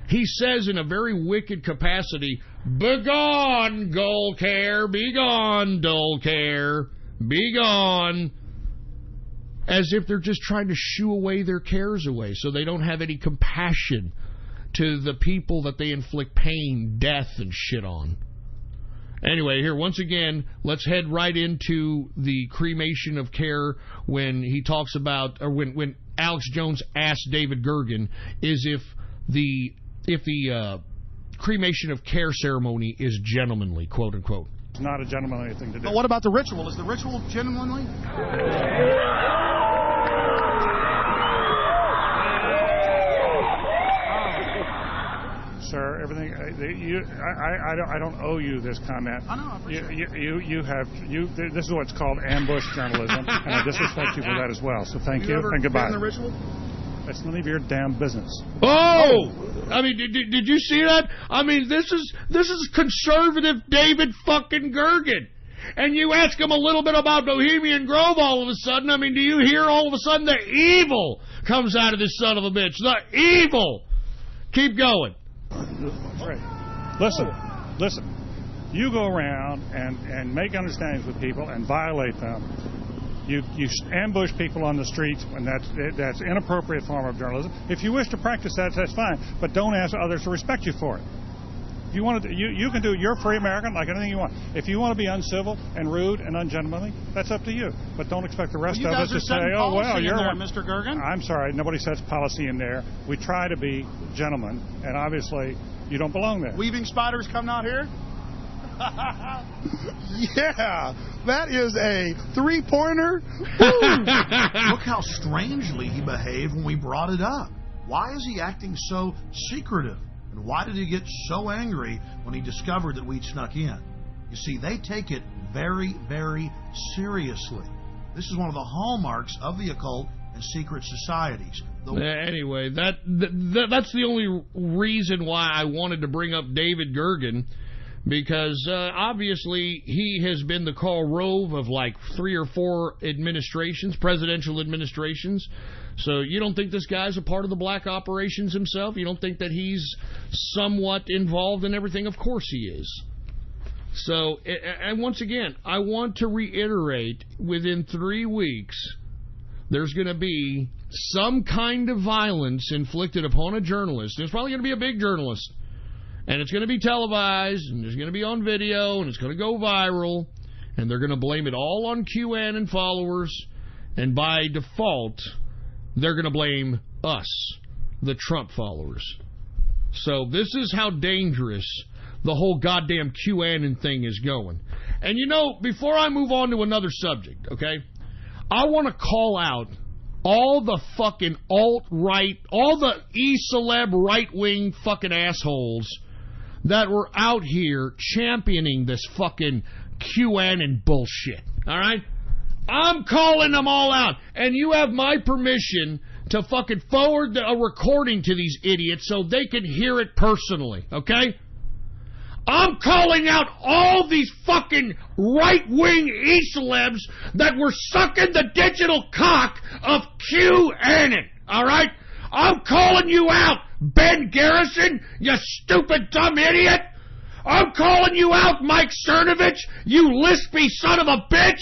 he says in a very wicked capacity, "Begone, dull care, begone, dull care, begone." As if they're just trying to shoo away their cares away so they don't have any compassion to the people that they inflict pain, death, and shit on. Anyway, here, once again, let's head right into the cremation of care when he talks about, or when Alex Jones asked David Gergen, is if the cremation of care ceremony is gentlemanly, quote unquote. It's not a gentlemanly thing to do. But what about the ritual? Is the ritual gentlemanly? Sir, everything. I don't owe you this comment. I know. I appreciate it. This is what's called ambush journalism, and I disrespect you for that as well. So thank you and goodbye. The ritual? It's none of your damn business. Oh! I mean, did you see that? I mean, this is conservative David fucking Gergen. And you ask him a little bit about Bohemian Grove all of a sudden. I mean, do you hear all of a sudden the evil comes out of this son of a bitch? The evil! Keep going. That's right. Listen. You go around and make understandings with people and violate them. You ambush people on the streets, and that's inappropriate form of journalism. If you wish to practice that, that's fine, but don't ask others to respect you for it. If you want to, you can do. You're a free American, like anything you want. If you want to be uncivil and rude and ungentlemanly, that's up to you. But don't expect the rest of us to say, "Oh well, you're there, Mr. Gergen." I'm sorry, nobody sets policy in there. We try to be gentlemen, and obviously, you don't belong there. Weaving spiders come out here. Yeah, that is a three-pointer. Look how strangely he behaved when we brought it up. Why is he acting so secretive? And why did he get so angry when he discovered that we'd snuck in? You see, they take it very, very seriously. This is one of the hallmarks of the occult and secret societies. Anyway, that's the only reason why I wanted to bring up David Gergen, because obviously he has been the Karl Rove of like 3 or 4 administrations, presidential administrations. So you don't think this guy's a part of the black operations himself? You don't think that he's somewhat involved in everything? Of course he is. So, and once again, I want to reiterate, within 3 weeks, there's going to be some kind of violence inflicted upon a journalist. It's probably going to be a big journalist. And it's going to be televised, and it's going to be on video, and it's going to go viral, and they're going to blame it all on QAnon followers, and by default, they're going to blame us, the Trump followers. So this is how dangerous the whole goddamn QAnon thing is going. And you know, before I move on to another subject, okay, I want to call out all the fucking alt-right, all the e-celeb right-wing fucking assholes that were out here championing this fucking QAnon bullshit, all right? I'm calling them all out, and you have my permission to fucking forward a recording to these idiots so they can hear it personally, okay? I'm calling out all these fucking right-wing e-celebs that were sucking the digital cock of QAnon, all right? I'm calling you out, Ben Garrison, you stupid dumb idiot. I'm calling you out, Mike Cernovich, you lispy son of a bitch.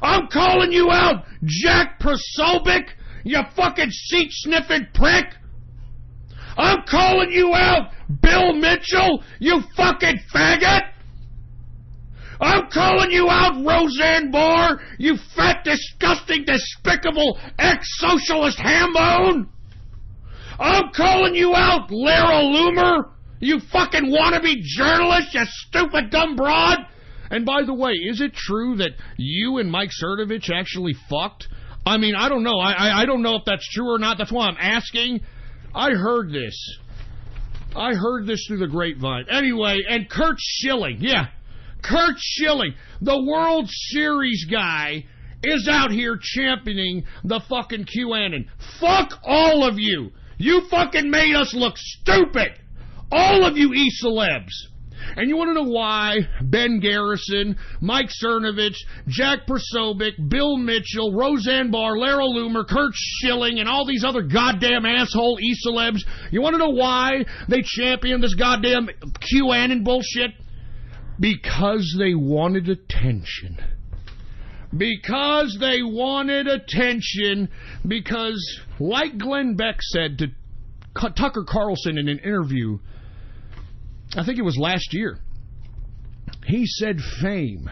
I'm calling you out, Jack Posobiec, you fucking seat-sniffing prick. I'm calling you out, Bill Mitchell, you fucking faggot. I'm calling you out, Roseanne Barr, you fat, disgusting, despicable ex-socialist hambone. I'm calling you out, Lara Loomer, you fucking wannabe journalist, you stupid dumb broad. And by the way, is it true that you and Mike Cernovich actually fucked? I mean, I don't know. I don't know if that's true or not. That's why I'm asking. I heard this. I heard this through the grapevine. Anyway, and Kurt Schilling, yeah. Kurt Schilling, the World Series guy, is out here championing the fucking QAnon. Fuck all of you. You fucking made us look stupid. All of you e-celebs. And you want to know why Ben Garrison, Mike Cernovich, Jack Posobiec, Bill Mitchell, Roseanne Barr, Lara Loomer, Kurt Schilling, and all these other goddamn asshole e-celebs, you want to know why they champion this goddamn QAnon bullshit? Because they wanted attention. Because they wanted attention. Because, like Glenn Beck said to Tucker Carlson in an interview, I think it was last year, he said fame.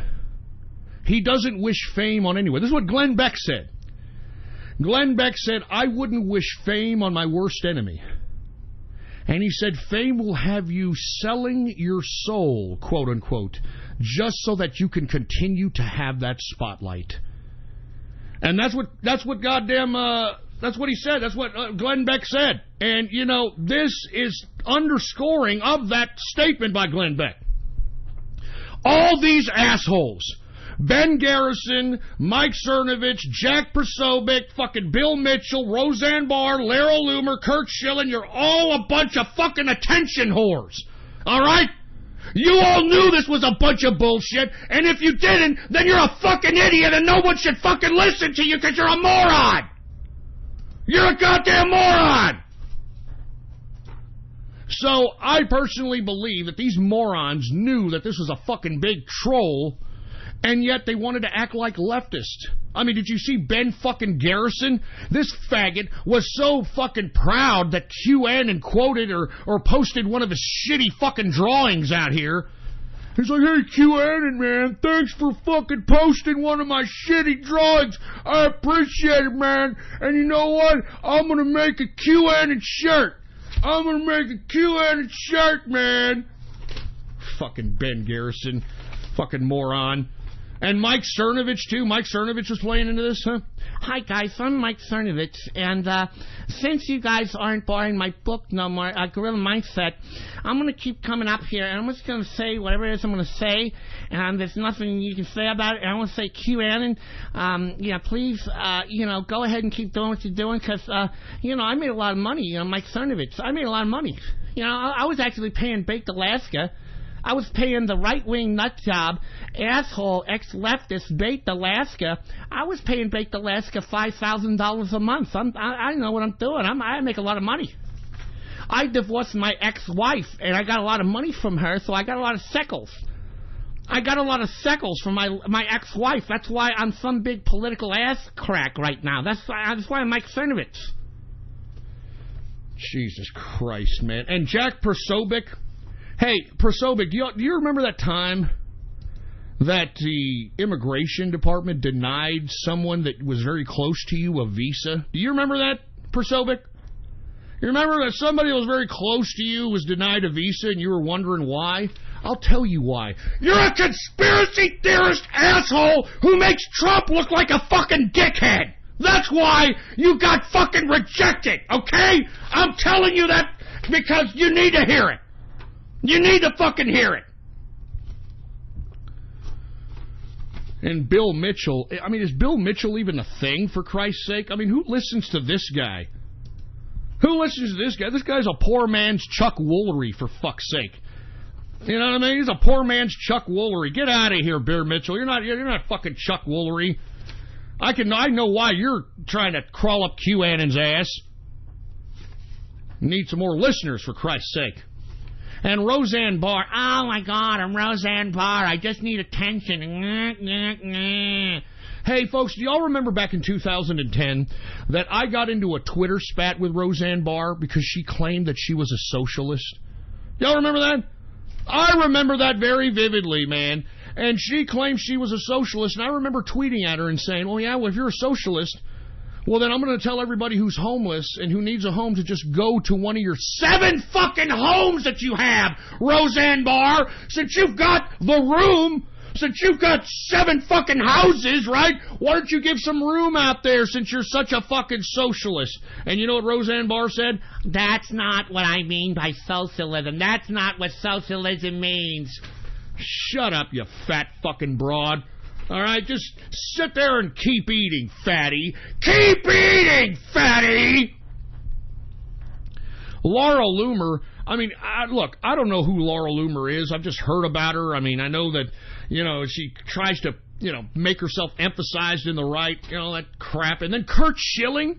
He doesn't wish fame on anyone. This is what Glenn Beck said. Glenn Beck said, I wouldn't wish fame on my worst enemy. And he said, fame will have you selling your soul, quote unquote, just so that you can continue to have that spotlight. And that's what goddamn, that's what he said. That's what Glenn Beck said. And, you know, this is underscoring of that statement by Glenn Beck. All these assholes, Ben Garrison, Mike Cernovich, Jack Posobiec, fucking Bill Mitchell, Roseanne Barr, Lara Loomer, Kurt Schilling, you're all a bunch of fucking attention whores. All right? You all knew this was a bunch of bullshit, and if you didn't, then you're a fucking idiot and no one should fucking listen to you because you're a moron. You're a goddamn moron. So I personally believe that these morons knew that this was a fucking big troll, and yet they wanted to act like leftists. I mean, did you see Ben fucking Garrison? This faggot was so fucking proud that QAnon quoted or posted one of his shitty fucking drawings out here. He's like, hey, QAnon, man, thanks for fucking posting one of my shitty drawings. I appreciate it, man. And you know what? I'm going to make a QAnon shirt. I'm going to make a QAnon shirt, man. Fucking Ben Garrison. Fucking moron. And Mike Cernovich, too. Mike Cernovich was playing into this, huh? Hi, guys. I'm Mike Cernovich. And since you guys aren't buying my book no more, Guerrilla Mindset, I'm going to keep coming up here. And I'm just going to say whatever it is I'm going to say. And there's nothing you can say about it. And I want to say QAnon. Please, go ahead and keep doing what you're doing. Because, I made a lot of money. Mike Cernovich. I made a lot of money. I was actually paying Baked Alaska. I was paying the right-wing nutjob, asshole, ex-leftist Baked Alaska. I was paying Baked Alaska $5,000 a month. I know what I'm doing. I make a lot of money. I divorced my ex-wife, and I got a lot of money from her, so I got a lot of shekels. I got a lot of shekels from my ex-wife. That's why I'm some big political ass crack right now. That's why I'm Mike Cernovich. Jesus Christ, man. And Jack Persobic. Hey, Persobic, do you remember that time that the immigration department denied someone that was very close to you a visa? Do you remember that, Persobic? You remember that somebody that was very close to you was denied a visa and you were wondering why? I'll tell you why. You're a conspiracy theorist asshole who makes Trump look like a fucking dickhead. That's why you got fucking rejected, okay? I'm telling you that because you need to hear it. You need to fucking hear it. And Bill Mitchell, I mean, is Bill Mitchell even a thing, for Christ's sake? I mean, who listens to this guy? Who listens to this guy? This guy's a poor man's Chuck Woolery, for fuck's sake. You know what I mean? He's a poor man's Chuck Woolery. Get out of here, Bill Mitchell. You're not fucking Chuck Woolery. I know why you're trying to crawl up QAnon's ass. Need some more listeners, for Christ's sake. And Roseanne Barr. Oh, my God, I'm Roseanne Barr. I just need attention. Hey, folks, do y'all remember back in 2010 that I got into a Twitter spat with Roseanne Barr because she claimed that she was a socialist? Y'all remember that? I remember that very vividly, man. And she claimed she was a socialist, and I remember tweeting at her and saying, well, if you're a socialist, well, then I'm going to tell everybody who's homeless and who needs a home to just go to one of your 7 fucking homes that you have, Roseanne Barr. Since you've got the room, since you've got 7 fucking houses, right? Why don't you give some room out there since you're such a fucking socialist? And you know what Roseanne Barr said? That's not what I mean by socialism. That's not what socialism means. Shut up, you fat fucking broad. All right, just sit there and keep eating, fatty. Keep eating, fatty! Laura Loomer, I mean, look, I don't know who Laura Loomer is. I've just heard about her. I mean, I know that, she tries to, make herself emphasized in the right, that crap. And then Kurt Schilling,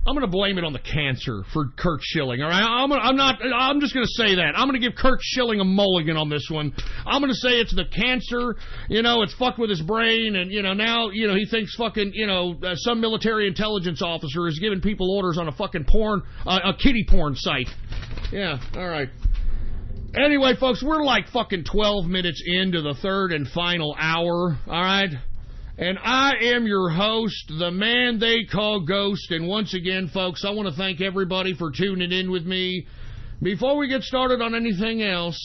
I'm going to blame it on the cancer for Kurt Schilling, all right? I'm just going to say that. I'm going to give Kurt Schilling a mulligan on this one. I'm going to say it's the cancer, it's fucked with his brain, and, now, he thinks fucking, some military intelligence officer is giving people orders on a fucking a kiddie porn site. Yeah, all right. Anyway, folks, we're like fucking 12 minutes into the third and final hour, all right? And I am your host, the man they call Ghost. And once again, folks, I want to thank everybody for tuning in with me. Before we get started on anything else,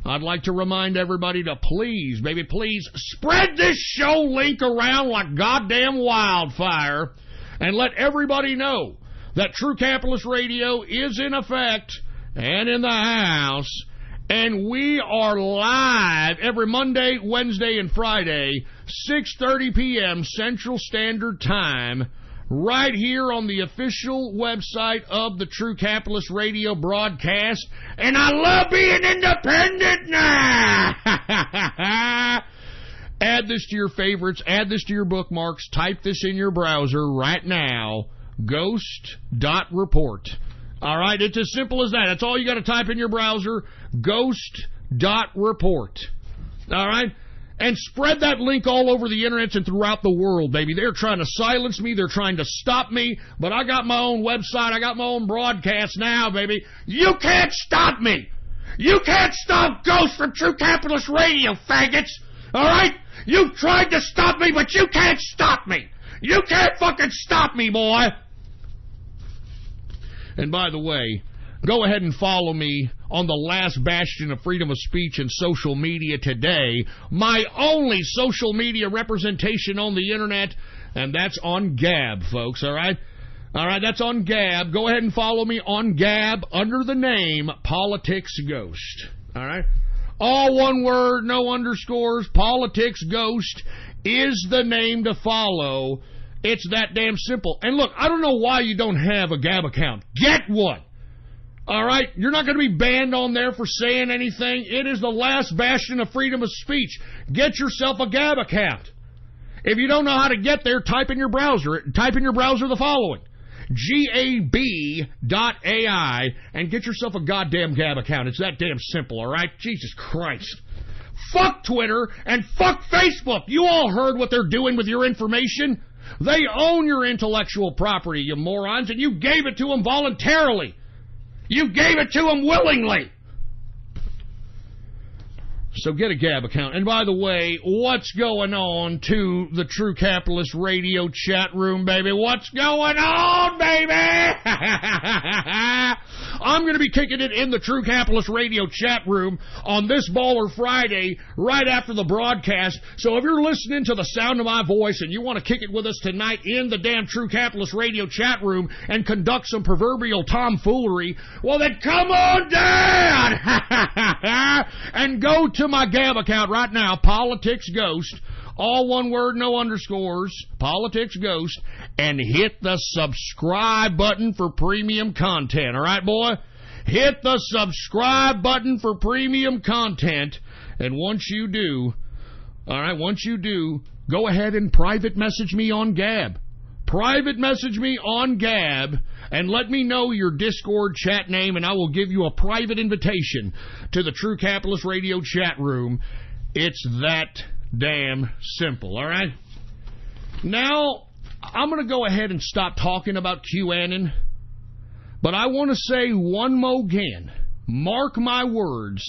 I'd like to remind everybody to please, baby, please, spread this show link around like goddamn wildfire and let everybody know that True Capitalist Radio is in effect and in the house. And we are live every Monday, Wednesday, and Friday, 6:30 p.m. Central Standard Time, right here on the official website of the True Capitalist Radio broadcast. And I love being independent now! Add this to your favorites. Add this to your bookmarks. Type this in your browser right now. Ghost.report. All right, it's as simple as that. That's all you got to type in your browser, ghost.report. All right? And spread that link all over the internet and throughout the world, baby. They're trying to silence me. They're trying to stop me. But I got my own website. I got my own broadcast now, baby. You can't stop me. You can't stop Ghost from True Capitalist Radio, faggots. All right? You've tried to stop me, but you can't stop me. You can't fucking stop me, boy. And by the way, go ahead and follow me on the last bastion of freedom of speech and social media today. My only social media representation on the internet, and that's on Gab, folks, all right? All right, that's on Gab. Go ahead and follow me on Gab under the name Politics Ghost, all right? All one word, no underscores. Politics Ghost is the name to follow. It's that damn simple. And look, I don't know why you don't have a Gab account. Get one. All right? You're not going to be banned on there for saying anything. It is the last bastion of freedom of speech. Get yourself a Gab account. If you don't know how to get there, type in your browser the following: gab.ai, and get yourself a goddamn Gab account. It's that damn simple, all right? Jesus Christ. Fuck Twitter and fuck Facebook. You all heard what they're doing with your information. They own your intellectual property, you morons, and you gave it to them voluntarily. You gave it to them willingly. So get a Gab account. And by the way, what's going on to the True Capitalist Radio chat room, baby? What's going on, baby? I'm going to be kicking it in the True Capitalist Radio chat room on this Baller Friday right after the broadcast. So if you're listening to the sound of my voice and you want to kick it with us tonight in the damn True Capitalist Radio chat room and conduct some proverbial tomfoolery, well then come on down and go to my Gab account right now, Politics Ghost, all one word, no underscores, Politics Ghost, and hit the subscribe button for premium content, all right, boy? Hit the subscribe button for premium content, and once you do, all right, go ahead and private message me on Gab. Private message me on Gab and let me know your Discord chat name, and I will give you a private invitation to the True Capitalist Radio chat room. It's that damn simple, all right? Now, I'm going to go ahead and stop talking about QAnon, but I want to say one more again. Mark my words,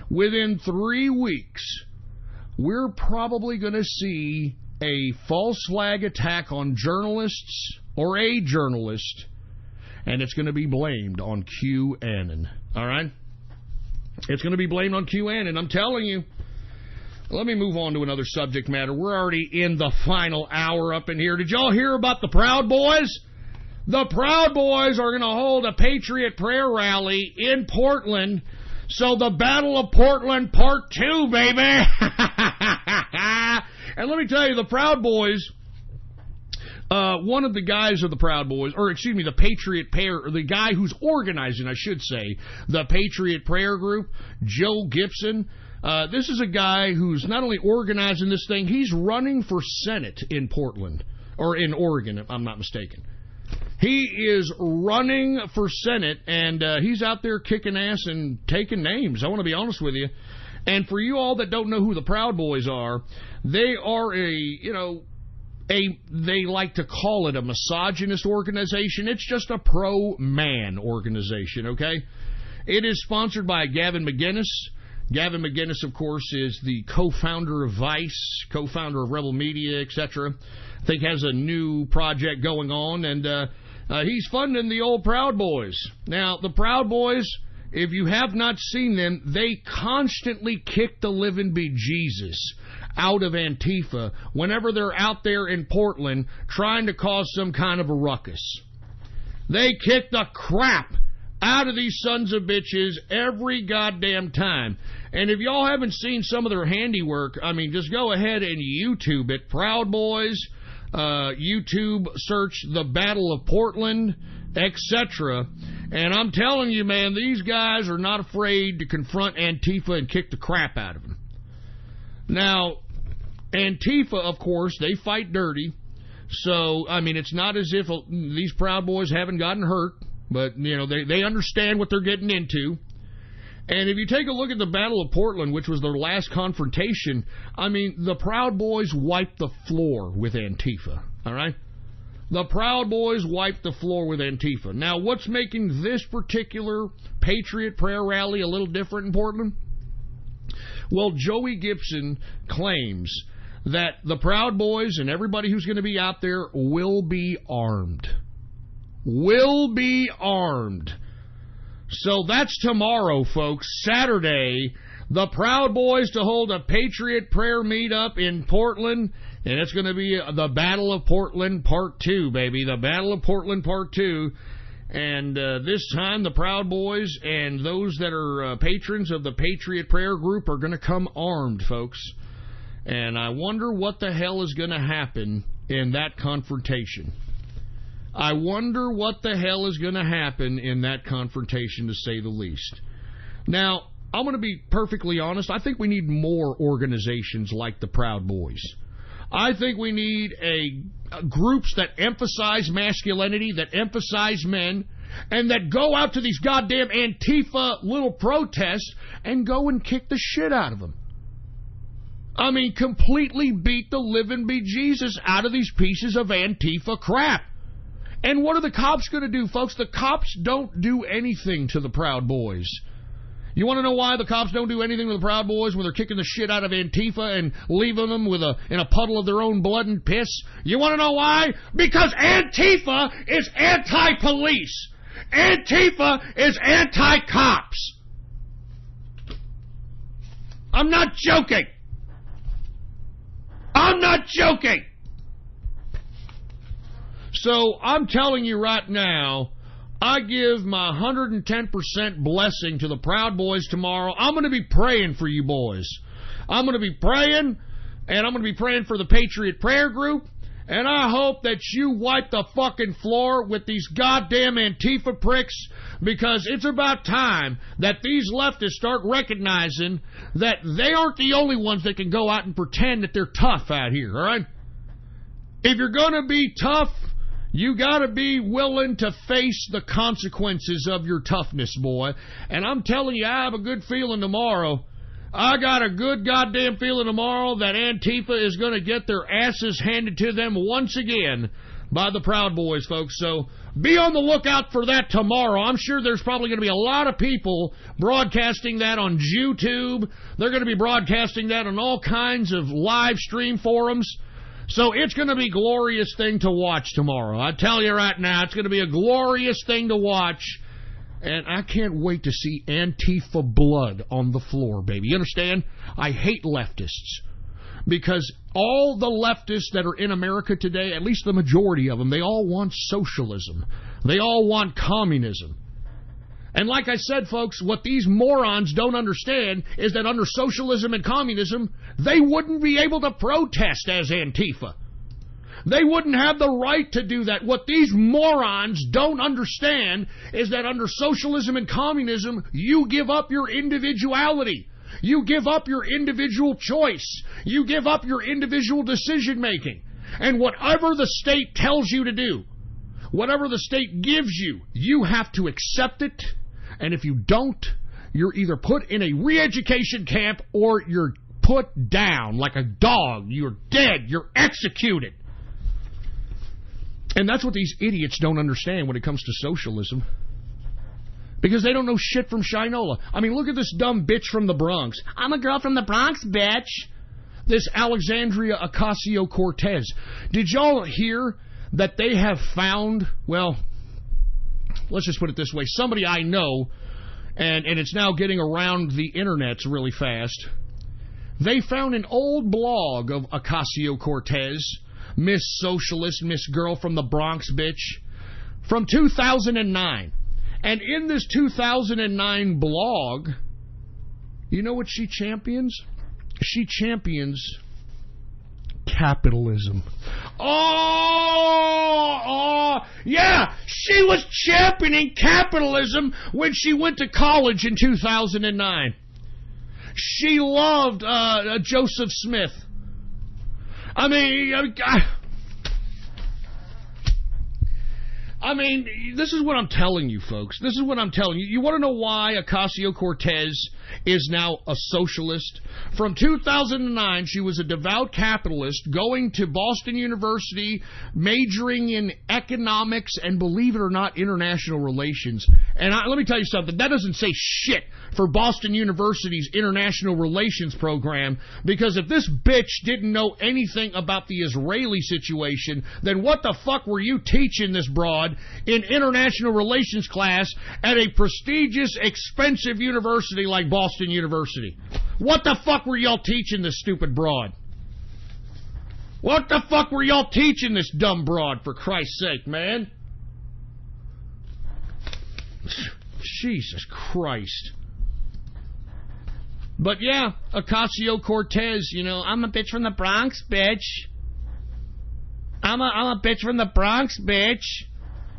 within 3 weeks, we're probably going to see a false flag attack on journalists or a journalist, and it's going to be blamed on QAnon. All right? It's going to be blamed on QAnon. I'm telling you. Let me move on to another subject matter. We're already in the final hour up in here. Did y'all hear about the Proud Boys? The Proud Boys are going to hold a Patriot Prayer Rally in Portland. So the Battle of Portland Part 2, baby. And let me tell you, the Proud Boys, one of the guys of the Proud Boys, or excuse me, the Patriot Prayer, or the guy who's organizing, I should say, the Patriot Prayer Group, Joe Gibson. This is a guy who's not only organizing this thing, he's running for Senate in Portland, or in Oregon, if I'm not mistaken. He is running for Senate, and he's out there kicking ass and taking names. I want to be honest with you. And for you all that don't know who the Proud Boys are, they are they like to call it a misogynist organization. It's just a pro-man organization, okay? It is sponsored by Gavin McInnes. Gavin McInnes, of course, is the co-founder of Vice, co-founder of Rebel Media, etc. I think has a new project going on, and he's funding the old Proud Boys. Now, the Proud Boys, if you have not seen them, they constantly kick the living bejesus out of Antifa whenever they're out there in Portland trying to cause some kind of a ruckus. They kick the crap out of these sons of bitches every goddamn time. And if y'all haven't seen some of their handiwork, I mean, just go ahead and YouTube it. Proud Boys, YouTube, search the Battle of Portland, etc. And I'm telling you, man, these guys are not afraid to confront Antifa and kick the crap out of them. Now, Antifa, of course, they fight dirty. So, I mean, it's not as if these Proud Boys haven't gotten hurt. But, you know, they understand what they're getting into. And if you take a look at the Battle of Portland, which was their last confrontation, I mean, the Proud Boys wiped the floor with Antifa, all right? The Proud Boys wiped the floor with Antifa. Now, what's making this particular Patriot Prayer rally a little different in Portland? Well, Joey Gibson claims that the Proud Boys and everybody who's going to be out there will be armed. Will be armed. So that's tomorrow, folks, Saturday, the Proud Boys to hold a Patriot Prayer meetup in Portland, and it's going to be the Battle of Portland Part 2, baby, the Battle of Portland Part 2, and this time the Proud Boys and those that are patrons of the Patriot Prayer group are going to come armed, folks, and I wonder what the hell is going to happen in that confrontation. I wonder what the hell is going to happen in that confrontation, to say the least. Now, I'm going to be perfectly honest. I think we need more organizations like the Proud Boys. I think we need groups that emphasize masculinity, that emphasize men, and that go out to these goddamn Antifa little protests and go and kick the shit out of them. I mean, completely beat the living bejesus out of these pieces of Antifa crap. And what are the cops going to do, folks? The cops don't do anything to the Proud Boys. You want to know why the cops don't do anything to the Proud Boys when they're kicking the shit out of Antifa and leaving them in a puddle of their own blood and piss? You want to know why? Because Antifa is anti-police. Antifa is anti-cops. I'm not joking. I'm not joking. So I'm telling you right now, I give my 110% blessing to the Proud Boys tomorrow. I'm going to be praying for you boys. I'm going to be praying, and I'm going to be praying for the Patriot Prayer Group, and I hope that you wipe the fucking floor with these goddamn Antifa pricks, because it's about time that these leftists start recognizing that they aren't the only ones that can go out and pretend that they're tough out here, all right? If you're going to be tough, you got to be willing to face the consequences of your toughness, boy. And I'm telling you, I have a good feeling tomorrow. I got a good goddamn feeling tomorrow that Antifa is going to get their asses handed to them once again by the Proud Boys, folks. So be on the lookout for that tomorrow. I'm sure there's probably going to be a lot of people broadcasting that on YouTube. They're going to be broadcasting that on all kinds of live stream forums. So it's going to be a glorious thing to watch tomorrow. I tell you right now, it's going to be a glorious thing to watch. And I can't wait to see Antifa blood on the floor, baby. You understand? I hate leftists. Because all the leftists that are in America today, at least the majority of them, they all want socialism. They all want communism. And like I said, folks, what these morons don't understand is that under socialism and communism, they wouldn't be able to protest as Antifa. They wouldn't have the right to do that. What these morons don't understand is that under socialism and communism, you give up your individuality. You give up your individual choice. You give up your individual decision making. And whatever the state tells you to do, whatever the state gives you, you have to accept it. And if you don't, you're either put in a re-education camp or you're put down like a dog. You're dead. You're executed. And that's what these idiots don't understand when it comes to socialism. Because they don't know shit from Shinola. I mean, look at this dumb bitch from the Bronx. I'm a girl from the Bronx, bitch. This Alexandria Ocasio-Cortez. Did y'all hear that they have found, well, let's just put it this way, somebody I know, and it's now getting around the internet really fast, they found an old blog of Ocasio-Cortez, Miss Socialist, Miss Girl from the Bronx bitch, from 2009. And in this 2009 blog, you know what she champions? She champions capitalism. Oh, yeah, she was championing capitalism when she went to college in 2009. She loved Joseph Smith. I mean, I mean, this is what I'm telling you, folks. This is what I'm telling you. You want to know why Ocasio-Cortez is now a socialist? From 2009, she was a devout capitalist going to Boston University, majoring in economics and, believe it or not, international relations. And let me tell you something. That doesn't say shit for Boston University's international relations program, because if this bitch didn't know anything about the Israeli situation, then what the fuck were you teaching this broad in international relations class at a prestigious, expensive university like Boston University? What the fuck were y'all teaching this stupid broad? What the fuck were y'all teaching this dumb broad, for Christ's sake, man? Jesus Christ. But yeah, Ocasio-Cortez, you know, I'm a bitch from the Bronx, bitch. I'm a bitch from the Bronx, bitch.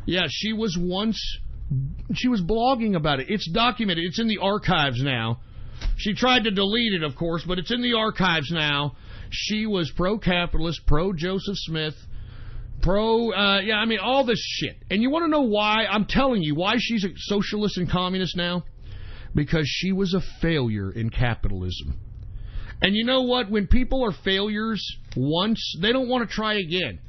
Yeah, she was blogging about it. It's documented. It's in the archives now. She tried to delete it, of course, but it's in the archives now. She was pro-capitalist, pro-Joseph Smith, all this shit. And you want to know why? I'm telling you why she's a socialist and communist now. Because she was a failure in capitalism. And you know what? When people are failures once, they don't want to try again.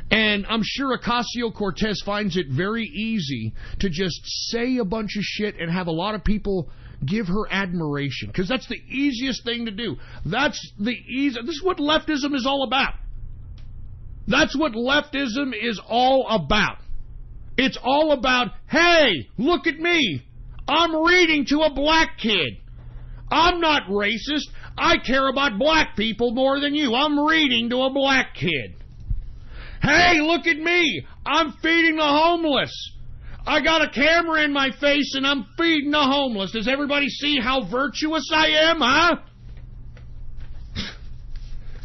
And I'm sure Ocasio-Cortez finds it very easy to just say a bunch of shit and have a lot of people give her admiration. Because that's the easiest thing to do. This is what leftism is all about. That's what leftism is all about. It's all about, hey, look at me. I'm reading to a black kid. I'm not racist. I care about black people more than you. I'm reading to a black kid. Hey, look at me. I'm feeding the homeless. I got a camera in my face and I'm feeding the homeless. Does everybody see how virtuous I am, huh?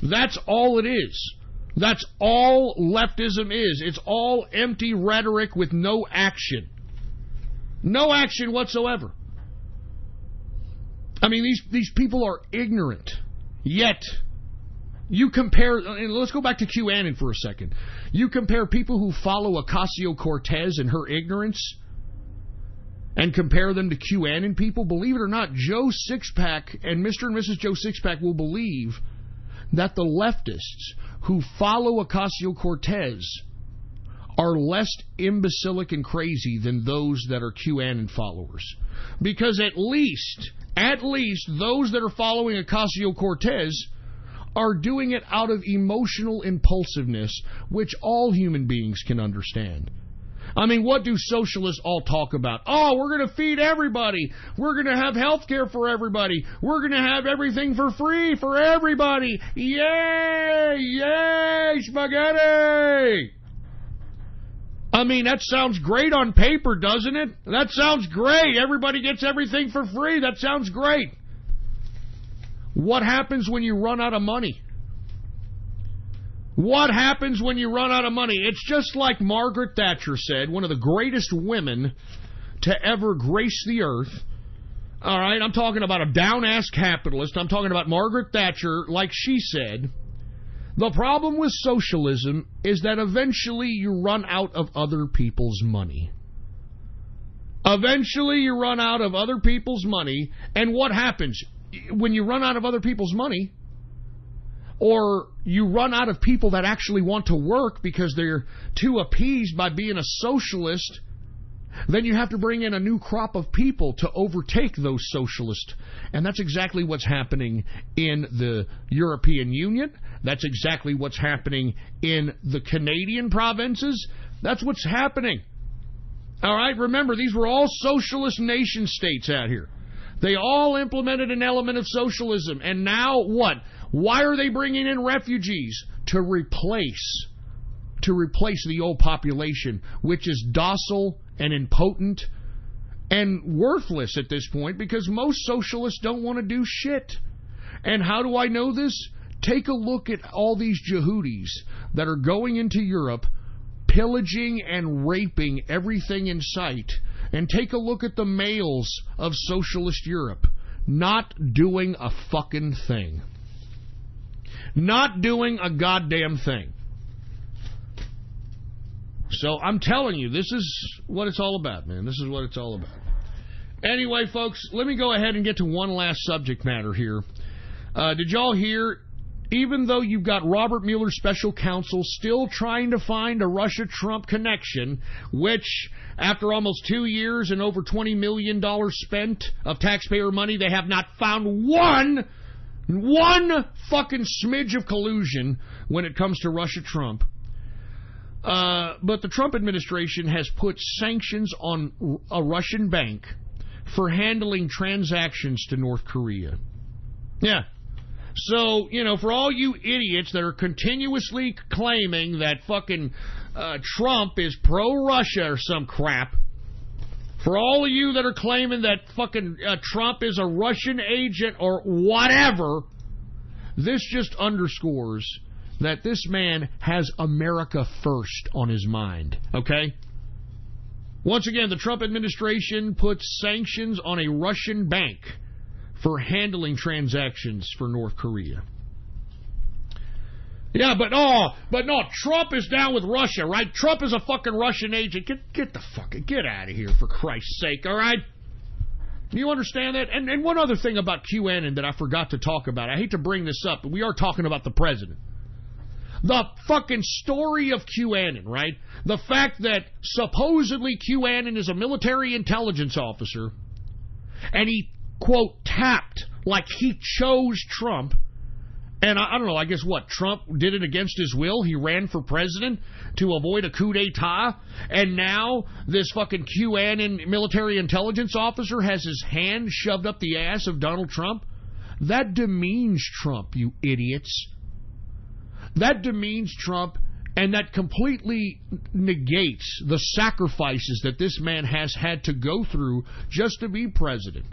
That's all it is. That's all leftism is. It's all empty rhetoric with no action. No action whatsoever. I mean, these people are ignorant. Yet, you compare... Let's go back to QAnon for a second. You compare people who follow Ocasio-Cortez and her ignorance and compare them to QAnon people. Believe it or not, Joe Sixpack and Mr. and Mrs. Joe Sixpack will believe that the leftists who follow Ocasio-Cortez are less imbecilic and crazy than those that are QAnon followers. Because at least those that are following Ocasio-Cortez are doing it out of emotional impulsiveness, which all human beings can understand. I mean, what do socialists all talk about? Oh, we're going to feed everybody. We're going to have health care for everybody. We're going to have everything for free for everybody. Yay! Yay! Spaghetti! I mean, that sounds great on paper, doesn't it? That sounds great. Everybody gets everything for free. That sounds great. What happens when you run out of money? What happens when you run out of money? It's just like Margaret Thatcher said, one of the greatest women to ever grace the earth. All right, I'm talking about a down-ass capitalist. I'm talking about Margaret Thatcher, like she said. The problem with socialism is that eventually you run out of other people's money. Eventually you run out of other people's money, and what happens? When you run out of other people's money, or you run out of people that actually want to work because they're too appeased by being a socialist, then you have to bring in a new crop of people to overtake those socialists. And that's exactly what's happening in the European Union. That's exactly what's happening in the Canadian provinces. That's what's happening. All right, remember, these were all socialist nation states out here. They all implemented an element of socialism. And now what? Why are they bringing in refugees? To replace the old population, which is docile and impotent and worthless at this point, because most socialists don't want to do shit. And how do I know this? Take a look at all these Yehudis that are going into Europe, pillaging and raping everything in sight. And take a look at the males of socialist Europe, not doing a fucking thing. Not doing a goddamn thing. So I'm telling you, this is what it's all about, man. This is what it's all about. Anyway, folks, let me go ahead and get to one last subject matter here. Did y'all hear, even though you've got Robert Mueller's special counsel still trying to find a Russia-Trump connection, which, after almost 2 years and over $20 million spent of taxpayer money, they have not found one fucking smidge of collusion when it comes to Russia-Trump. But the Trump administration has put sanctions on a Russian bank for handling transactions to North Korea. Yeah. So, you know, for all you idiots that are continuously claiming that fucking Trump is pro-Russia or some crap, for all of you that are claiming that fucking Trump is a Russian agent or whatever, this just underscores that this man has America first on his mind, okay? Once again, the Trump administration puts sanctions on a Russian bank for handling transactions for North Korea. Yeah, but no, Trump is down with Russia, right? Trump is a fucking Russian agent. Get out of here, for Christ's sake, all right? Do you understand that? And one other thing about QAnon that I forgot to talk about. I hate to bring this up, but we are talking about the president. The fucking story of QAnon, right? The fact that supposedly QAnon is a military intelligence officer, and he, quote, tapped like he chose Trump, and I don't know, I guess what, Trump did it against his will? He ran for president to avoid a coup d'etat, and now this fucking QAnon military intelligence officer has his hand shoved up the ass of Donald Trump? That demeans Trump, you idiots. That demeans Trump, and that completely negates the sacrifices that this man has had to go through just to be president.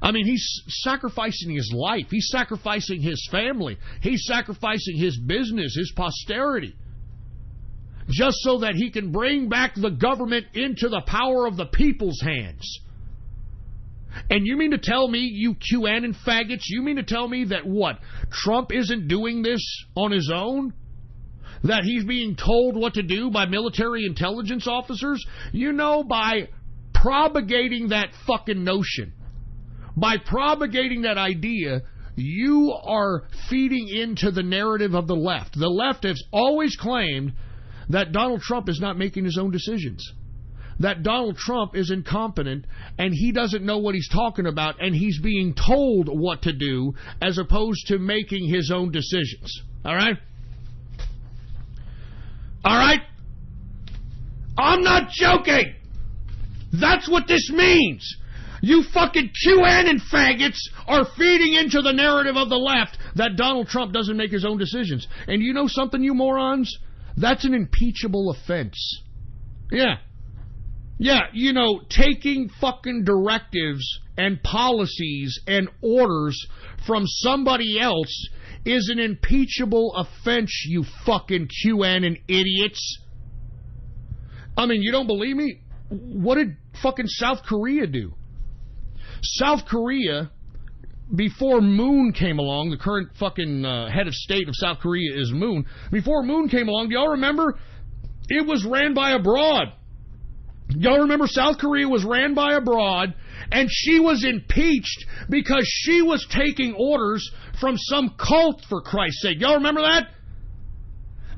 I mean, he's sacrificing his life. He's sacrificing his family. He's sacrificing his business, his posterity, just so that he can bring back the government into the power of the people's hands. And you mean to tell me, you QAnon faggots, you mean to tell me that what? Trump isn't doing this on his own? That he's being told what to do by military intelligence officers? You know, by propagating that fucking notion, by propagating that idea, you are feeding into the narrative of the left. The left has always claimed that Donald Trump is not making his own decisions, that Donald Trump is incompetent and he doesn't know what he's talking about, and he's being told what to do as opposed to making his own decisions. All right? All right? I'm not joking. That's what this means. You fucking QAnon faggots are feeding into the narrative of the left that Donald Trump doesn't make his own decisions. And you know something, you morons? That's an impeachable offense. Yeah. Yeah, you know, taking fucking directives and policies and orders from somebody else is an impeachable offense, you fucking QAnon idiots. I mean, you don't believe me? What did fucking South Korea do? South Korea, before Moon came along, the current fucking head of state of South Korea is Moon. Before Moon came along, do y'all remember? It was ran by a broad. Y'all remember South Korea was ran by a broad, and she was impeached because she was taking orders from some cult, for Christ's sake. Y'all remember that?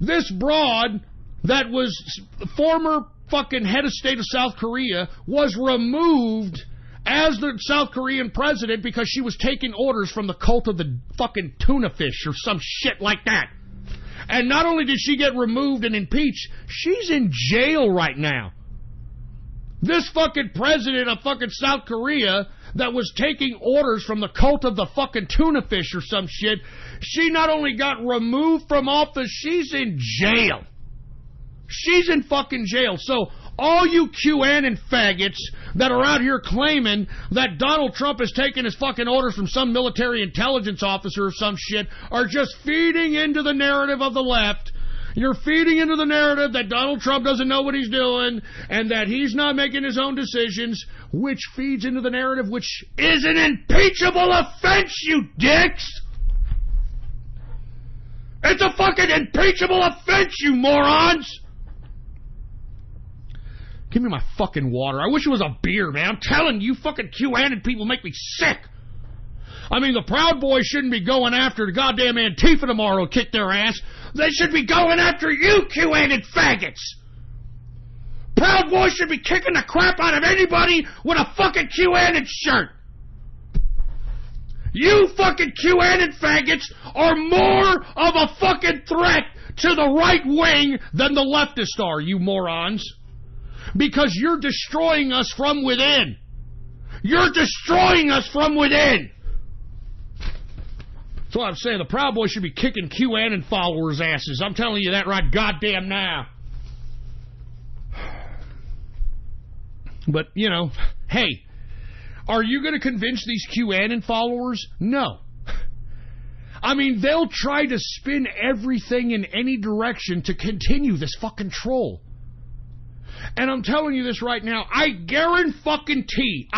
This broad that was former fucking head of state of South Korea was removed as the South Korean president because she was taking orders from the cult of the fucking tuna fish or some shit like that. And not only did she get removed and impeached, she's in jail right now. This fucking president of fucking South Korea that was taking orders from the cult of the fucking tuna fish or some shit, she not only got removed from office, she's in jail. She's in fucking jail. So all you QAnon faggots that are out here claiming that Donald Trump is taking his fucking orders from some military intelligence officer or some shit are just feeding into the narrative of the left. You're feeding into the narrative that Donald Trump doesn't know what he's doing and that he's not making his own decisions, which feeds into the narrative, which is an impeachable offense, you dicks! It's a fucking impeachable offense, you morons! Give me my fucking water. I wish it was a beer, man. I'm telling you, fucking QAnon people make me sick. I mean, the Proud Boys shouldn't be going after the goddamn Antifa tomorrow to kick their ass. They should be going after you, QAnon faggots. Proud Boys should be kicking the crap out of anybody with a fucking QAnon shirt. You fucking QAnon faggots are more of a fucking threat to the right wing than the leftists are, you morons. Because you're destroying us from within. You're destroying us from within. That's what I'm saying. The Proud Boys should be kicking QAnon followers' asses. I'm telling you that right goddamn now. But, you know, hey, are you going to convince these QAnon followers? No. I mean, they'll try to spin everything in any direction to continue this fucking troll. And I'm telling you this right now, I guarantee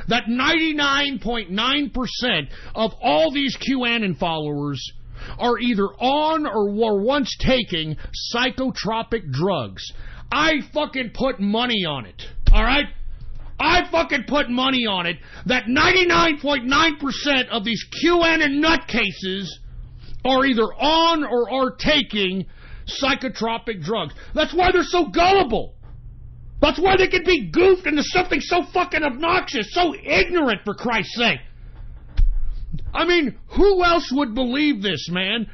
that 99.9% of all these QAnon followers are either on or were once taking psychotropic drugs. I fucking put money on it, all right? I fucking put money on it that 99.9% of these QAnon nutcases are either on or are taking psychotropic drugs. That's why they're so gullible. That's why they can be goofed into something so fucking obnoxious, so ignorant, for Christ's sake. I mean, who else would believe this, man?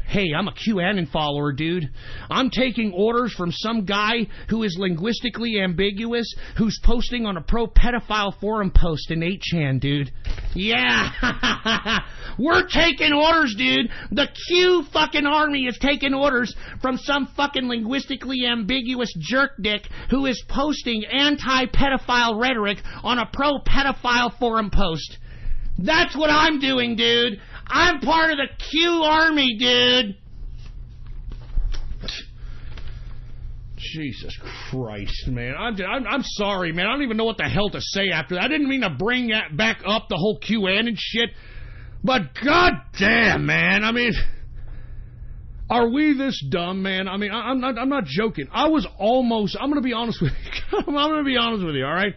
Hey, I'm a QAnon follower, dude. I'm taking orders from some guy who is linguistically ambiguous, who's posting on a pro-pedophile forum post in 8chan, dude. Yeah. We're taking orders, dude. The Q fucking army is taking orders from some fucking linguistically ambiguous jerk dick who is posting anti-pedophile rhetoric on a pro-pedophile forum post. That's what I'm doing, dude. I'm part of the Q army, dude. Jesus Christ, man. I'm sorry, man. I don't even know what the hell to say after that. I didn't mean to bring that back up, the whole QAnon shit. But goddamn, man. I mean, are we this dumb, man? I mean, I'm not joking. I was almost, I'm going to be honest with you. I'm going to be honest with you, all right?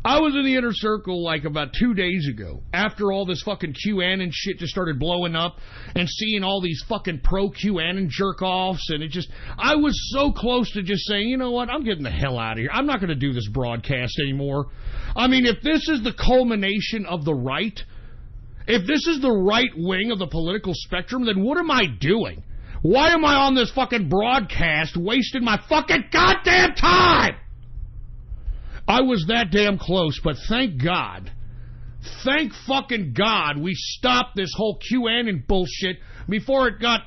I was in the inner circle like about 2 days ago after all this fucking QAnon shit just started blowing up and seeing all these fucking pro-QAnon jerk-offs, and it just, I was so close to just saying, you know what, I'm getting the hell out of here. I'm not going to do this broadcast anymore. I mean, if this is the culmination of the right, if this is the right wing of the political spectrum, then what am I doing? Why am I on this fucking broadcast wasting my fucking goddamn time? I was that damn close, but thank God, thank fucking God we stopped this whole QAnon bullshit before it got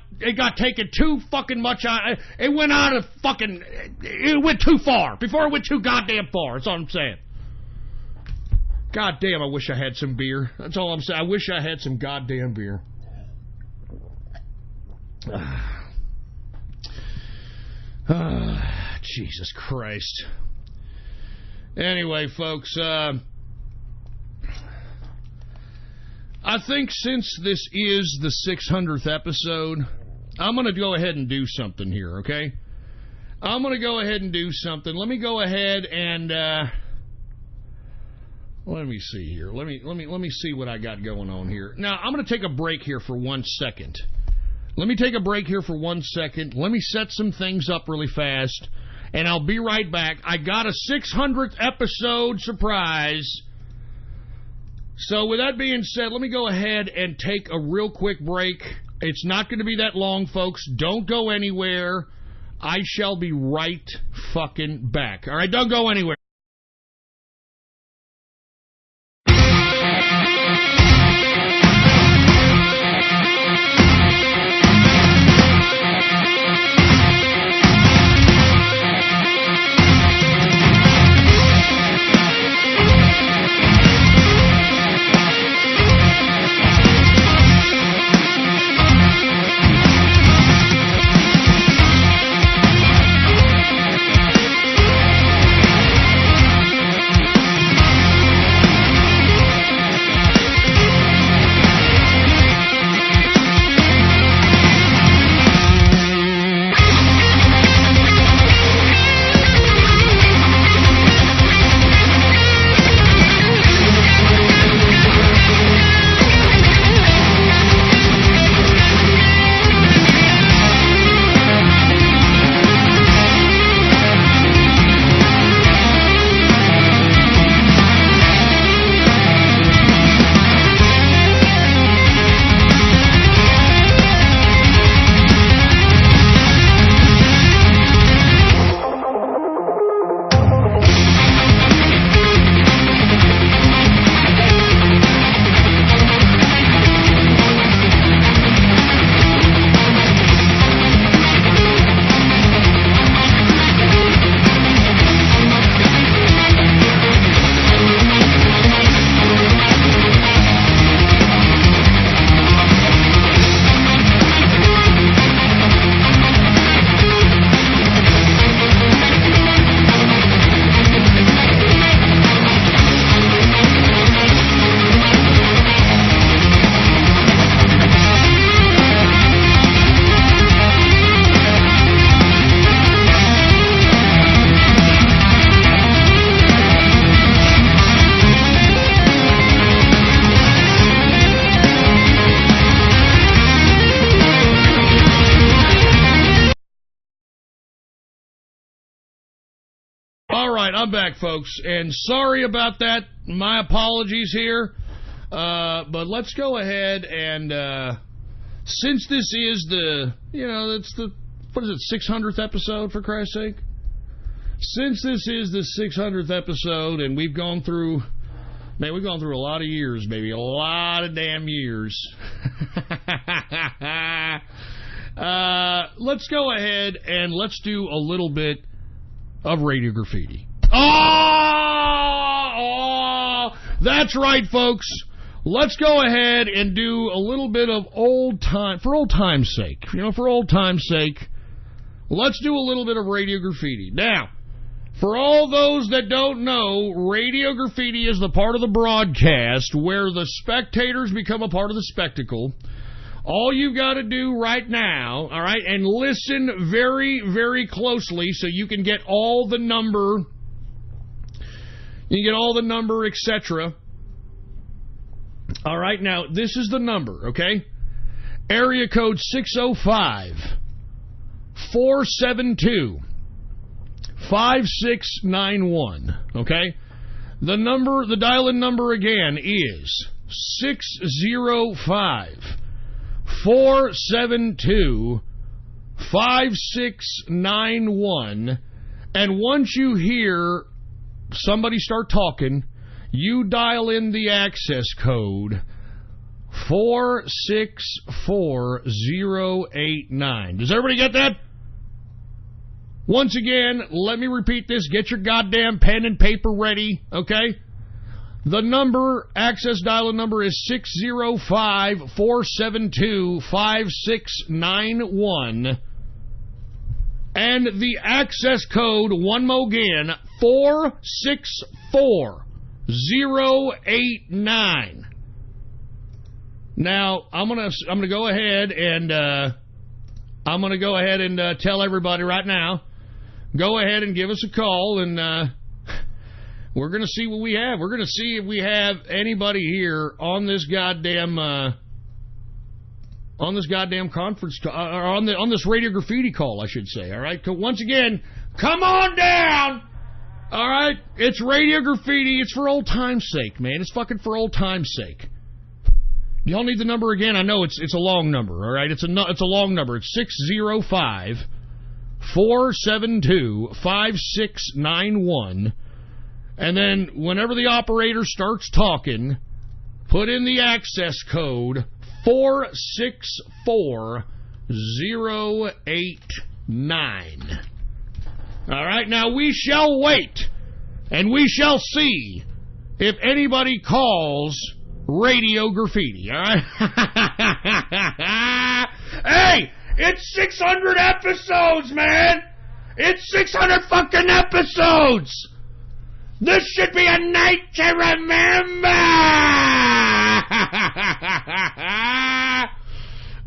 taken too fucking much out. It went out of fucking, it went too far, before it went too goddamn far, that's all I'm saying. God damn, I wish I had some beer. That's all I'm saying. I wish I had some goddamn beer. Jesus Christ. Anyway, folks, I think since this is the 600th episode, I'm going to go ahead and do something here, okay? I'm going to go ahead and do something. Let me go ahead and let me see here. Let me see what I got going on here. Now, I'm going to take a break here for 1 second. Let me take a break here for 1 second. Let me set some things up really fast. And I'll be right back. I got a 600th episode surprise. So with that being said, let me go ahead and take a real quick break. It's not going to be that long, folks. Don't go anywhere. I shall be right fucking back. All right, don't go anywhere. I'm back, folks, and sorry about that. My apologies here. But let's go ahead and, since this is it's the, what is it, 600th episode, for Christ's sake? Since this is the 600th episode, and we've gone through a lot of years, baby, a lot of damn years. Let's go ahead and let's do a little bit of radio graffiti. Oh, that's right, folks. Let's go ahead and do a little bit of for old time's sake. For old time's sake, let's do a little bit of radio graffiti. Now, for all those that don't know, radio graffiti is the part of the broadcast where the spectators become a part of the spectacle. All you've got to do right now, all right, and listen very, very closely so you can get all the number, etc. All right, now, this is the number, okay? Area code 605-472-5691, okay? The dial-in number again is 605-472-5691, and once you hear somebody start talking, you dial in the access code 464089. Does everybody get that? Once again, let me repeat this. Get your goddamn pen and paper ready, okay? The access dial-in number is 605-472-5691. And the access code, one more again, 464089. Now, I'm gonna go ahead and tell everybody right now. Go ahead and give us a call, and we're gonna see what we have. We're gonna see if we have anybody here on this goddamn conference or on this radio graffiti call, I should say. All right. Once again, come on down. All right. It's radio graffiti. It's for old time's sake, man. It's fucking for old time's sake. Y'all need the number again? I know it's a long number, all right? It's a long number. It's 605-472-5691. And then whenever the operator starts talking, put in the access code 464089. All right? Now we shall wait, and we shall see if anybody calls radio graffiti, all right? Hey, it's 600 episodes, man! It's 600 fucking episodes! This should be a night to remember!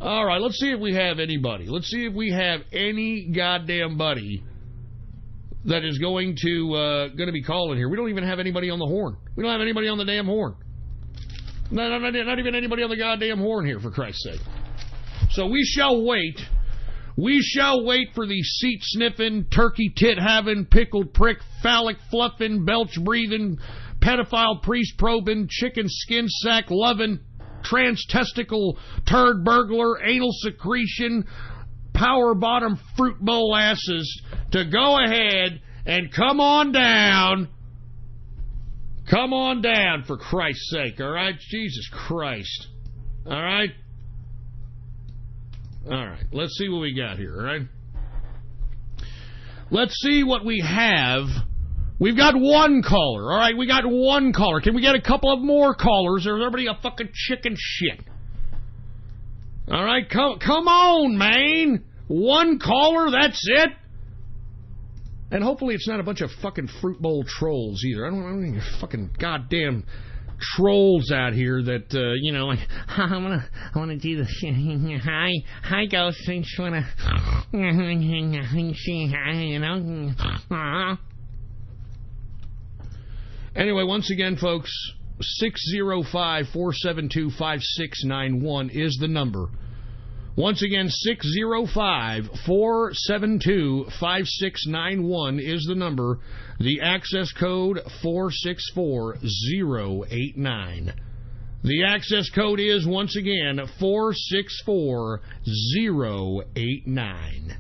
All right, let's see if we have anybody. Let's see if we have any goddamn buddy that is going to be calling here. We don't even have anybody on the horn. We don't have anybody on the damn horn. Not even anybody on the goddamn horn here, for Christ's sake. So we shall wait. We shall wait for the seat-sniffing, turkey-tit-having, pickled prick, phallic fluffing, belch-breathing, pedophile priest-probing, chicken-skin-sack-loving, trans-testicle turd burglar, anal secretion, power-bottom fruit bowl asses to go ahead and come on down. Come on down, for Christ's sake, all right? Jesus Christ. All right? All right, let's see what we got here, all right? Let's see what we have. We've got one caller, all right? We got one caller. Can we get a couple of more callers, or is everybody a fucking chicken shit? All right, come on, man. One caller, that's it? And hopefully it's not a bunch of fucking fruit bowl trolls either. I don't need fucking goddamn trolls out here that like I wanna do this. Hi Ghost, just wanna say hi, Anyway, once again, folks, 605-472-5691 is the number. Once again, 605-472-5691 is the number. The access code 464089. The access code is, once again, 464089.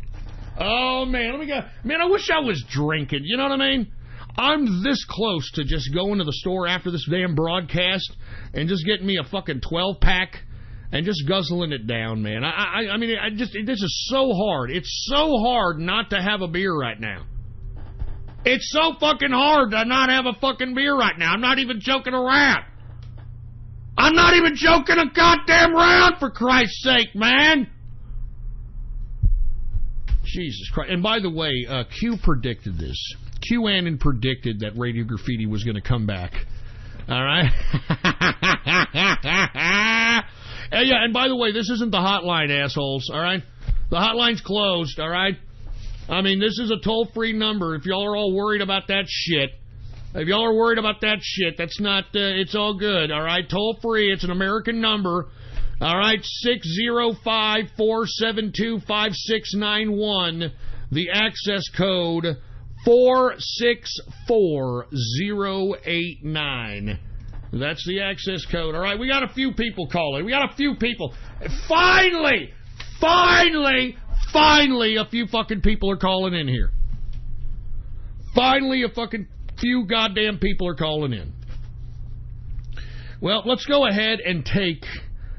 Oh, man, let me go. Man, I wish I was drinking. You know what I mean? I'm this close to just going to the store after this damn broadcast and just getting me a fucking 12-pack and just guzzling it down, man. I mean, this is so hard. It's so hard not to have a beer right now. It's so fucking hard to not have a fucking beer right now. I'm not even joking around. I'm not even joking a goddamn round, for Christ's sake, man. Jesus Christ. And by the way, Q predicted this. QAnon predicted that Radio Graffiti was going to come back. All right? Yeah, and by the way, this isn't the hotline, assholes, all right? The hotline's closed, all right? I mean, this is a toll-free number. If y'all are all worried about that shit, that's not, it's all good, all right? Toll-free, it's an American number, all right? 605-472-5691. The access code 464089. That's the access code. All right, we got a few people calling. Finally, a few fucking people are calling in here. Finally, a fucking few goddamn people are calling in. Well, let's go ahead and take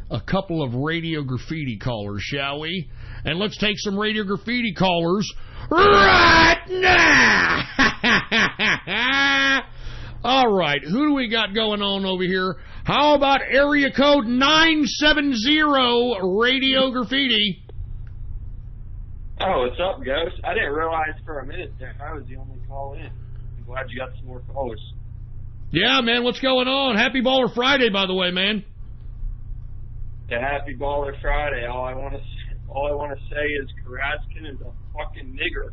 a couple of Radio Graffiti callers, shall we? And let's take some Radio Graffiti callers right now. All right, who do we got going on over here? How about area code 970 Radio Graffiti? Oh, what's up, Ghost? I didn't realize for a minute that I was the only call in. I'm glad you got some more callers. Yeah, man, what's going on? Happy Baller Friday, by the way, man. Yeah, happy Baller Friday. All I want to say is Karaskin is a fucking nigger.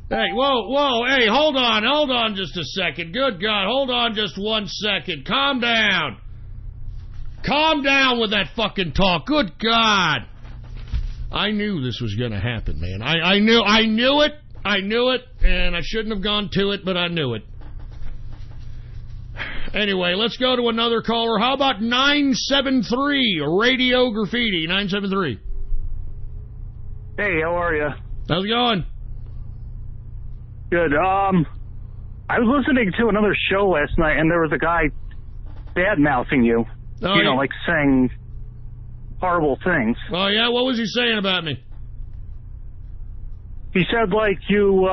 Hey, whoa, hey, hold on just a second. Good God, hold on just 1 second. Calm down with that fucking talk. Good God. I knew this was going to happen, man. I knew it, and I shouldn't have gone to it, but I knew it. Anyway, let's go to another caller. How about 973 Radio Graffiti? 973. Hey, how are you? How's it going? Good. I was listening to another show last night, and there was a guy bad-mouthing you. Oh, you know, like saying horrible things. Oh, yeah? What was he saying about me? He said, like, you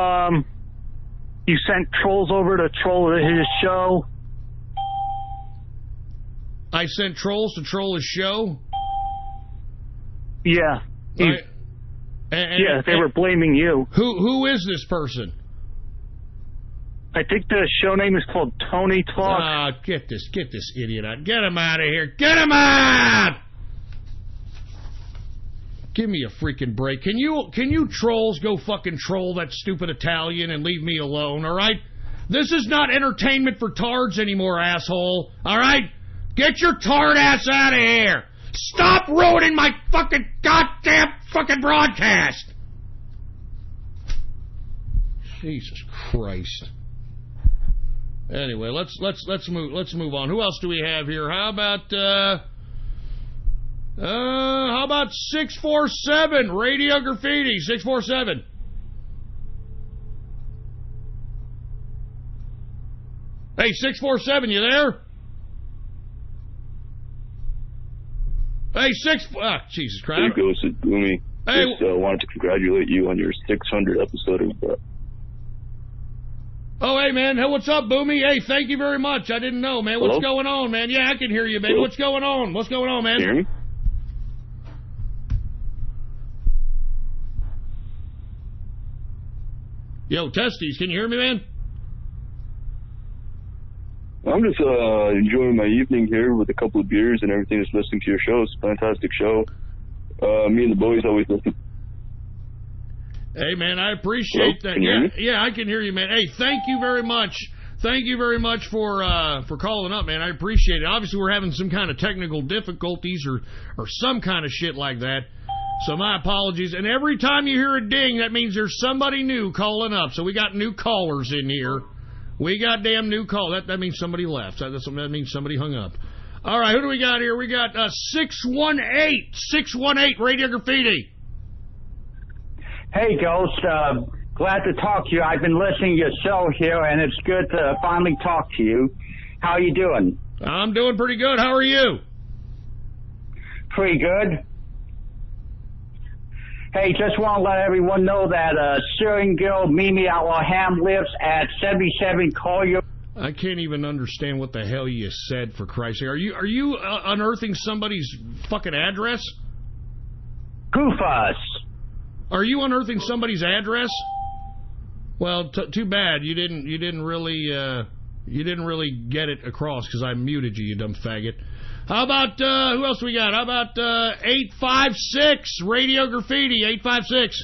sent trolls over to troll his show. I sent trolls to troll his show? Yeah. Right. They were blaming you. Who is this person? I think the show name is called Tony Talk. Get this idiot out. Get him out of here. Get him out! Give me a freaking break. Can you trolls go fucking troll that stupid Italian and leave me alone, all right? This is not entertainment for tards anymore, asshole. All right? Get your tard ass out of here. Stop ruining my fucking goddamn fucking broadcast. Jesus Christ. Anyway, let's move on. Who else do we have here? How about 647 Radio Graffiti? 647. Hey, 647, you there? Hey, Jesus Christ. Hey, Ghost, it's Boomy. Hey, just wanted to congratulate you on your 600 episode of Oh, hey, man. Hey, what's up, Boomy? Hey, thank you very much. I didn't know, man. What's going on, man? Yeah, I can hear you, baby. Hello? What's going on? What's going on, man? Can you hear me? Yo, Testes, can you hear me, man? I'm just enjoying my evening here with a couple of beers and everything, just listening to your show. It's a fantastic show. Me and the boys always listen. Hey, man, I appreciate that. Yeah, I can hear you, man. Hey, thank you very much. Thank you very much for calling up, man. I appreciate it. Obviously, we're having some kind of technical difficulties or some kind of shit like that. So my apologies. And every time you hear a ding, that means there's somebody new calling up. So we got new callers in here. We got damn new call. That means somebody left. That means somebody hung up. All right, who do we got here? We got 618 Radio Graffiti. Hey, Ghost. Glad to talk to you. I've been listening to your show here, and it's good to finally talk to you. How are you doing? I'm doing pretty good. How are you? Pretty good. Hey, just want to let everyone know that Syrian girl Mimi Outlaw Ham lives at 77 Collier. I can't even understand what the hell you said, for Christ's sake. Are you unearthing somebody's fucking address? Goofus. Are you unearthing somebody's address? Well, too bad you didn't really get it across because I muted you, you dumb faggot. How about who else we got? How about 856 Radio Graffiti 856?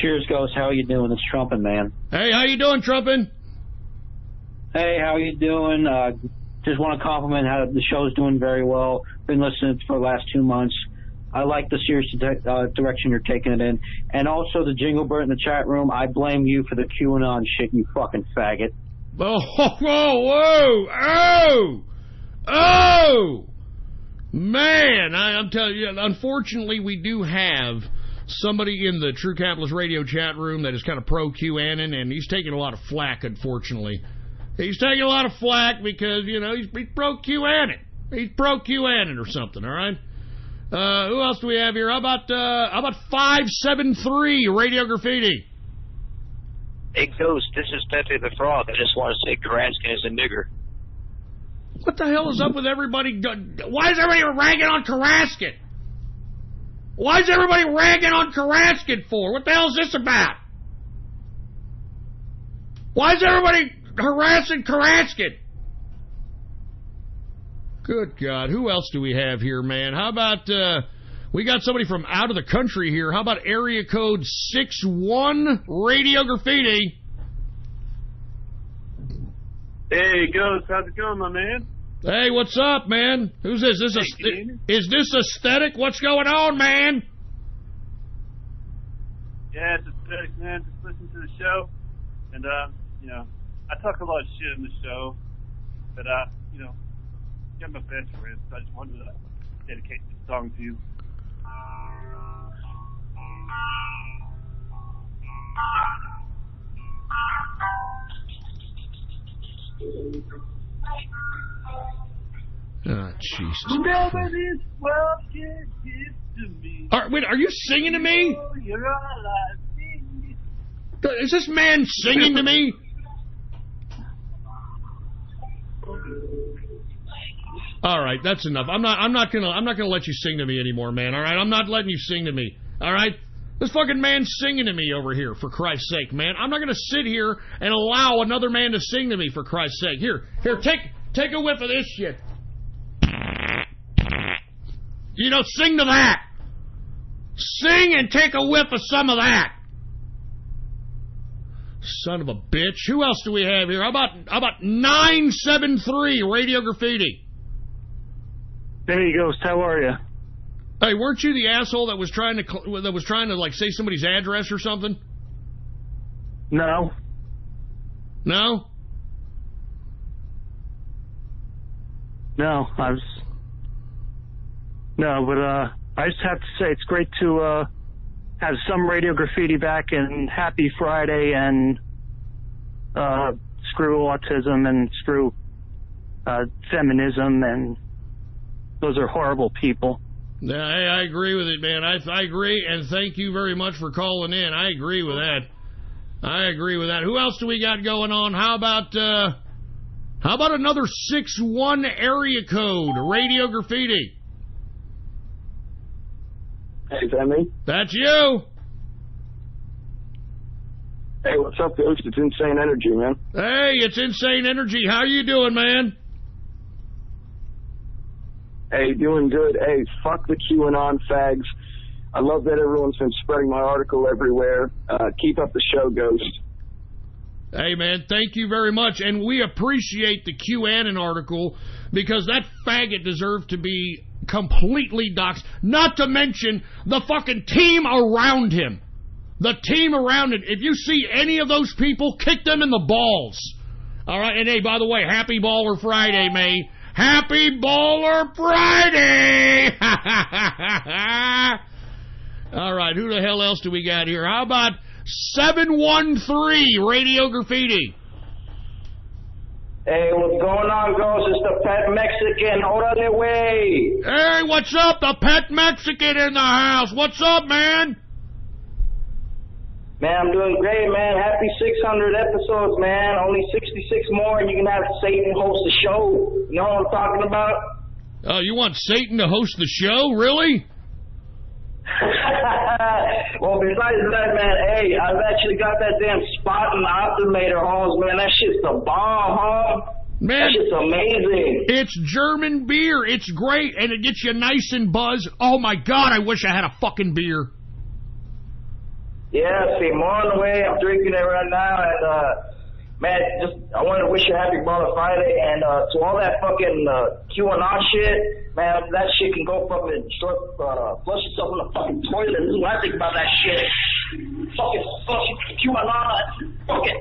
Cheers, Ghost. How are you doing? It's Trumpin', man. Hey, how you doing, Trumpin'? Hey, how you doing? Just want to compliment how the show's doing very well. Been listening for the last 2 months. I like the serious direction you're taking it in. And also the Jingle Bird in the chat room, I blame you for the QAnon shit, you fucking faggot. Oh, whoa, oh! Man, I'm telling you, unfortunately, we do have somebody in the True Capitalist Radio chat room that is kind of pro-QAnon, and he's taking a lot of flack, unfortunately. He's taking a lot of flack because, you know, he's pro-QAnon. He's pro-QAnon or something, all right? Who else do we have here? How about 573 Radio Graffiti? Hey, Ghost, this is Pepe the Frog. I just want to say Karanskin is a nigger. What the hell is up with everybody? Why is everybody ragging on Karanskin? Why is everybody ragging on Karanskin for? What the hell is this about? Why is everybody harassing Karanskin? Good God. Who else do we have here, man? How about, we got somebody from out of the country here. How about area code 61 Radio Graffiti? Hey, Ghost. How's it going, my man? Hey, what's up, man? Who's this? Is this Aesthetic? What's going on, man? Yeah, it's Aesthetic, man. Just listen to the show. And, you know, I talk a lot of shit in the show. But, you know, you're my best friend, so I just wanted to dedicate this song to you. Oh, Jesus. Whatever this world can give to me. Wait, are you singing to me? You're all I need. Is this man singing to me? All right, that's enough. I'm not gonna let you sing to me anymore, man. All right, I'm not letting you sing to me. All right, this fucking man's singing to me over here. For Christ's sake, man, I'm not gonna sit here and allow another man to sing to me. For Christ's sake, here, take a whiff of this shit. You know, sing to that. Sing and take a whiff of some of that. Son of a bitch. Who else do we have here? How about 973 Radio Graffiti? There you go. How are you? Hey, weren't you the asshole that was trying to like say somebody's address or something? No. No? No, but I just have to say it's great to have some Radio Graffiti back, and happy Friday, and screw autism and screw feminism, and those are horrible people. Yeah, I agree with it, man. I agree, and thank you very much for calling in. I agree with that. Who else do we got going on? How about another 61 area code Radio Graffiti? Hey, is that me? That's you. Hey, what's up, Ghost? It's Insane Energy, man. Hey, it's Insane Energy. How you doing, man? Hey, doing good. Hey, fuck the QAnon fags. I love that everyone's been spreading my article everywhere. Keep up the show, Ghost. Hey, man, thank you very much. And we appreciate the QAnon article because that faggot deserved to be completely doxxed. Not to mention the fucking team around him. The team around it. If you see any of those people, kick them in the balls. All right, and hey, by the way, Happy Baller Friday, May. Happy Baller Friday! All right, who the hell else do we got here? How about 713 Radio Graffiti? Hey, what's going on, girls? It's the Pet Mexican. Órale, way. Hey, what's up? The Pet Mexican in the house. What's up, man? Man, I'm doing great, man. Happy 600 episodes, man. Only 66 more, and you can have Satan host the show. You know what I'm talking about? Oh, you want Satan to host the show? Really? Well, besides that, man, hey, I've actually got that damn spot in the Optimator halls, man. That shit's the bomb, huh? Man, that shit's amazing. It's German beer. It's great, and it gets you nice and buzzed. Oh, my God, I wish I had a fucking beer. Yeah, see, more on the way. I'm drinking it right now, and, man, I wanted to wish you a happy Baller Friday, and to all that fucking QAnon shit, man, that shit can go fucking flush yourself in the fucking toilet. This is what I think about that shit. Fucking QAnon, fucking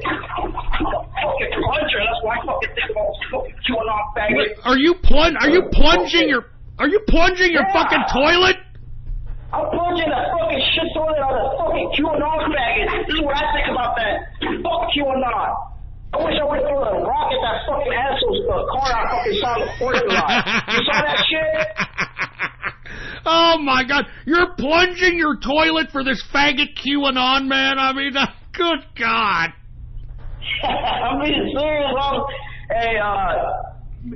plunger. That's what I fucking think about fucking QAnon faggot. Are you plunging your fucking toilet? I'm plunging that fucking shit toilet on the fucking QAnon faggot. This is what I think about that. Fuck QAnon. I wish I would throw a rock at that fucking asshole's car I fucking saw in the parking lot. You saw that shit? Oh my God. You're plunging your toilet for this faggot QAnon, man? I mean, good God. I'm being serious, bro. Hey,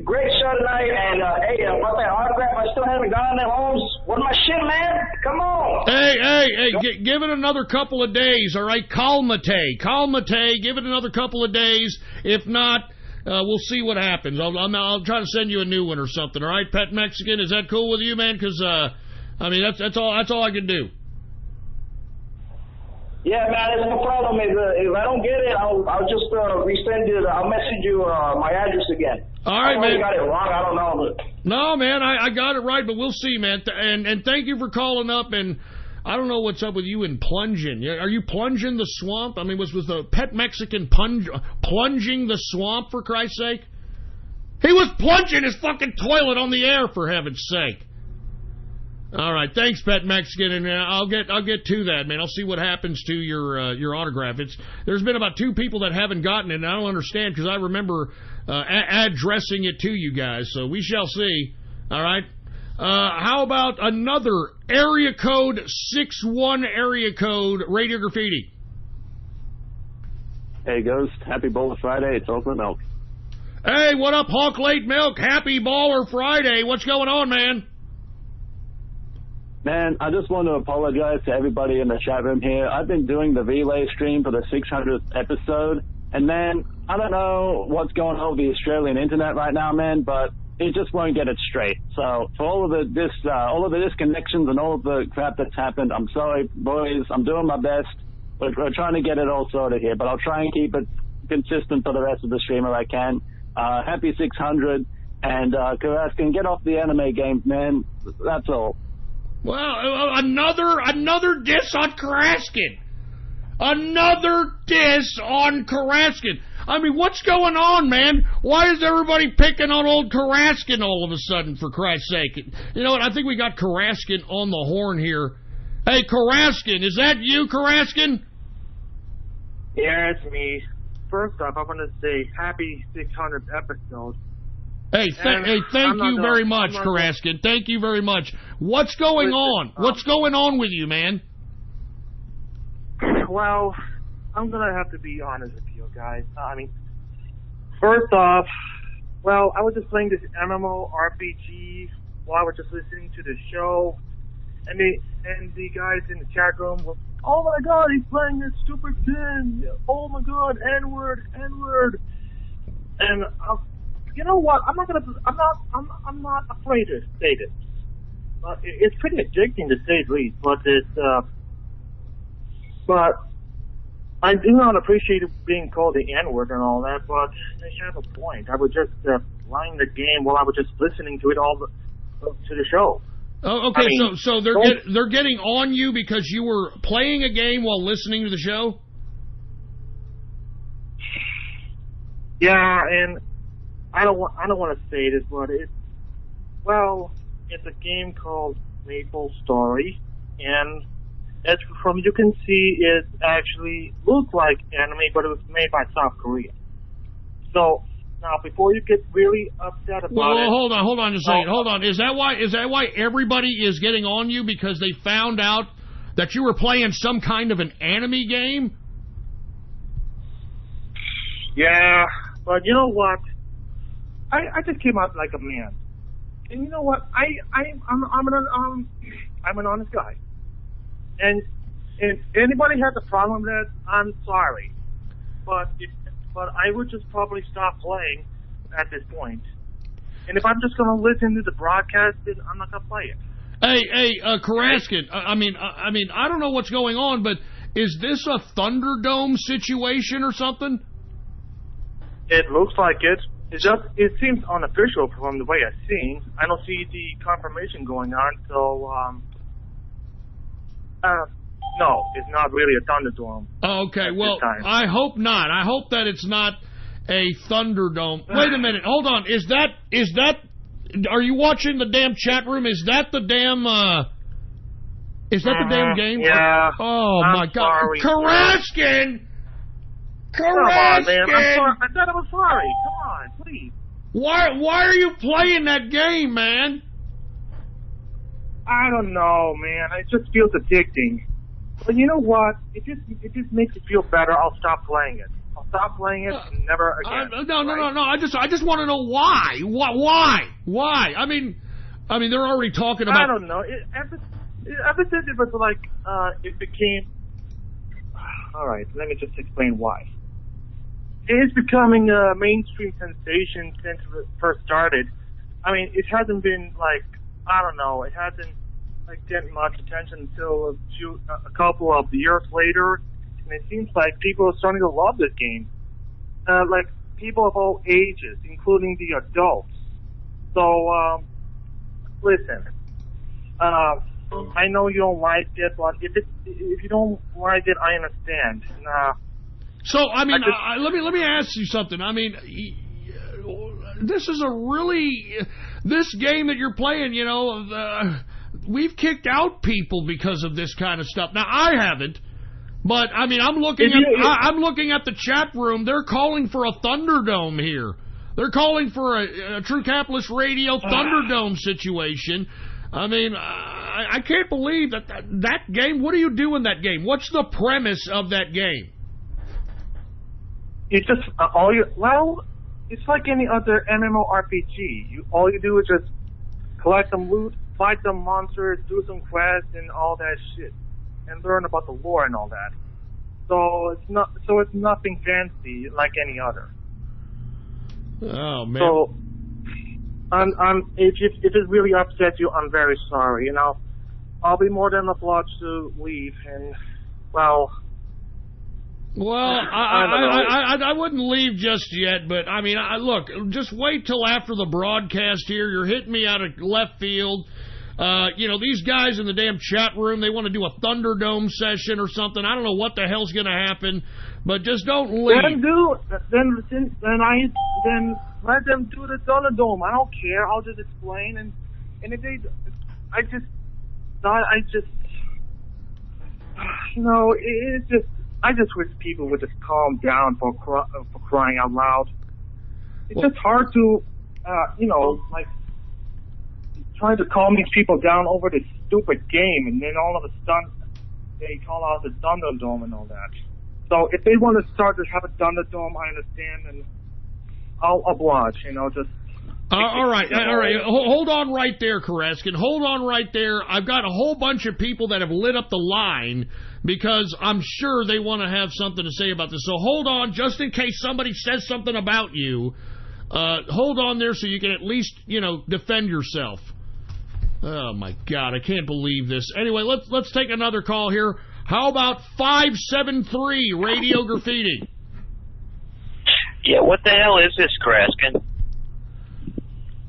great show tonight, and hey, about that autograph, I still haven't gotten it, Holmes. What my shit, man? Come on. Hey, give it another couple of days, all right? Calmate, give it another couple of days. If not, we'll see what happens. I'll try to send you a new one or something, all right, Pet Mexican? Is that cool with you, man? Because, I mean, that's all I can do. Yeah, man, it's no problem. If I don't get it, I'll just resend it. I'll message you my address again. All right, man. I got it wrong. I don't know. But... No, man, I got it right, but we'll see, man. And thank you for calling up. And I don't know what's up with you and plunging. Are you plunging the swamp? I mean, was the Pet Mexican plunging the swamp, for Christ's sake? He was plunging his fucking toilet on the air, for heaven's sake. All right, thanks, Pet Mexican, and I'll get to that, man. I'll see what happens to your autograph. There's been about 2 people that haven't gotten it, and I don't understand because I remember addressing it to you guys. So we shall see. All right. How about another area code 61 area code Radio Graffiti? Hey, Ghost. Happy Baller Friday. It's Oakland Milk. Hey, what up, Hawk Late Milk? Happy Baller Friday. What's going on, man? Man, I just want to apologize to everybody in the chat room here. I've been doing the relay stream for the 600th episode, and man, I don't know what's going on with the Australian internet right now, man, but it just won't get it straight. So for all of the disconnections and all of the crap that's happened, I'm sorry, boys. I'm doing my best. We're trying to get it all sorted here, but I'll try and keep it consistent for the rest of the stream if I can. Happy 600, and Karaskin, get off the anime games, man. That's all. Well, another diss on Karaskin. Another diss on Karaskin. I mean, what's going on, man? Why is everybody picking on old Karaskin all of a sudden, for Christ's sake? You know what? I think we got Karaskin on the horn here. Hey, Karaskin, is that you, Karaskin? Yeah, it's me. First off, I want to say happy 600th episode. Hey, thank you very much, Karaskin. Thank you very much. What's going on? What's going on with you, man? Well, I'm going to have to be honest with you guys. I mean, first off, well, I was just playing this MMO RPG while I was just listening to the show, and the guys in the chat room were, oh my God, he's playing this Super 10. Oh my God, N-word. And you know what? I'm not afraid to say this. It's pretty addicting to say the least, but I do not appreciate it being called the N-word and all that, but they have a point. I was just playing the game while I was just listening to it all to the show. Oh, okay, so they're getting on you because you were playing a game while listening to the show? Yeah, and I don't want to say this, but it's a game called Maple Story, and as from you can see, it actually looks like anime, but it was made by South Korea. So now, before you get really upset about it, hold on just a second. Hold on. Is that why everybody is getting on you, because they found out that you were playing some kind of an anime game? Yeah, but you know what? I just came out like a man, and you know what? I'm an honest guy, and if anybody has a problem with that, I'm sorry, but I would just probably stop playing at this point. And if I'm just going to listen to the broadcast, then I'm not going to play it. Hey, Karaskin, I mean, I don't know what's going on, but is this a Thunderdome situation or something? It looks like it. It seems unofficial from the way I've seen. I don't see the confirmation going on, so no, it's not really a Thunderdome. Okay, well, I hope not. I hope that it's not a Thunderdome. Wait a minute, hold on. Is that? Are you watching the damn chat room? Is that the damn? Is that the damn game? Yeah. Oh my God, sorry. Karaskin! Come on, man. I'm sorry. I said I was sorry. Come on, please. Why are you playing that game, man? I don't know, man. It just feels addicting. But you know what? It just makes me feel better. I'll stop playing it. I'll stop playing it and never again. No. I just want to know why. Why? I mean, they're already talking about. I don't know. Ever since it was like it became. All right, let me just explain why. It's becoming a mainstream sensation since it first started. I mean, it hasn't been like, I don't know, it hasn't like getting much attention until a couple of years later, and it seems like people are starting to love this game. Like people of all ages, including the adults. So, listen, I know you don't like it, but if you don't like it, I understand. So I mean, let me ask you something. I mean, this is this game that you're playing. You know, we've kicked out people because of this kind of stuff. Now I haven't, but I mean, I'm looking at the chat room. They're calling for a Thunderdome here. They're calling for a True Capitalist Radio Thunderdome situation. I mean, I can't believe that game. What do you do in that game? What's the premise of that game? It's just it's like any other MMORPG. All you do is just collect some loot, fight some monsters, do some quests, and all that shit, and learn about the lore and all that. So it's nothing fancy like any other. Oh man. So, if it really upsets you, I'm very sorry. You know, I'll be more than obliged to leave. And well, I wouldn't leave just yet. But I mean, look, just wait till after the broadcast here. You're hitting me out of left field. You know, these guys in the damn chat room, they want to do a Thunderdome session or something. I don't know what the hell's going to happen, but just don't leave. Then let them do the Thunderdome. I don't care. I'll just explain, and if they, I just, you know, it's just, I just wish people would just calm down for crying out loud. It's just hard to, you know, like, trying to calm these people down over this stupid game, and then all of a sudden they call out the Thunderdome and all that. So if they want to start to have a Thunderdome, I understand, and I'll oblige, you know, just... all right. Hold on right there, Karaskin. Hold on right there. I've got a whole bunch of people that have lit up the line because I'm sure they want to have something to say about this. So hold on, just in case somebody says something about you. Hold on there so you can at least, you know, defend yourself. Oh, my God. I can't believe this. Anyway, let's take another call here. How about 573 Radio Graffiti? Yeah, what the hell is this, Kraskin?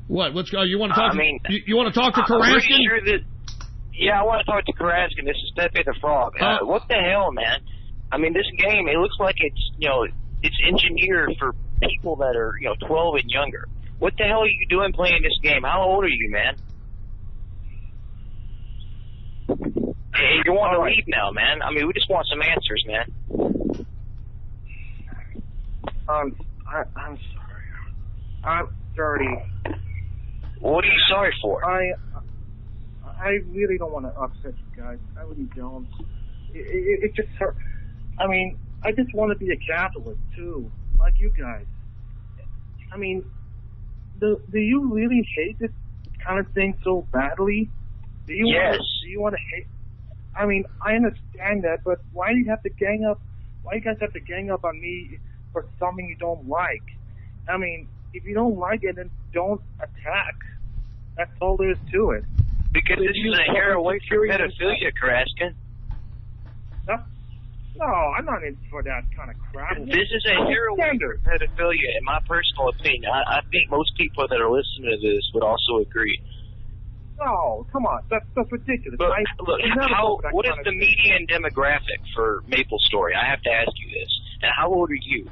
What? You want to talk? I mean, you want to talk to Karaskin? I'm pretty sure that. Yeah, I want to talk to Karaskin. This is Pepe the Frog. What the hell, man? I mean, this game, it looks like it's, it's engineered for people that are, 12 and younger. What the hell are you doing playing this game? How old are you, man? Hey, you want to leave now, man? I mean, we just want some answers, man. I'm sorry. I'm 30. What are you sorry for? I really don't want to upset you guys. I really don't. It just hurt. I mean, I just want to be a Catholic too, like you guys. I mean, do you really hate this kind of thing so badly? Yes. Do you want to hate? I mean, I understand that, but why do you have to gang up? Why you guys have to gang up on me for something you don't like? I mean, if you don't like it, then don't attack. That's all there is to it. Because this is a hair away from pedophilia, Karaskin. No, I'm not in for that kind of crap. This is a hair away from pedophilia, in my personal opinion. I think most people that are listening to this would also agree. No, come on, that's ridiculous. Look, what is the median demographic for MapleStory? I have to ask you this. And how old are you?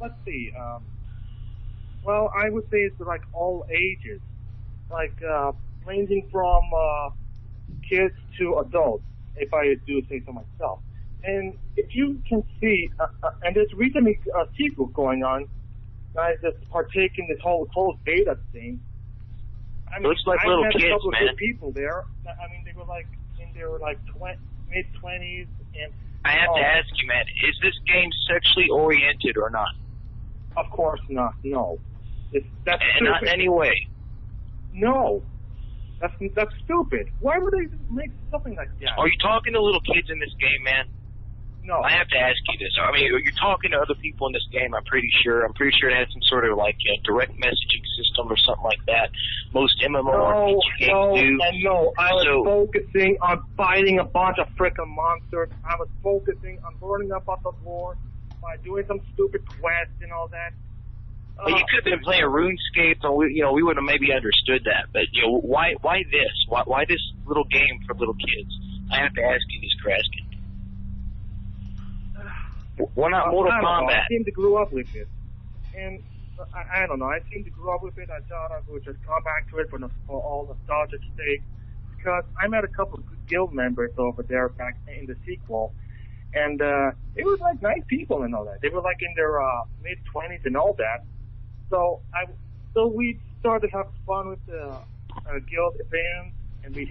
Let's see. Well, I would say it's like all ages, like ranging from kids to adults, if I do say so myself. And if you can see, and there's recently a sequel going on, guys just partake in this whole beta thing. I mean, looks like little kids, man. I met a couple of good people there. I mean, they were like in their mid-20s, and I have to ask you, man, is this game sexually oriented or not? Of course not. No, that's not in any way. No, that's stupid. Why would they make something like that? Are you talking to little kids in this game, man? No. I have to ask you this. I mean, you're talking to other people in this game, I'm pretty sure. I'm pretty sure it has some sort of direct messaging system or something like that. Most MMORPG games do. No, I was focusing on fighting a bunch of frickin' monsters. I was focusing on burning up the floor by doing some stupid quests and all that. Well, you could have been playing RuneScape, and we would have maybe understood that. But why this? Why this little game for little kids? I have to ask you this, Karaskin. Why not Mortal Kombat? I seem to grow up with it, and I don't know. I seem to grow up with it. I thought I would just come back to it for all nostalgic sake, because I met a couple of good guild members over there back in the sequel, and they were like nice people and all that. They were like in their mid-20s and all that. So we started having fun with the guild events, and we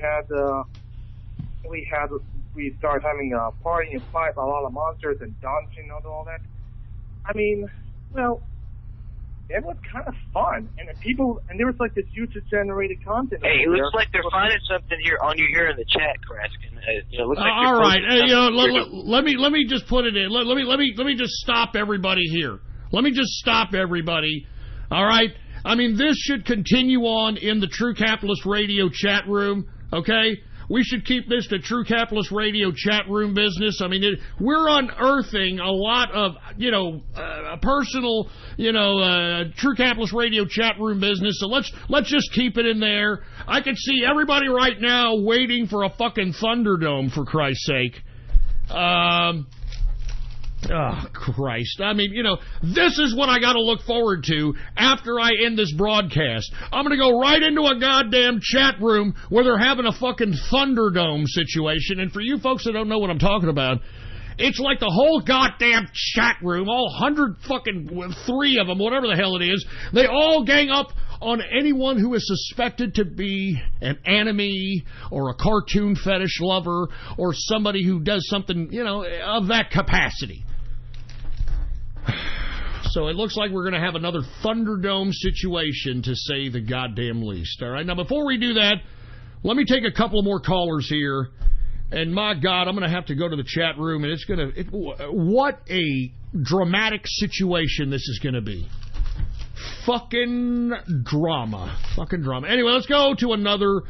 started having a party and fight a lot of monsters and dungeons and all that. I mean, well, it was kind of fun, and there was like this user-generated content. Hey, it looks like they're finding something here on you here in the chat, Karaskin. Looks like all right, let me just put it in. Let me just stop everybody here. Let me just stop everybody. All right. I mean, this should continue on in the True Capitalist Radio chat room. Okay. We should keep this to True Capitalist Radio chat room business. I mean, we're unearthing a lot of, personal, True Capitalist Radio chat room business. So let's just keep it in there. I can see everybody right now waiting for a fucking Thunderdome, for Christ's sake. Oh, Christ. I mean, this is what I got to look forward to after I end this broadcast. I'm going to go right into a goddamn chat room where they're having a fucking Thunderdome situation. And for you folks that don't know what I'm talking about, it's like the whole goddamn chat room, all 103 of them, whatever the hell it is, they all gang up on anyone who is suspected to be an enemy or a cartoon fetish lover or somebody who does something, of that capacity. So it looks like we're going to have another Thunderdome situation, to say the goddamn least. All right, now before we do that, let me take a couple more callers here. And my God, I'm going to have to go to the chat room, and what a dramatic situation this is going to be. Fucking drama. Anyway, let's go to another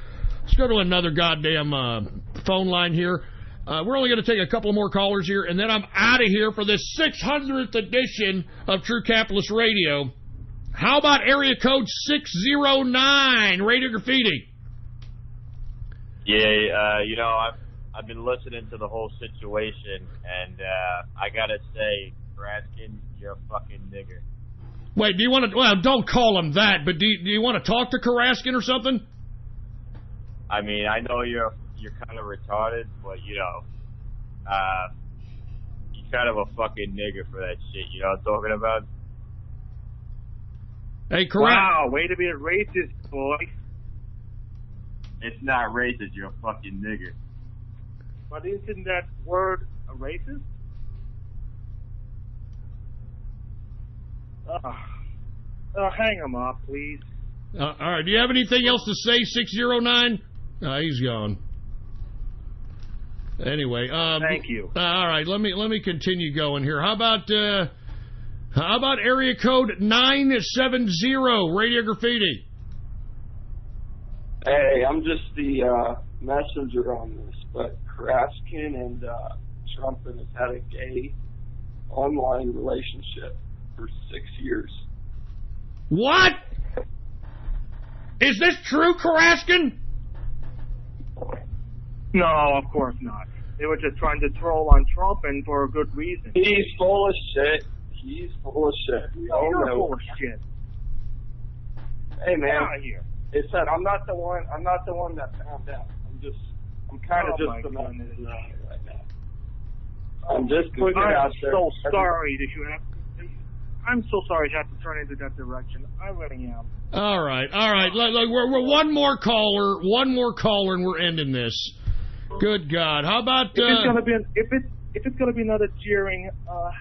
goddamn phone line here. We're only going to take a couple more callers here, and then I'm out of here for this 600th edition of True Capitalist Radio. How about area code 609, Radio Graffiti? Yeah, I've been listening to the whole situation, and I gotta say, Raskin, you're a fucking nigger. Wait, do you want to? Well, don't call him that. But do you want to talk to Karaskin or something? I mean, I know you're kind of retarded, but you're kind of a fucking nigger for that shit. You know what I'm talking about? Hey, wow, way to be a racist, boy. It's not racist. You're a fucking nigger. But isn't that word a racist? Hang him up, please. All right. Do you have anything else to say, 609? He's gone. Anyway, thank you. All right. Let me continue going here. How about area code 970, Radio Graffiti? Hey, I'm just the messenger on this, but Karaskin and Trump has had a gay online relationship for 6 years. What? Is this true, Karaskin? No, of course not. They were just trying to troll on Trump, and for a good reason. He's full of shit. He's full of shit. We all You're know. full of shit. Hey, man. Get out of here. It said I'm not the one that found out. I'm kind of just the goodness. messenger right now. I'm just putting it out there. I'm so sorry that you have. I'm so sorry to have to turn into that direction. I really am. All right. Look, we're one more caller, and we're ending this. Good God! How about if it's gonna be another jeering? I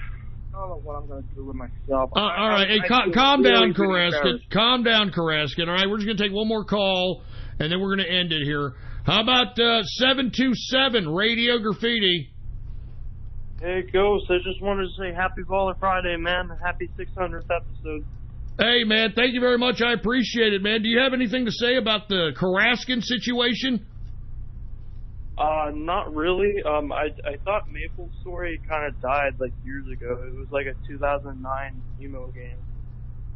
don't know what I'm gonna do with myself. All right, hey, calm down, Karaskin. Calm down, Karaskin. All right, we're just gonna take one more call, and then we're gonna end it here. How about 727 Radio Graffiti? Hey, Ghost, I just wanted to say happy Baller Friday, man. Happy 600th episode. Hey, man, thank you very much. I appreciate it, man. Do you have anything to say about the Karaskin situation? Not really. I thought Maple's story kind of died like years ago. It was like a 2009 emo game.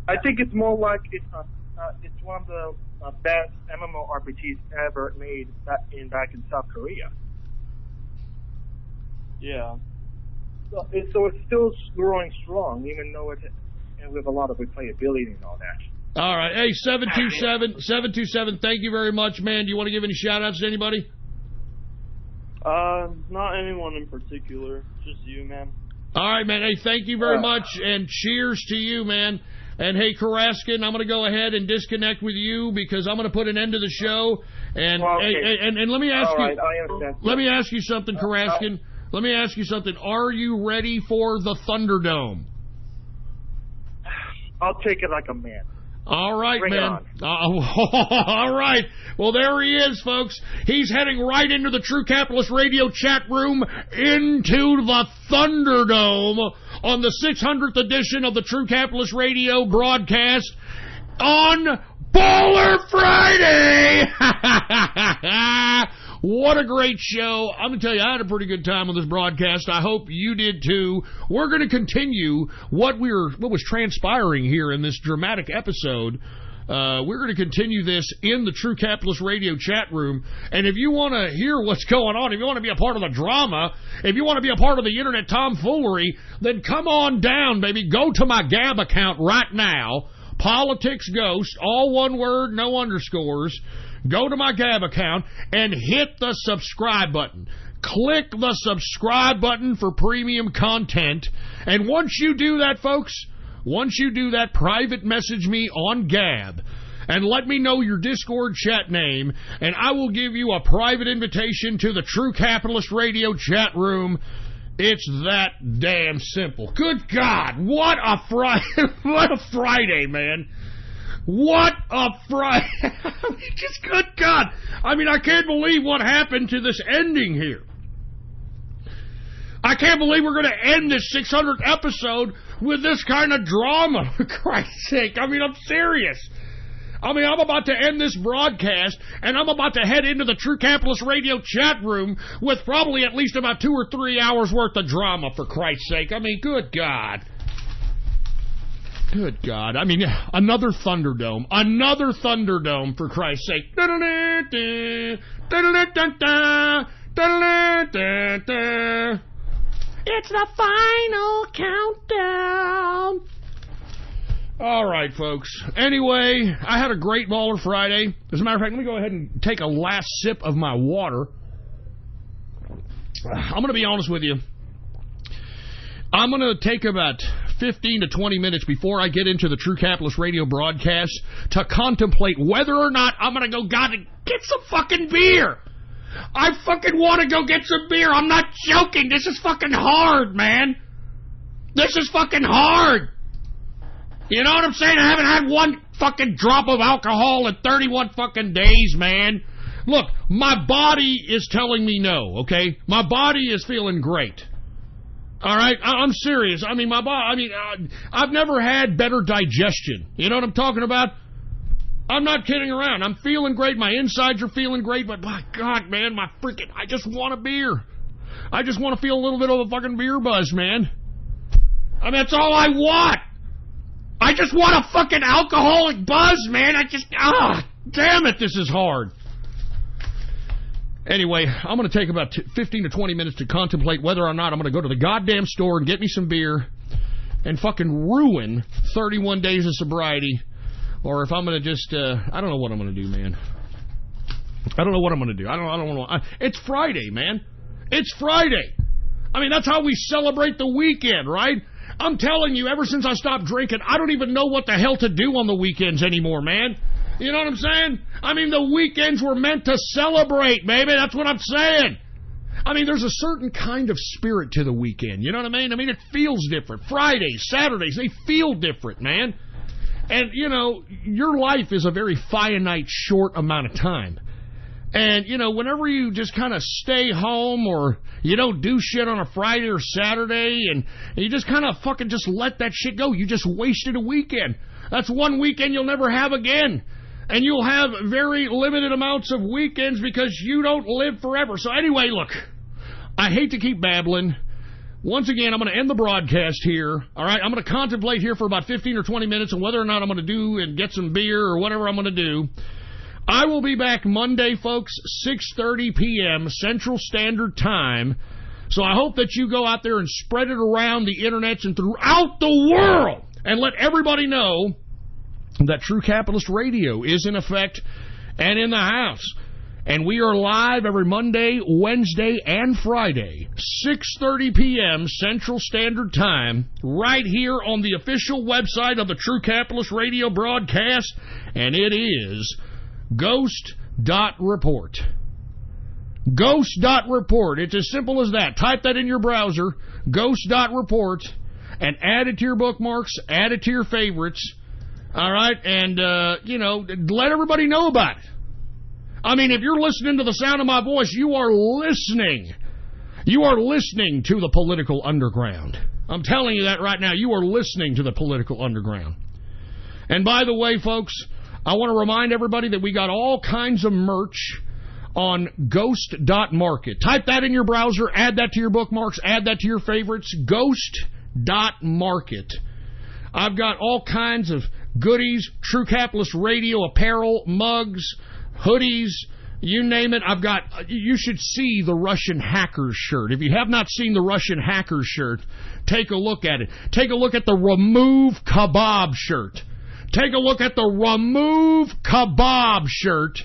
I think it's more like it's one of the best MMORPGs ever made back in South Korea. Yeah. So it's still growing strong, even though with a lot of replayability and all that. All right. Hey, 727, thank you very much, man. Do you want to give any shout-outs to anybody? Not anyone in particular. Just you, man. All right, man. Hey, thank you very much, and cheers to you, man. And, hey, Karaskin, I'm going to go ahead and disconnect with you because I'm going to put an end to the show. And and let me ask let me ask you something, Karaskin. Let me ask you something. Are you ready for the Thunderdome? I'll take it like a man. All right, Bring man. All right. Well, there he is, folks. He's heading right into the True Capitalist Radio chat room into the Thunderdome on the 600th edition of the True Capitalist Radio broadcast on Baller Friday. What a great show. I'm going to tell you, I had a pretty good time on this broadcast. I hope you did too. We're going to continue what was transpiring here in this dramatic episode. We're going to continue this in the True Capitalist Radio chat room. And if you want to hear what's going on, if you want to be a part of the drama, if you want to be a part of the internet tomfoolery, then come on down, baby. Go to my Gab account right now. Politics Ghost, all one word, no underscores. Go to my Gab account and hit the subscribe button. Click the subscribe button for premium content. And once you do that, folks, private message me on Gab and let me know your Discord chat name, and I will give you a private invitation to the True Capitalist Radio chat room. It's that damn simple. Good God, what a Friday, man. What a Friday. Just good God. I mean, I can't believe what happened to this ending here. I can't believe we're going to end this 600th episode with this kind of drama, for Christ's sake. I mean, I'm serious. I mean, I'm about to end this broadcast, and I'm about to head into the True Capitalist Radio chat room with probably at least about 2 or 3 hours worth of drama, for Christ's sake. I mean, good God. Good God. I mean, another Thunderdome. Another Thunderdome, for Christ's sake. It's the final countdown. All right, folks. Anyway, I had a great Baller Friday. As a matter of fact, let me go ahead and take a last sip of my water. I'm going to be honest with you. I'm going to take about 15 to 20 minutes before I get into the True Capitalist Radio broadcast to contemplate whether or not I'm going to go, God, get some fucking beer. I fucking want to go get some beer. I'm not joking. This is fucking hard, man. This is fucking hard. You know what I'm saying? I haven't had one fucking drop of alcohol in 31 fucking days, man. Look, my body is telling me no, okay? My body is feeling great. All right? I'm serious. I mean, I've never had better digestion. You know what I'm talking about? I'm not kidding around. I'm feeling great. My insides are feeling great, but my God, man, I just want a beer. I just want to feel a little bit of a fucking beer buzz, man. I mean, that's all I want. I just want a fucking alcoholic buzz, man. Damn it, this is hard. Anyway, I'm going to take about 15 to 20 minutes to contemplate whether or not I'm going to go to the goddamn store and get me some beer and fucking ruin 31 days of sobriety. Or if I'm going to just, I don't know what I'm going to do, man. I don't know what I'm going to do. I don't want to. It's Friday, man. It's Friday. I mean, that's how we celebrate the weekend, right? I'm telling you, ever since I stopped drinking, I don't even know what the hell to do on the weekends anymore, man. You know what I'm saying? I mean, the weekends were meant to celebrate, baby. That's what I'm saying. I mean, there's a certain kind of spirit to the weekend. You know what I mean? I mean, it feels different. Fridays, Saturdays, they feel different, man. And, you know, your life is a very finite, short amount of time. And, you know, whenever you just kind of stay home or you don't do shit on a Friday or Saturday and you just kind of fucking just let that shit go, you just wasted a weekend. That's one weekend you'll never have again. And you'll have very limited amounts of weekends because you don't live forever. So anyway, look, I hate to keep babbling. Once again, I'm going to end the broadcast here. All right, I'm going to contemplate here for about 15 or 20 minutes on whether or not I'm going to do and get some beer or whatever I'm going to do. I will be back Monday, folks, 6:30 p.m. Central Standard Time. So I hope that you go out there and spread it around the internets and throughout the world and let everybody know that True Capitalist Radio is in effect and in the house. And we are live every Monday, Wednesday, and Friday, 6:30 p.m. Central Standard Time, right here on the official website of the True Capitalist Radio broadcast, and it is ghost.report. Ghost.report. It's as simple as that. Type that in your browser, ghost.report, and add it to your bookmarks, add it to your favorites, all right, and, you know, let everybody know about it. I mean, if you're listening to the sound of my voice, you are listening. You are listening to the political underground. I'm telling you that right now. You are listening to the political underground. And by the way, folks, I want to remind everybody that we got all kinds of merch on ghost.market. Type that in your browser, add that to your bookmarks, add that to your favorites, ghost.market. I've got all kinds of goodies, True Capitalist Radio apparel, mugs, hoodies, you name it. You should see the Russian Hackers shirt. If you have not seen the Russian Hackers shirt, take a look at it. Take a look at the Remove Kebab shirt. Take a look at the Remove Kebab shirt.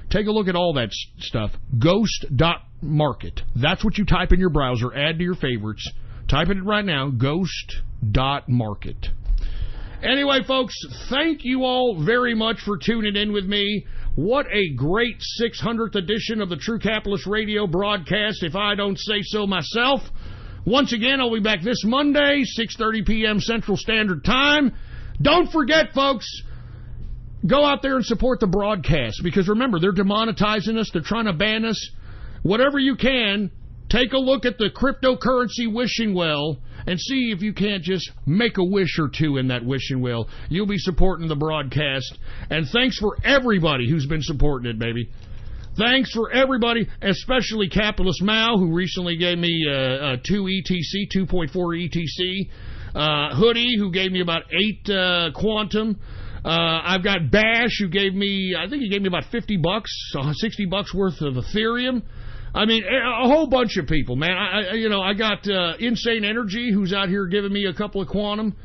Take a look at all that stuff. Ghost.market. That's what you type in your browser. Add to your favorites. Type it right now. Ghost.market. Anyway, folks, thank you all very much for tuning in with me. What a great 600th edition of the True Capitalist Radio broadcast, if I don't say so myself. Once again, I'll be back this Monday, 6:30 p.m. Central Standard Time. Don't forget, folks, go out there and support the broadcast, because remember, they're demonetizing us. They're trying to ban us. Whatever you can, take a look at the cryptocurrency wishing well and see if you can't just make a wish or two in that wishing well. You'll be supporting the broadcast. And thanks for everybody who's been supporting it, baby. Thanks for everybody, especially Capitalist Mao, who recently gave me 2.4 ETC. Hoodie, who gave me about 8 Quantum. I've got Bash, who gave me, I think he gave me about $50, $60 worth of Ethereum. I mean, a whole bunch of people, man. I got Insane Energy, who's out here giving me a couple of Quantum.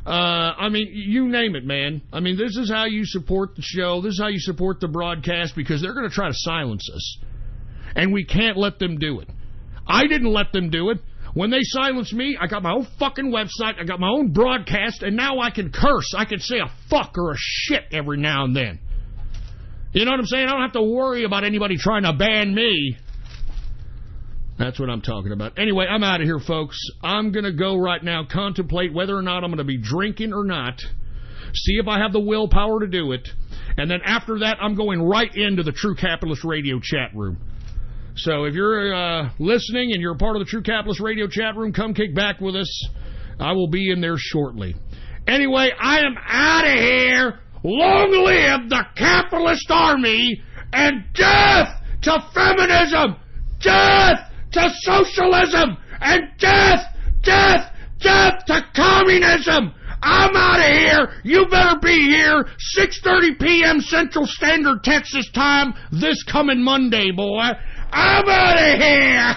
I mean, you name it, man. I mean, this is how you support the show. This is how you support the broadcast, because they're going to try to silence us. And we can't let them do it. I didn't let them do it. When they silenced me, I got my own fucking website, I got my own broadcast, and now I can curse. I can say a fuck or a shit every now and then. You know what I'm saying? I don't have to worry about anybody trying to ban me. That's what I'm talking about. Anyway, I'm out of here, folks. I'm going to go right now, contemplate whether or not I'm going to be drinking or not, see if I have the willpower to do it, and then after that, I'm going right into the True Capitalist Radio chat room. So if you're listening and you're a part of the True Capitalist Radio chat room, come kick back with us. I will be in there shortly. Anyway, I am out of here. Long live the capitalist army, and death to feminism, death to socialism, and death to communism. I'm out of here. You better be here 6:30 p.m. Central Standard Texas Time this coming Monday, boy. I'm out of here.